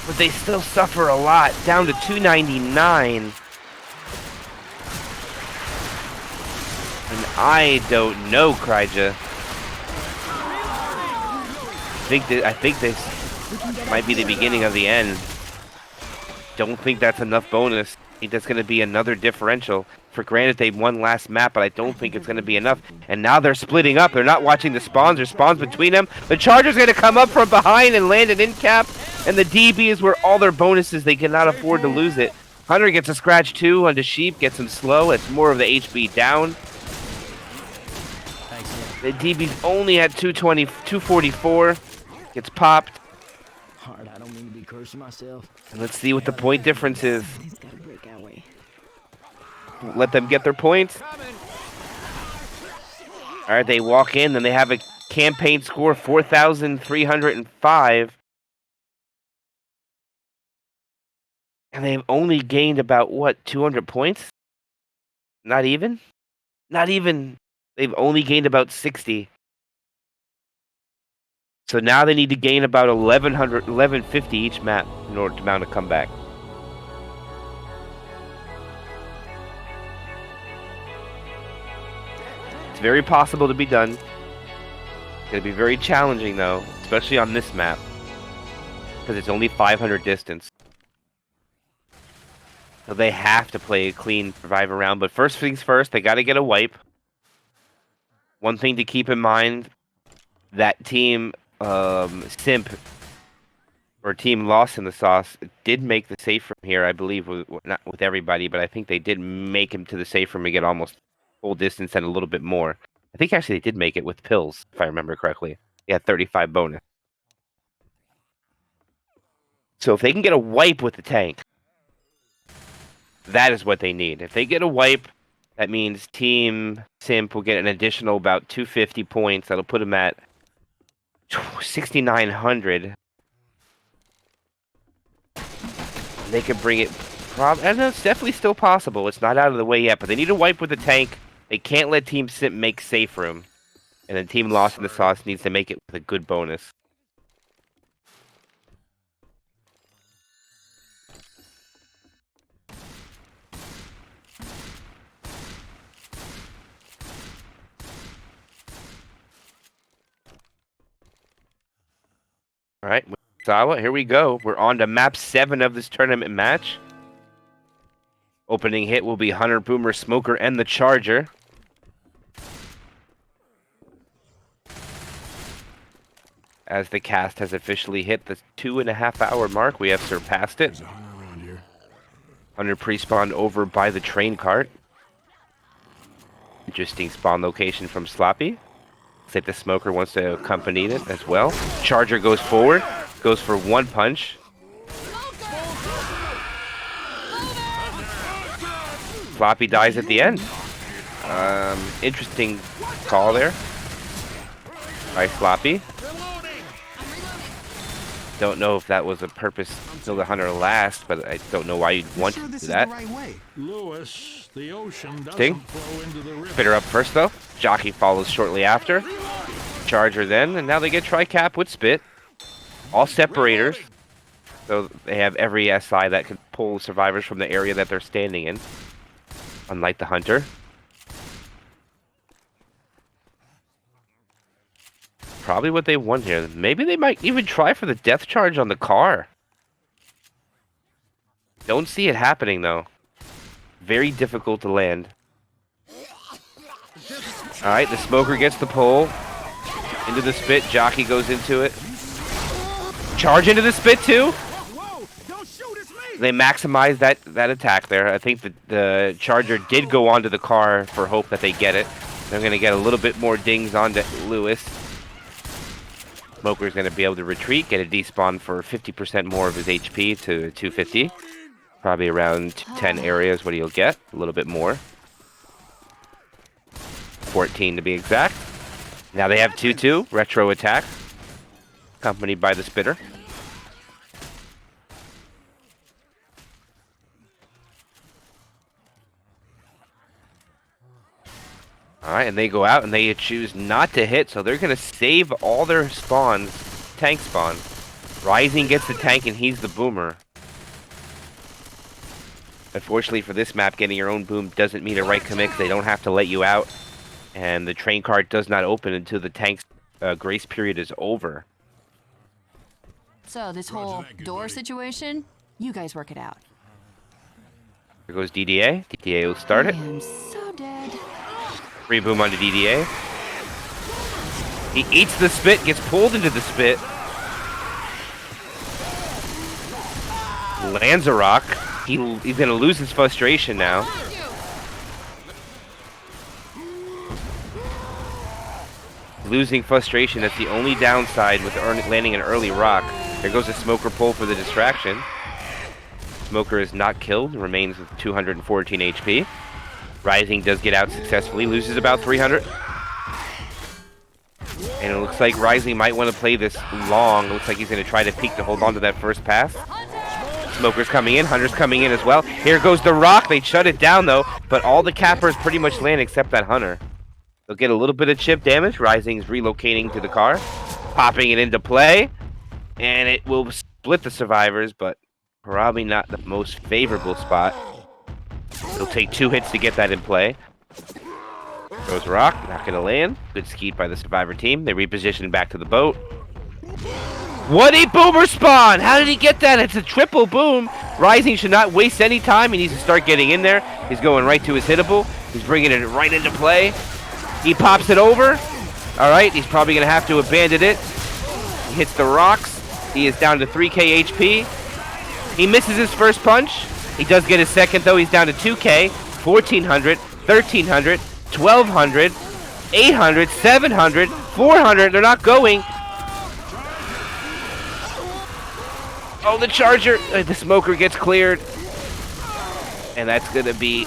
But they still suffer a lot. Down to 299. And I don't know, Kryja. I think this might be the beginning of the end. Don't think that's enough bonus. I think that's going to be another differential. For granted, they won last map, but I don't think it's going to be enough. And now they're splitting up. They're not watching the spawns. There's spawns between them. The Charger's going to come up from behind and land an in cap. And the DB is where all their bonuses. They cannot afford to lose it. Hunter gets a scratch too onto Sheep. Gets him slow. It's more of the HP down. The DB's only at 220, 244. Gets popped. Hard, I don't mean to be cursing myself. And let's see what the point difference is. He's got to break our way. Let them get their points. All right, they walk in, and they have a campaign score 4,305. And they've only gained about, what, 200 points? Not even? Not even. They've only gained about 60. So now they need to gain about 1,150 each map in order to mount a comeback. It's very possible to be done. It's going to be very challenging, though, especially on this map, because it's only 500 distance. So they have to play a clean survivor round. But first things first, they got to get a wipe. One thing to keep in mind, that team SIMP or team Lost in the Sauce did make the safe room here, I believe, not with everybody, but I think they did make him to the safe room and get almost full distance and a little bit more. I think actually they did make it with pills, if I remember correctly. They had 35 bonus. So if they can get a wipe with the tank, that is what they need. If they get a wipe, that means Team SIMP will get an additional about 250 points. That'll put them at 6,900. They could bring it. And it's definitely still possible. It's not out of the way yet, but they need a wipe with the tank. They can't let Team SIMP make safe room. And then Team Lost in the Sauce needs to make it with a good bonus. All right, Sawa, here we go. We're on to map 7 of this tournament match. Opening hit will be Hunter, Boomer, Smoker, and the Charger. As the cast has officially hit the 2.5-hour mark, we have surpassed it. Hunter pre-spawned over by the train cart. Interesting spawn location from Sloppy. Looks like the Smoker wants to accompany it as well. Charger goes forward, goes for one punch. Sloppy dies at the end. Interesting call there by Sloppy. Don't know if that was a purpose till the Hunter last, but I don't know why you'd want to do that. Lewis, the ocean Sting. Spitter up first though. Jockey follows shortly after. Charger then, and now they get tri-cap with Spit. All separators. So they have every SI that can pull survivors from the area that they're standing in. Unlike the Hunter. Probably what they want here. Maybe they might even try for the death charge on the car. Don't see it happening though. Very difficult to land. Alright, the Smoker gets the pull. Into the Spit. Jockey goes into it. Charge into the Spit too. They maximize that attack there. I think the Charger did go onto the car for hope that they get it. They're going to get a little bit more dings onto Lewis. Smoker's going to be able to retreat, get a despawn for 50% more of his HP to 250. Probably around 10 areas what he'll get. A little bit more. 14 to be exact. Now they have 2-2. Retro attack. Accompanied by the Spitter. Alright, and they go out and they choose not to hit, so they're going to save all their spawns, tank spawns. Rising gets the tank and he's the Boomer. Unfortunately for this map, getting your own boom doesn't mean a right commit. They don't have to let you out. And the train cart does not open until the tank's grace period is over. So this whole door situation, you guys work it out. Here goes DDA. DDA will start it. I am so dead. Free boom onto DDA. He eats the spit, gets pulled into the spit. Lands a rock. He's gonna lose his frustration now. Losing frustration, that's the only downside with landing an early rock. There goes a smoker pull for the distraction. Smoker is not killed, remains with 214 HP. Rising does get out successfully, loses about 300. And it looks like Rising might want to play this long. It looks like he's going to try to peek to hold on to that first pass. Smoker's coming in, Hunter's coming in as well. Here goes the rock, they shut it down though, but all the cappers pretty much land except that Hunter. They'll get a little bit of chip damage. Rising's relocating to the car, popping it into play, and it will split the survivors, but probably not the most favorable spot. It'll take 2 hits to get that in play. Throws a rock, not gonna land. Good skeet by the survivor team. They reposition back to the boat. What a boomer spawn! How did he get that? It's a triple boom. Rising should not waste any time. He needs to start getting in there. He's going right to his hittable. He's bringing it right into play. He pops it over. All right, he's probably gonna have to abandon it. He hits the rocks. He is down to 3k HP. He misses his first punch. He does get his second though. He's down to 2k, 1400, 1300, 1200, 800, 700, 400. They're not going. Oh, the charger. The smoker gets cleared. And that's going to be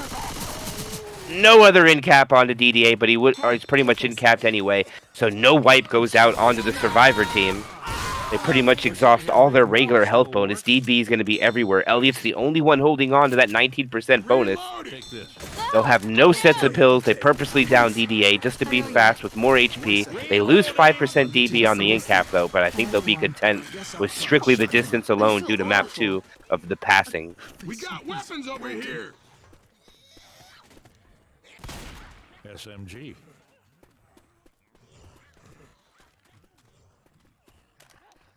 no other in cap onto DDA, but he's pretty much in capped anyway. So no wipe goes out onto the survivor team. They pretty much exhaust all their regular health bonus. DB is going to be everywhere. Elliot's the only one holding on to that 19% bonus. They'll have no sets of pills. They purposely down DDA just to be fast with more HP. They lose 5% DB on the in cap though, but I think they'll be content with strictly the distance alone due to map 2 of the passing. We got weapons over here. SMG.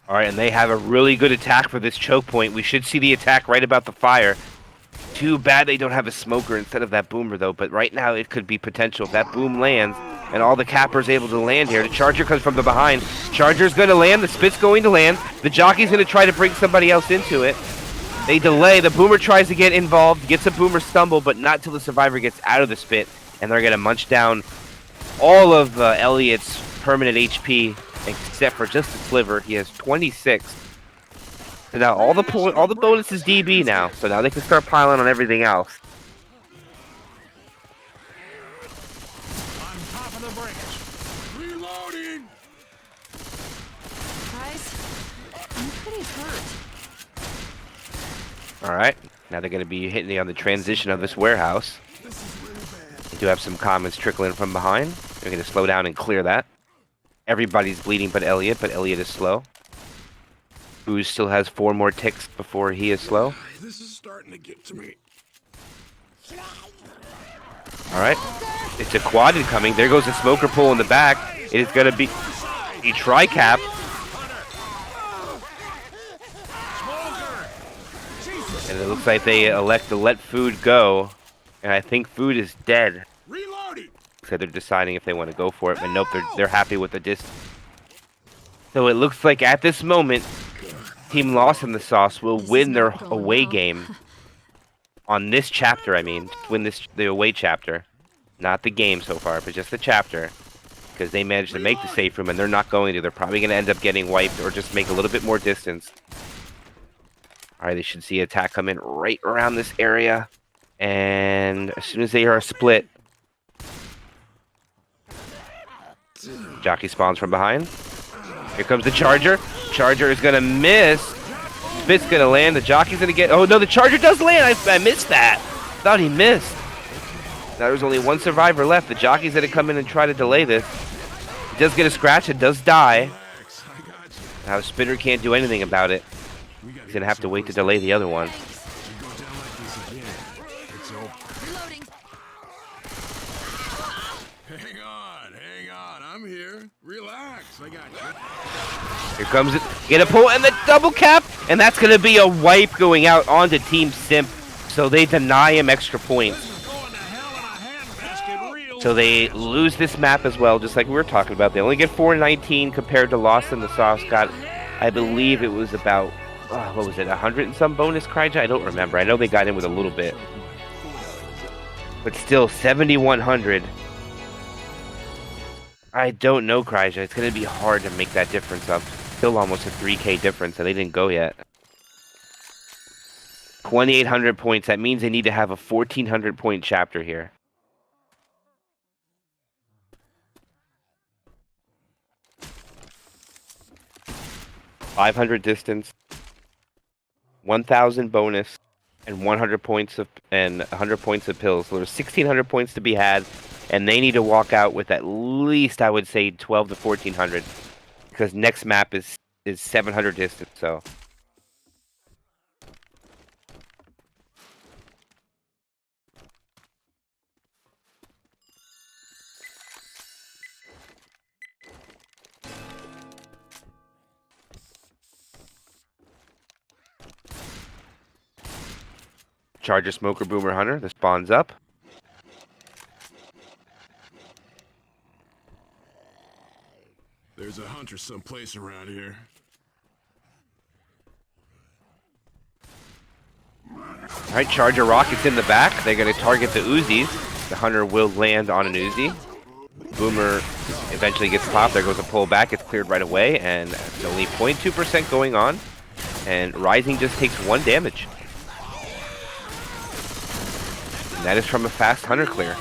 All right, and they have a really good attack for this choke point. We should see the attack right about the fire. Too bad they don't have a smoker instead of that boomer, though. But right now, it could be potential. If that boom lands and all the cappers able to land here, the charger comes from the behind. Charger's going to land. The spit's going to land. The jockey's going to try to bring somebody else into it. They delay. The boomer tries to get involved, gets a boomer stumble, but not till the survivor gets out of the spit. And they're going to munch down all of Elliot's permanent HP, except for just a sliver. He has 26. So now all the bonus is DB now. So now they can start piling on everything else. On top of the brakes. Reloading. Guys, I'm pretty hurt. All right. Now they're going to be hitting on the transition of this warehouse. They do have some comments trickling from behind. They're going to slow down and clear that. Everybody's bleeding but Elliot is slow. Booze still has 4 more ticks before he is slow. This is starting to get to me. All right. It's a quad incoming. There goes the smoker pull in the back. It is going to be a tri-cap. And it looks like they elect to let Food go. And I think Food is dead. So they're deciding if they want to go for it, but nope, they're happy with the distance. So it looks like at this moment, Team Lost in the Sauce will win their away game. On this chapter, I mean, win the away chapter. Not the game so far, but just the chapter. Because they managed to make the safe room, and they're not going to. They're probably going to end up getting wiped or just make a little bit more distance. Alright, they should see attack come in right around this area. And as soon as they are split, jockey spawns from behind. Here comes the charger. Charger is gonna miss. Spit's gonna land. The jockey's gonna get. Oh no, the charger does land. I missed that. Thought he missed. Now there's only one survivor left. The jockey's gonna come in and try to delay this. He does get a scratch. It does die. Now Spinner can't do anything about it. He's gonna have to wait to delay the other one. Hang on, I'm here. Relax, I got you. Here comes it. Get a pull and the double cap. And that's going to be a wipe going out onto Team Simp. So they deny him extra points. So they lose this map as well, just like we were talking about. They only get 419 compared to Lost in the Sauce. Got, I believe it was about, what was it, 100 and some bonus, Kryja? I don't remember. I know they got in with a little bit. But still, 7,100. I don't know, Kryja. It's going to be hard to make that difference up. Still almost a 3K difference, and they didn't go yet. 2,800 points. That means they need to have a 1,400 point chapter here. 500 distance, 1,000 bonus, and 100 points of 100 points of pills. So there's 1,600 points to be had, and they need to walk out with at least, I would say, 12 to 1,400, because next map is 700 distance. So. Charger, Smoker, Boomer, Hunter. The spawn's up. There's a hunter someplace around here. Alright, Charger rockets in the back. They're going to target the Uzis. The Hunter will land on an Uzi. Boomer eventually gets popped. There goes a pull back. It's cleared right away. And it's only 0.2% going on. And Rising just takes 1 damage. That is from a fast Hunter clear.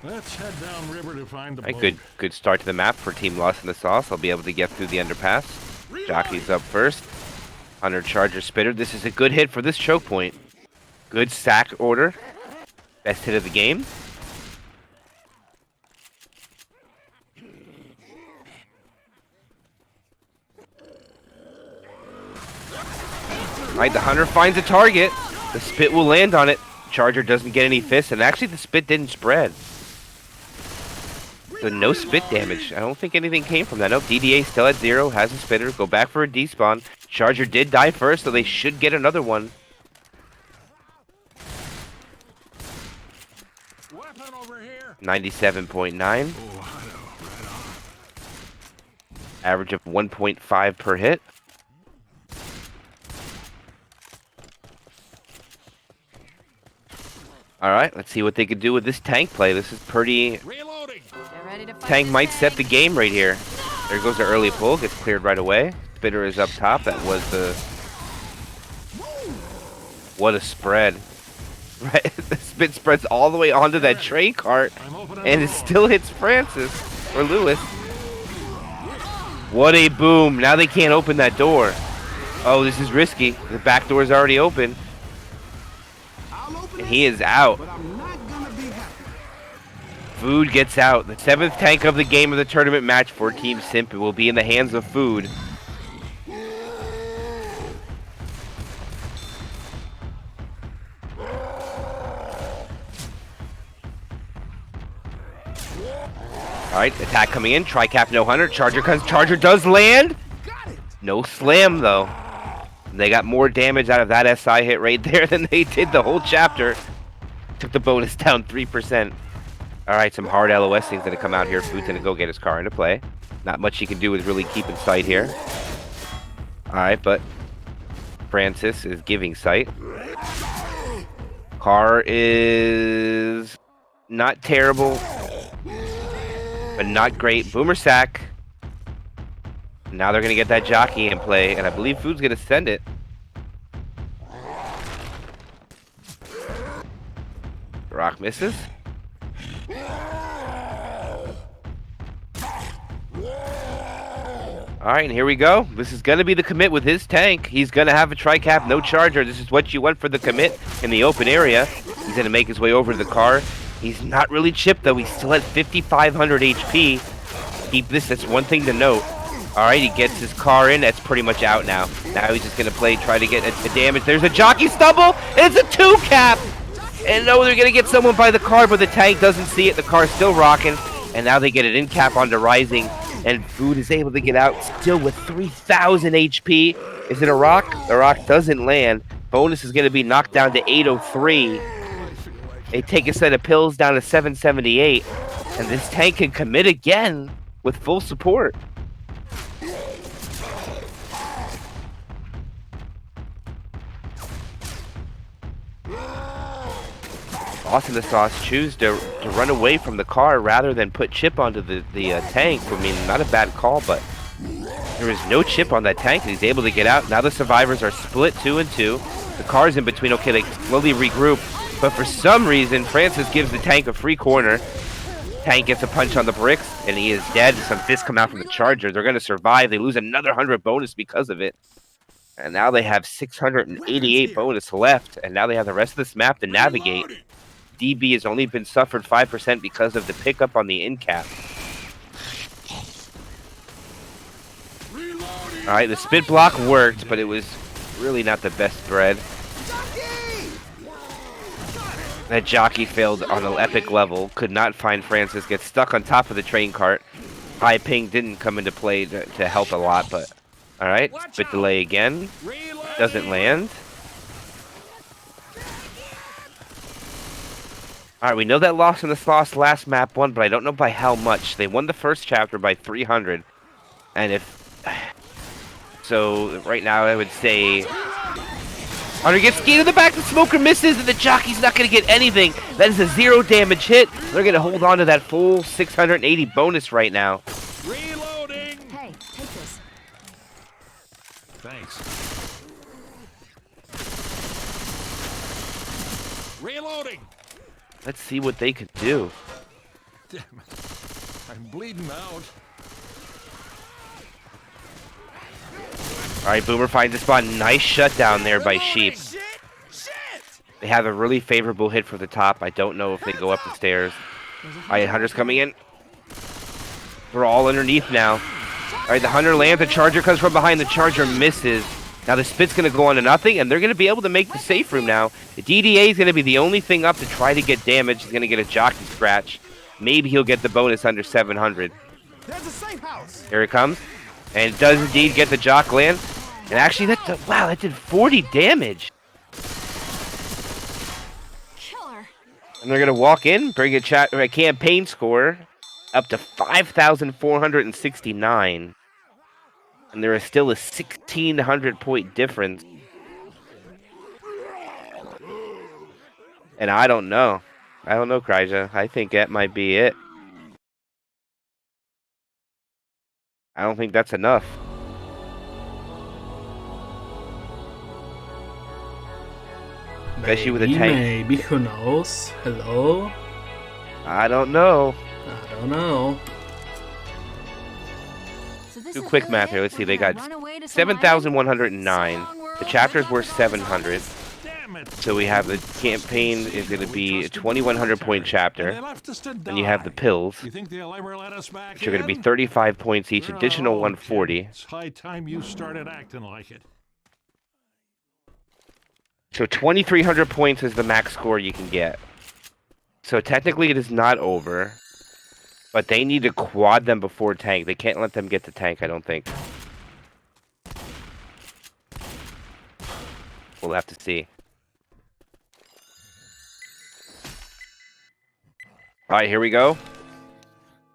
Let's head down river to find the boat. Good start to the map for Team Lost in the Sauce. I'll be able to get through the underpass. Jockey's up first. Hunter, Charger, Spitter. This is a good hit for this choke point. Good sack order. Best hit of the game. Alright, the Hunter finds a target. The Spit will land on it. Charger doesn't get any fists, and actually the Spit didn't spread. So no Spit damage. I don't think anything came from that. Nope, DDA still at 0, has a Spitter. Go back for a despawn. Charger did die first, so they should get another one. Weapon over here. 97.9. Average of 1.5 per hit. Alright, let's see what they could do with this tank play. This is pretty... Tank might set the game right here. There goes the early pull. Gets cleared right away. Spitter is up top. That was the... What a spread. Right? The Spit spreads all the way onto that train cart. And it still hits Francis. Or Lewis. What a boom. Now they can't open that door. Oh, this is risky. The back door is already open. And he is out. Food gets out. The 7th tank of the game of the tournament match for Team Simp. It will be in the hands of Food. Alright, attack coming in. Tri-cap, no Hunter. Charger comes. Charger does land. No slam, though. They got more damage out of that SI hit right there than they did the whole chapter. Took the bonus down 3%. Alright, some hard LOS things going to come out here. Food's going to go get his car into play. Not much he can do with really keeping sight here. Alright, but Francis is giving sight. Car is not terrible, but not great. Boomer sack. Now they're going to get that jockey in play, and I believe Food's going to send it. Rock misses. Alright, and here we go. This is going to be the commit with his tank. He's going to have a tri-cap, no charger. This is what you want for the commit in the open area. He's going to make his way over to the car. He's not really chipped, though. He's still at 5,500 HP. Keep this. That's one thing to note. Alright, he gets his car in. That's pretty much out now. Now he's just going to try to get a damage. There's a jockey stumble. It's a 2-cap. And no, they're going to get someone by the car, but the tank doesn't see it. The car's still rocking. And now they get an in cap onto Rising. And Food is able to get out still with 3,000 HP. Is it a rock? The rock doesn't land. Bonus is going to be knocked down to 803. They take a set of pills down to 778. And this tank can commit again with full support. Austin the Sauce choose to run away from the car rather than put Chip onto the tank. I mean, not a bad call, but there is no Chip on that tank, and he's able to get out. Now the survivors are split 2 and 2. The car's in between. Okay, they slowly regroup, but for some reason, Francis gives the tank a free corner. Tank gets a punch on the bricks, and he is dead. Some fists come out from the Charger. They're going to survive. They lose another 100 bonus because of it. And now they have 688 bonus left, and now they have the rest of this map to navigate. DB has only been suffered 5% because of the pickup on the in cap. Alright, the spit block worked, but it was really not the best thread. That jockey failed on an epic level. Could not find Francis. Gets stuck on top of the train cart. High ping didn't come into play to help a lot, but... Alright, spit delay again. Doesn't land. Alright, we know that Lost in the Sauce last map won, but I don't know by how much. They won the first chapter by 300. And if... So, right now I would say... Hunter gets skied in the back, the Smoker misses, and the jockey's not going to get anything. That is a 0 damage hit. They're going to hold on to that full 680 bonus right now. Reloading! Hey, take this. Thanks. Reloading! Let's see what they could do. Damn it. I'm bleeding out. Alright, Boomer finds a spot. Nice shutdown there by Sheep. They have a really favorable hit for the top. I don't know if they go up the stairs. Alright, Hunter's coming in. We're all underneath now. Alright, the Hunter lands. The Charger comes from behind. The Charger misses. Now the Spit's going to go on to nothing, and they're going to be able to make the safe room now. The DDA is going to be the only thing up to try to get damage. He's going to get a jockey scratch. Maybe he'll get the bonus under 700. There's a safe house. Here it comes. And it does indeed get the jock land. And actually, wow, that did 40 damage. Killer. And they're going to walk in, bring a campaign score up to 5,469. And there is still a 1,600 point difference. And I don't know. I don't know, Kryja. I think that might be it. I don't think that's enough. Especially with a tank. Maybe, who knows? Hello? I don't know. I don't know. Do a quick math here. Let's see. They got 7,109. The chapters were 700. So we have the campaign is going to be a 2,100 point chapter. Then you have the pills, which are going to be 35 points each, additional 140. It's high time you started acting like it. So 2,300 points is the max score you can get. So technically it is not over. But they need to quad them before tank. They can't let them get to tank, I don't think. We'll have to see. Alright, here we go.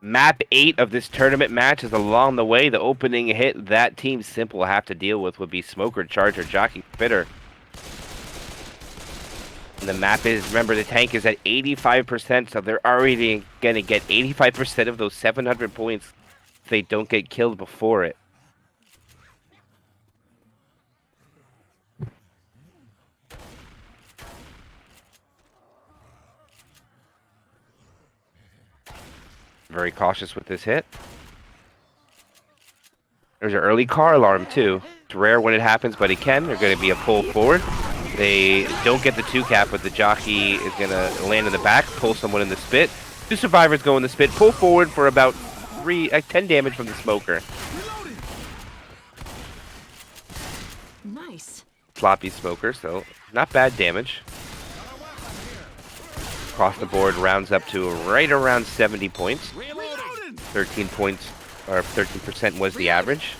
Map 8 of this tournament match is along the way. The opening hit that Team Simp will have to deal with would be Smoker, Charger, Jockey, Spitter. And the map is, remember, the tank is at 85%, so they're already going to get 85% of those 700 points if they don't get killed before it. Very cautious with this hit. There's an early car alarm, too. It's rare when it happens, but it can. They're going to be a pull forward. They don't get the 2-cap, but the jockey is going to land in the back, pull someone in the spit. 2 survivors go in the spit, pull forward for about 10 damage from the Smoker. Nice. Floppy Smoker, so not bad damage. across the board rounds up to right around 70 points. 13 points, or 13% was the average.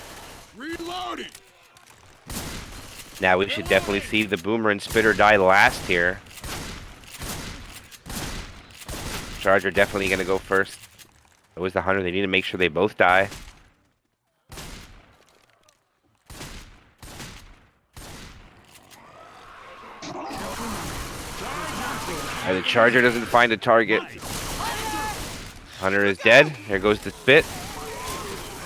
Now we should definitely see the Boomer and Spitter die last here. Charger definitely going to go first. It was the Hunter. They need to make sure they both die. And the Charger doesn't find a target. Hunter is dead. There goes the Spit.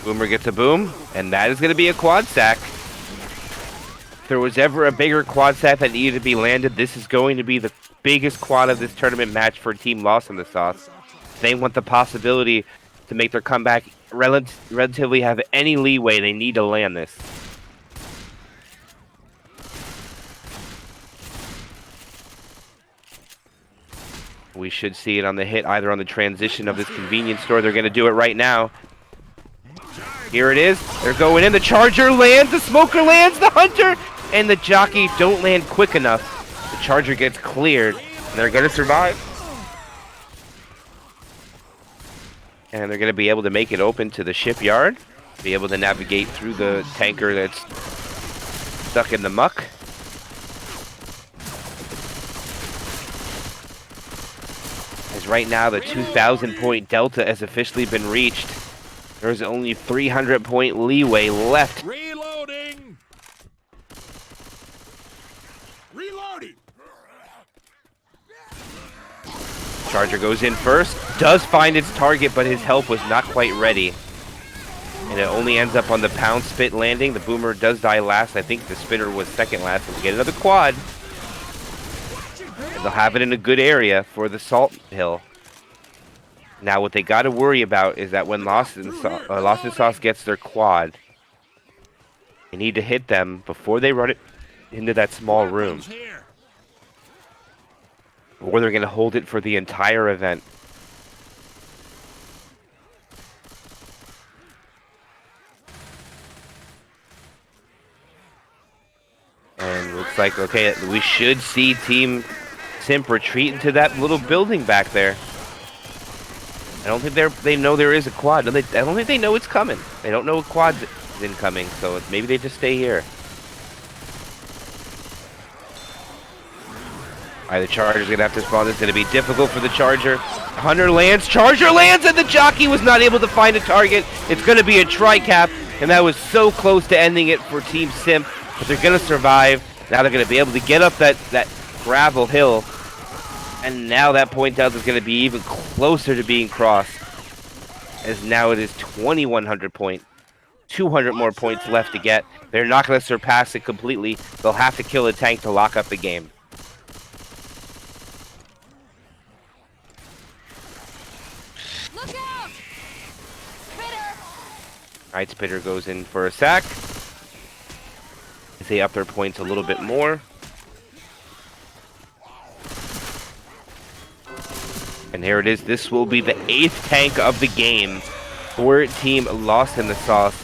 Boomer gets a boom, and that is going to be a quad sack. If there was ever a bigger quad sack that needed to be landed, this is going to be the biggest quad of this tournament match for Team Lost in the Sauce. They want the possibility to make their comeback relatively have any leeway. They need to land this. We should see it on the hit, either on the transition of this convenience store. They're going to do it right now. Here it is. They're going in. The Charger lands. The Smoker lands. The Hunter and the Jockey don't land quick enough. The Charger gets cleared, and they're going to survive. And they're going to be able to make it open to the shipyard. Be able to navigate through the tanker that's stuck in the muck. As right now, the 2,000 point delta has officially been reached. There's only 300 point leeway left. Reloading! Reloading! Charger goes in first, does find its target, but his help was not quite ready. And it only ends up on the pound spit landing. The Boomer does die last. I think the Spitter was second last. We'll get another quad. And they'll have it in a good area for the Salt Hill. Now what they got to worry about is that when Lost in Sauce gets their quad, they need to hit them before they run it into that small room. Or they're going to hold it for the entire event. And looks like, okay, we should see Team Simp retreat into that little building back there. I don't think they know there is a quad. I don't think they know it's coming. They don't know a quad is incoming, so maybe they just stay here. Alright, the Charger's going to have to spawn. This is going to be difficult for the Charger. Hunter lands. Charger lands, and the Jockey was not able to find a target. It's going to be a tri-cap, and that was so close to ending it for Team Simp. But they're going to survive. Now they're going to be able to get up that gravel hill. And now that point delta is going to be even closer to being crossed. As now it is 2,100 point. 200 more points left to get. They're not going to surpass it completely. They'll have to kill a tank to lock up the game. Look out! Spitter! Alright, Spitter goes in for a sack. They up their points a little bit more. And here it is. This will be the 8th tank of the game for Team Lost in the Sauce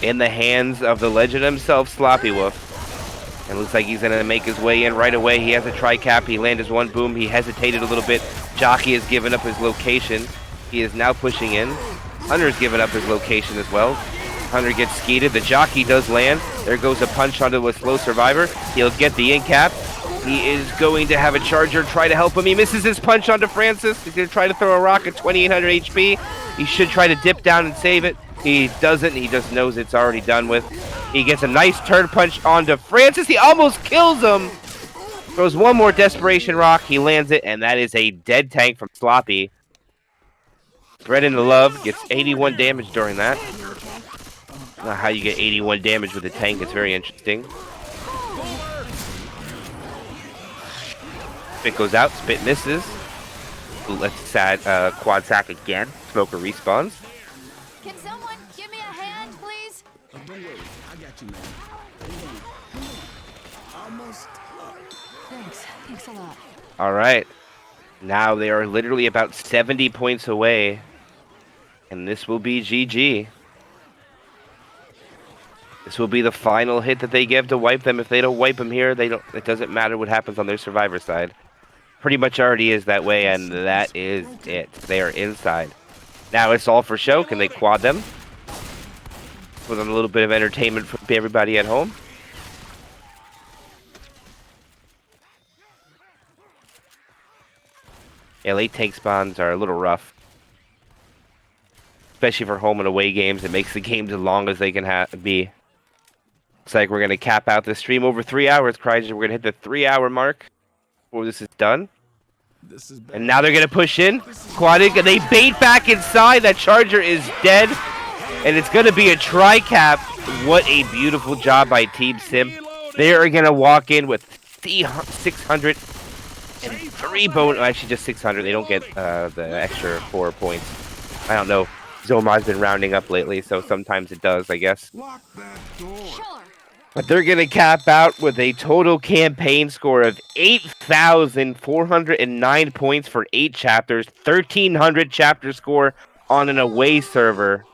in the hands of the legend himself, Sloppy Wolf. And looks like he's going to make his way in right away. He has a tri-cap. He landed one boom. He hesitated a little bit. Jockey has given up his location. He is now pushing in. Hunter's given up his location as well. Hunter gets skeeted. The Jockey does land. There goes a punch onto a slow survivor. He'll get the in cap. He is going to have a Charger try to help him. He misses his punch onto Francis. He's going to try to throw a rock at 2,800 HP. He should try to dip down and save it. He doesn't. He just knows it's already done with. He gets a nice turn punch onto Francis. He almost kills him. Throws one more desperation rock. He lands it, and that is a dead tank from Sloppy. Thread into Love gets 81 damage during that. Not how you get 81 damage with a tank. It's very interesting. Spit goes out. Spit misses. Let's quad sack again. Smoker respawns. Can someone give me a hand, please? Oh, don't worry. I got you, man. Almost. Thanks a lot. All right. Now they are literally about 70 points away. And this will be GG. This will be the final hit that they give to wipe them. If they don't wipe them here, it doesn't matter what happens on their survivor side. pretty much already is that way, and that is it. They are inside. Now it's all for show. Can they quad them? With a little bit of entertainment for everybody at home. Yeah, late tank spawns are a little rough. Especially for home and away games. It makes the games as long as they can be. Looks like we're going to cap out the stream over 3 hours, Kryger. We're going to hit the 3-hour mark before this is done. And now they're going to push in. Quadig, and they bait back inside. That charger is dead. And it's going to be a tri-cap. What a beautiful job by Team Simp. They are going to walk in with 603 bonus. Actually, just 600. They don't get the extra 4 points. I don't know. Zomar's been rounding up lately, so sometimes it does, I guess. But they're going to cap out with a total campaign score of 8,409 points for 8 chapters. 1,300 chapter score on an away server.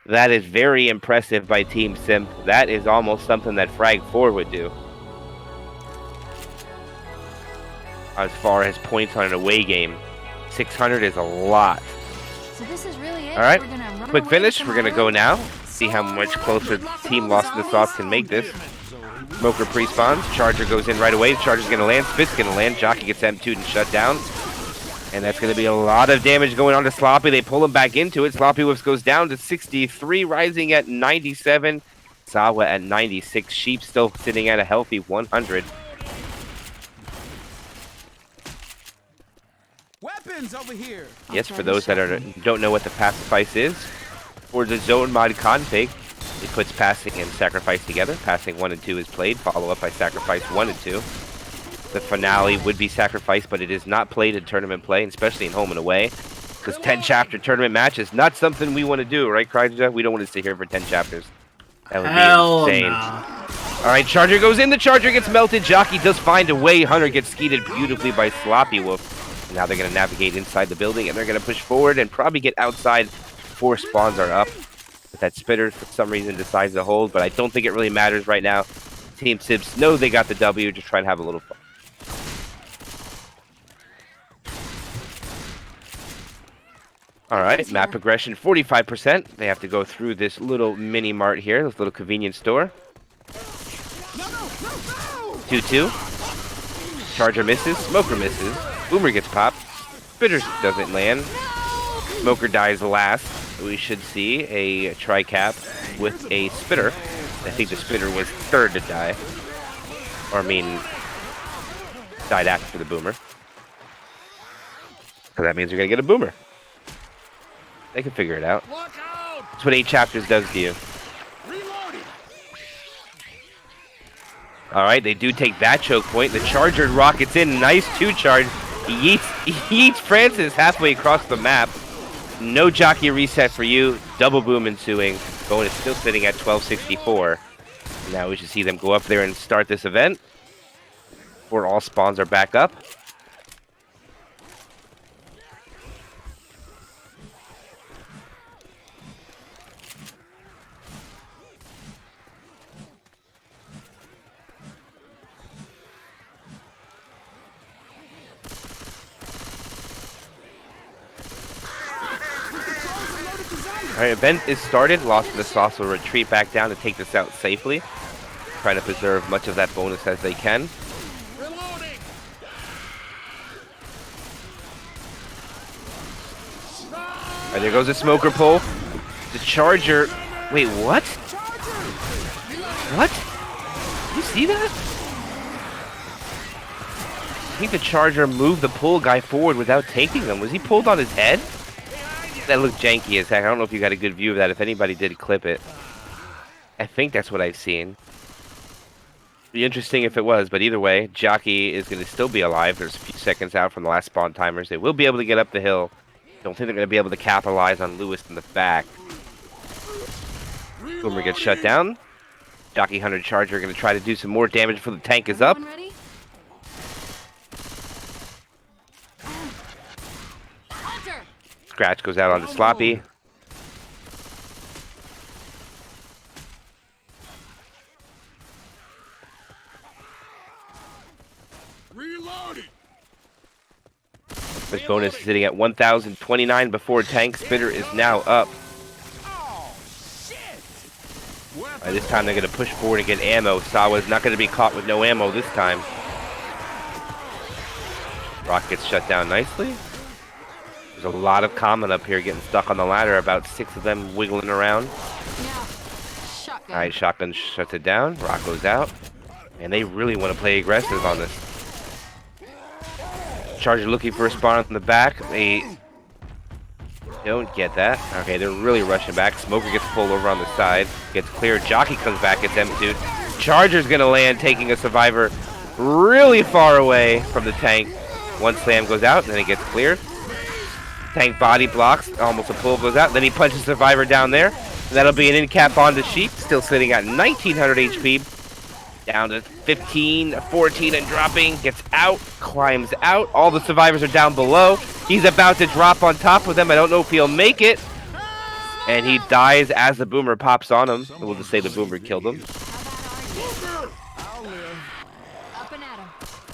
That is very impressive by Team Simp. That is almost something that Frag 4 would do. As far as points on an away game, 600 is a lot. So this is really it. All right, quick finish. We're gonna go now. See how much closer Team Lost in the Sauce can make this. Smoker pre-spawns. Charger goes in right away. The Charger's gonna land. Spit's gonna land. Jockey gets M2'd and shut down. And that's gonna be a lot of damage going on to Sloppy. They pull him back into it. Sloppy Whiffs goes down to 63, rising at 97. Sawa at 96. Sheep still sitting at a healthy 100. Weapons over here. Yes, for those that don't know what the Pacifice is, for the zone mod config, it puts passing and sacrifice together. Passing 1 and 2 is played, follow up by sacrifice 1 and 2. The finale would be sacrifice, but it is not played in tournament play, especially in home and away. Because 10 chapter tournament match is not something we want to do, right, Kryja? We don't want to sit here for 10 chapters. That would be insane. Nah. Alright, Charger goes in, the Charger gets melted, Jockey does find a way, Hunter gets skeeted beautifully by Sloppy Wolf. Now they're going to navigate inside the building, and they're going to push forward and probably get outside. 4 spawns are up. But that Spitter, for some reason, decides to hold, but I don't think it really matters right now. Team Sips know they got the W, just try and have a little fun. Alright, map progression 45%. They have to go through this little mini mart here, this little convenience store. 2-2. Charger misses, Smoker misses. Boomer gets popped. Spitter doesn't land. Smoker dies last. We should see a tri-cap with a Spitter. I think the Spitter was third to die. Or I mean, died after the Boomer. So that means we're going to get a Boomer. They can figure it out. That's what 8 chapters does to you. Alright, they do take that choke point. The Charger rockets in. Nice 2-charge. He yeets Francis halfway across the map. No jockey reset for you. Double boom ensuing. Bonus still sitting at 1264. Now we should see them go up there and start this event. Before all spawns are back up. Alright, event is started. Lost in the Sauce will retreat back down to take this out safely. Trying to preserve much of that bonus as they can. Alright, there goes the Smoker pull. The Charger... Wait, what? What? You see that? I think the Charger moved the pull guy forward without taking them. Was he pulled on his head? That looked janky as heck. I don't know if you got a good view of that. If anybody did clip it. I think that's what I've seen. Be interesting if it was, but either way, Jockey is going to still be alive. There's a few seconds out from the last spawn timers. They will be able to get up the hill. Don't think they're going to be able to capitalize on Lewis in the back. Boomer gets shut down. Jockey, Hunter, Charger are going to try to do some more damage before the tank is up. Scratch goes out onto Sloppy. Reloading. Bonus is sitting at 1,029 before Tank Spitter is now up. This time they're going to push forward and get ammo. Sawa's not going to be caught with no ammo this time. Rock gets shut down nicely. There's a lot of common up here getting stuck on the ladder. About 6 of them wiggling around. Alright, Shotgun shuts it down. Rock goes out. And they really want to play aggressive on this. Charger looking for a spawn in the back. They don't get that. Okay, they're really rushing back. Smoker gets pulled over on the side. Gets cleared. Jockey comes back. Gets M2'd. Charger's going to land, taking a survivor really far away from the tank. One slam goes out, and then it gets cleared. Tank body blocks. Almost a pull goes out. Then he punches survivor down there. And that'll be an in-cap onto Sheep. Still sitting at 1,900 HP. Down to 15, 14, and dropping. Gets out, climbs out. All the survivors are down below. He's about to drop on top of them. I don't know if he'll make it. And he dies as the boomer pops on him. We'll just say the boomer killed him.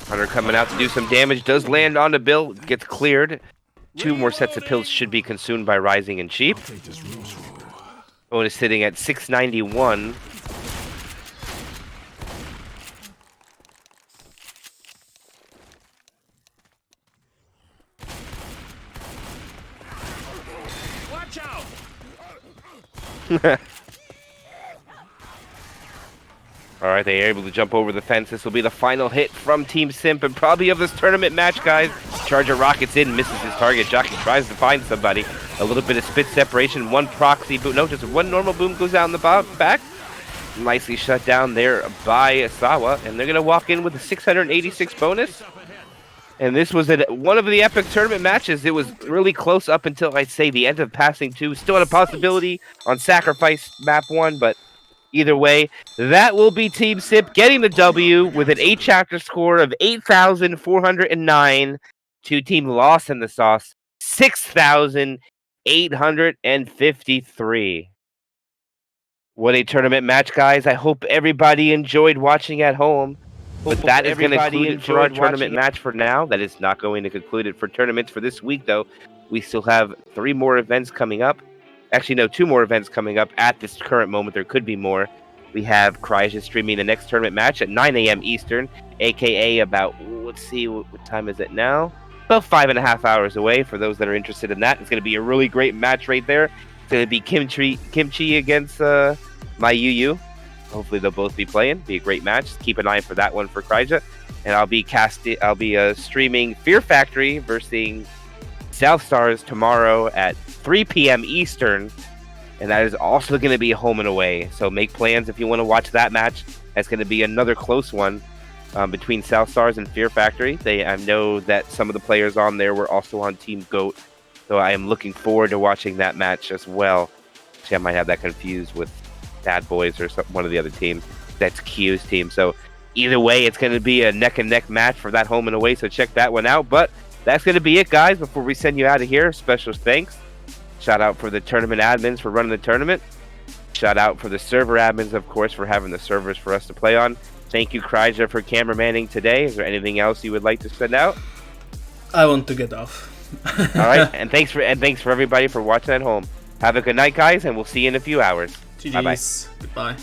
Hunter coming out to do some damage. Does land on the Bill. Gets cleared. 2 more sets of pills should be consumed by Rising and Sheep. Bonus sitting at 691. Alright, they are able to jump over the fence. This will be the final hit from Team Simp and probably of this tournament match, guys. Charger rockets in, misses his target. Jockey tries to find somebody. A little bit of spit separation. 1 proxy boom. No, just 1 normal boom goes out in the back. Nicely shut down there by Sawa. And they're going to walk in with a 686 bonus. And this was one of the epic tournament matches. It was really close up until, I'd say, the end of Passing 2. Still had a possibility on Sacrifice Map 1, but either way, that will be Team Simp getting the W with an 8-chapter score of 8,409 to Team Lost in the Sauce, 6,853. What a tournament match, guys. I hope everybody enjoyed watching at home. But that is going to conclude it for our tournament match for now. That is not going to conclude it for tournaments for this week, though. We still have 3 more events coming up. Actually, no, 2 more events coming up at this current moment. There could be more. We have Kryja streaming the next tournament match at 9 a.m. Eastern, a.k.a. about, let's see, what time is it now? About 5.5 hours away for those that are interested in that. It's going to be a really great match right there. It's going to be Kimchi against my Yu. Hopefully they'll both be playing. Be a great match. Keep an eye for that one for Kryja. And I'll be streaming Fear Factory versus South Stars tomorrow at 3 p.m. Eastern. And that is also going to be home and away. So make plans if you want to watch that match. That's going to be another close one between South Stars and Fear Factory. I know that some of the players on there were also on Team GOAT. So I am looking forward to watching that match as well. Actually, I might have that confused with Bad Boys or one of the other teams. That's Q's team. So either way, it's going to be a neck-and-neck match for that home and away. So check that one out. But that's going to be it, guys. Before we send you out of here, special thanks. Shout out for the tournament admins for running the tournament. Shout out for the server admins, of course, for having the servers for us to play on. Thank you, Kryja, for cameramanning today. Is there anything else you would like to send out? I want to get off. All right, and thanks for everybody for watching at home. Have a good night, guys, and we'll see you in a few hours. GG's. Bye-bye. Goodbye.